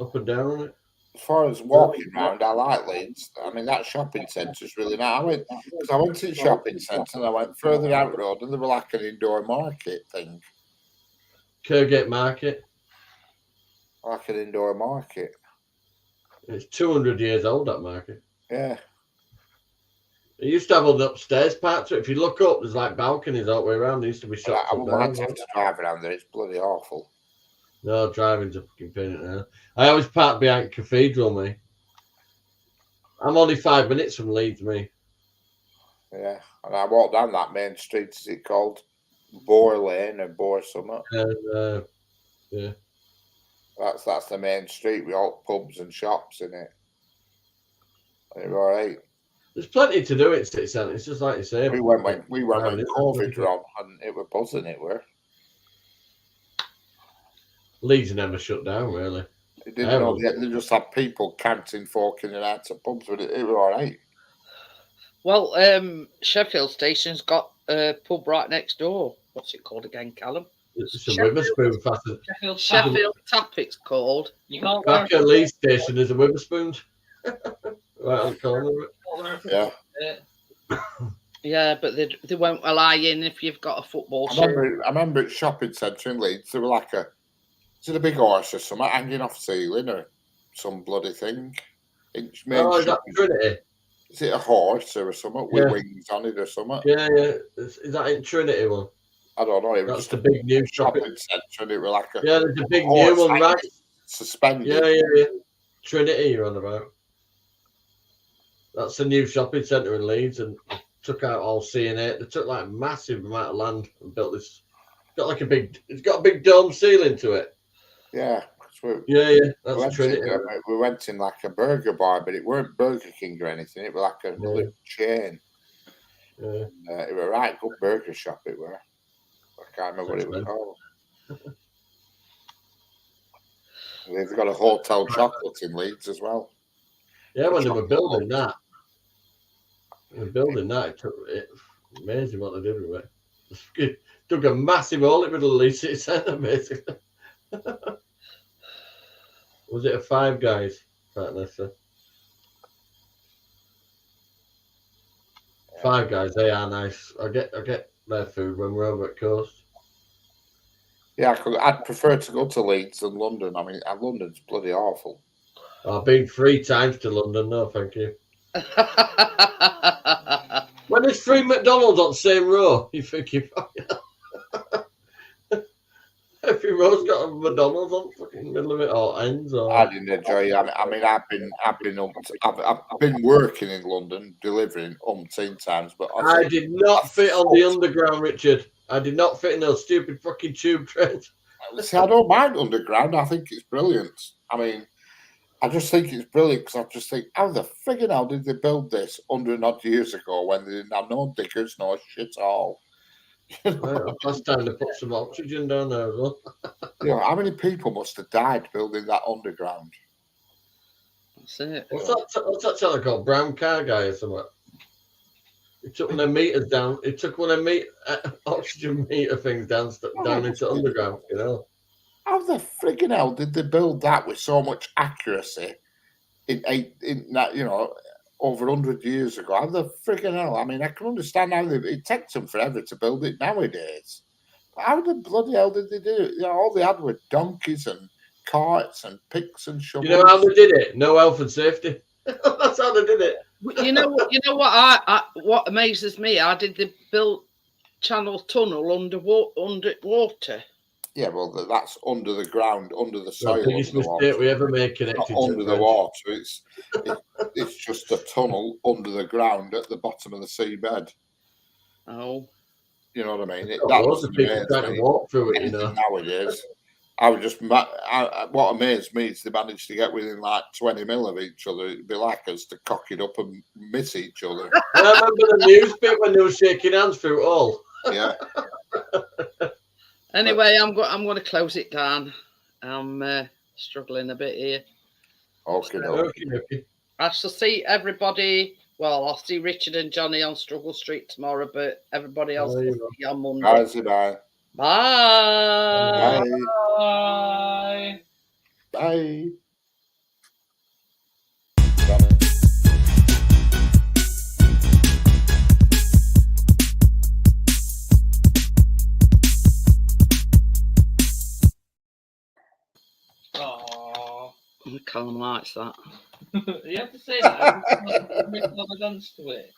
up and down on it.
As far as walking round, I like Leeds. I mean, that shopping centre is really nice. I went to the shopping centre and I went further out road and there were like an indoor market thing.
Kirkgate Market.
Like an indoor market.
It's 200 years old, that market.
Yeah.
It used to have all the upstairs part to it. If you look up, there's like balconies all the way around. There used to be shops
I
up
wouldn't
there.
like to have to drive around there. It's bloody awful.
No, driving's a fucking pain in the ass. I always park behind Cathedral, me. I'm only 5 minutes from Leeds, me.
Yeah. And I walked down that main street, is it called? Boar Lane or Boar Summit.
And, yeah.
That's the main street with all pubs and shops in it. And you're all right.
There's plenty to do in City Centre. It's just like you say.
We went when COVID ran and it were buzzing, it were.
Leeds never shut down, really.
They didn't know they just had people counting, forking and out of pubs, but it were all right.
Well, Sheffield Station's got a pub right next door. What's it called again, Callum?
It's a Witherspoon faster.
Sheffield Tap, it's called.
You can't
Back at Leeds Station, there's a Witherspoons. Right on the corner of it.
Yeah.
Yeah, but they won't allow you in if you've got a football shirt.
I remember at shopping centre in Leeds, there were like is it a big horse or something hanging off ceiling or some bloody thing?
Is that Trinity?
Is it a horse or something with wings on it or something?
Yeah. Is that in Trinity one?
I don't know. It was
That's the big new
shopping centre and it was like
there's a big new one, right?
Suspended.
Yeah. Trinity you're on about. That's the new shopping centre in Leeds, and took out all C&A. They took like a massive amount of land and built this. It's got a big dome ceiling to it.
Yeah.
That's Trinity.
We went in like a burger bar, but it weren't Burger King or anything. It was like another chain.
Yeah.
It was a right good burger shop. It were. I can't remember what it was called. They've got a hotel chocolate in Leeds as well.
Yeah, when they were building that. It amazing what they did with it. It took a massive hole in the middle of Leeds City Centre, basically. Was it a Five Guys? Five Guys, they are nice. I get their food when we're over at Coast.
Yeah, I'd prefer to go to Leeds than London. I mean, London's bloody awful.
I've been 3 times to London. No, thank you. When there's 3 McDonald's on the same row, you think you fucking every row's got a McDonald's on the fucking middle of it or ends. Or...
I didn't enjoy it. I mean, I've been working in London, delivering umpteen times, but
I did not fit on the underground, Richard. I did not fit in those stupid fucking tube trains.
Listen, I don't mind underground. I think it's brilliant. I mean, I just think it's brilliant because I just think, how the friggin' hell did they build this 100-odd years ago when they didn't have no diggers, no shit at all?
Last time they put some oxygen down there as well.
How many people must have died building that underground?
That's it.
What's that channel called? Brown Car Guy or something? He took one of them meters down. He took one of them oxygen meter things down into underground, you know.
How the friggin' hell did they build that with so much accuracy in that, over 100 years ago? How the friggin' hell? I mean, I can understand how it takes them forever to build it nowadays. But how the bloody hell did they do it? All they had were donkeys and carts and picks and shovels.
You know how they did it? No health and safety. That's how they did it.
You know what? What amazes me? How did they build Channel Tunnel underwater?
Yeah, well, that's under the ground, under the soil.
The biggest mistake we ever made connected
under the water. It's just a tunnel under the ground at the bottom of the seabed.
Oh,
you know what I mean?
That was people trying to walk through it.
Nowadays, I was just what amazed me is they managed to get within like 20 mil of each other. It'd be like us to cock it up and miss each other.
I remember the news bit when they were shaking hands through it all.
Yeah.
Anyway, I'm going to close it down. I'm struggling a bit here.
Okay.
I shall see everybody. Well, I'll see Richard and Johnny on Struggle Street tomorrow, but everybody else will see on Monday.
Bye.
Bye.
Bye.
Bye.
Bye.
Aww.
Callum likes that.
You have to say that. Every time I dance to it.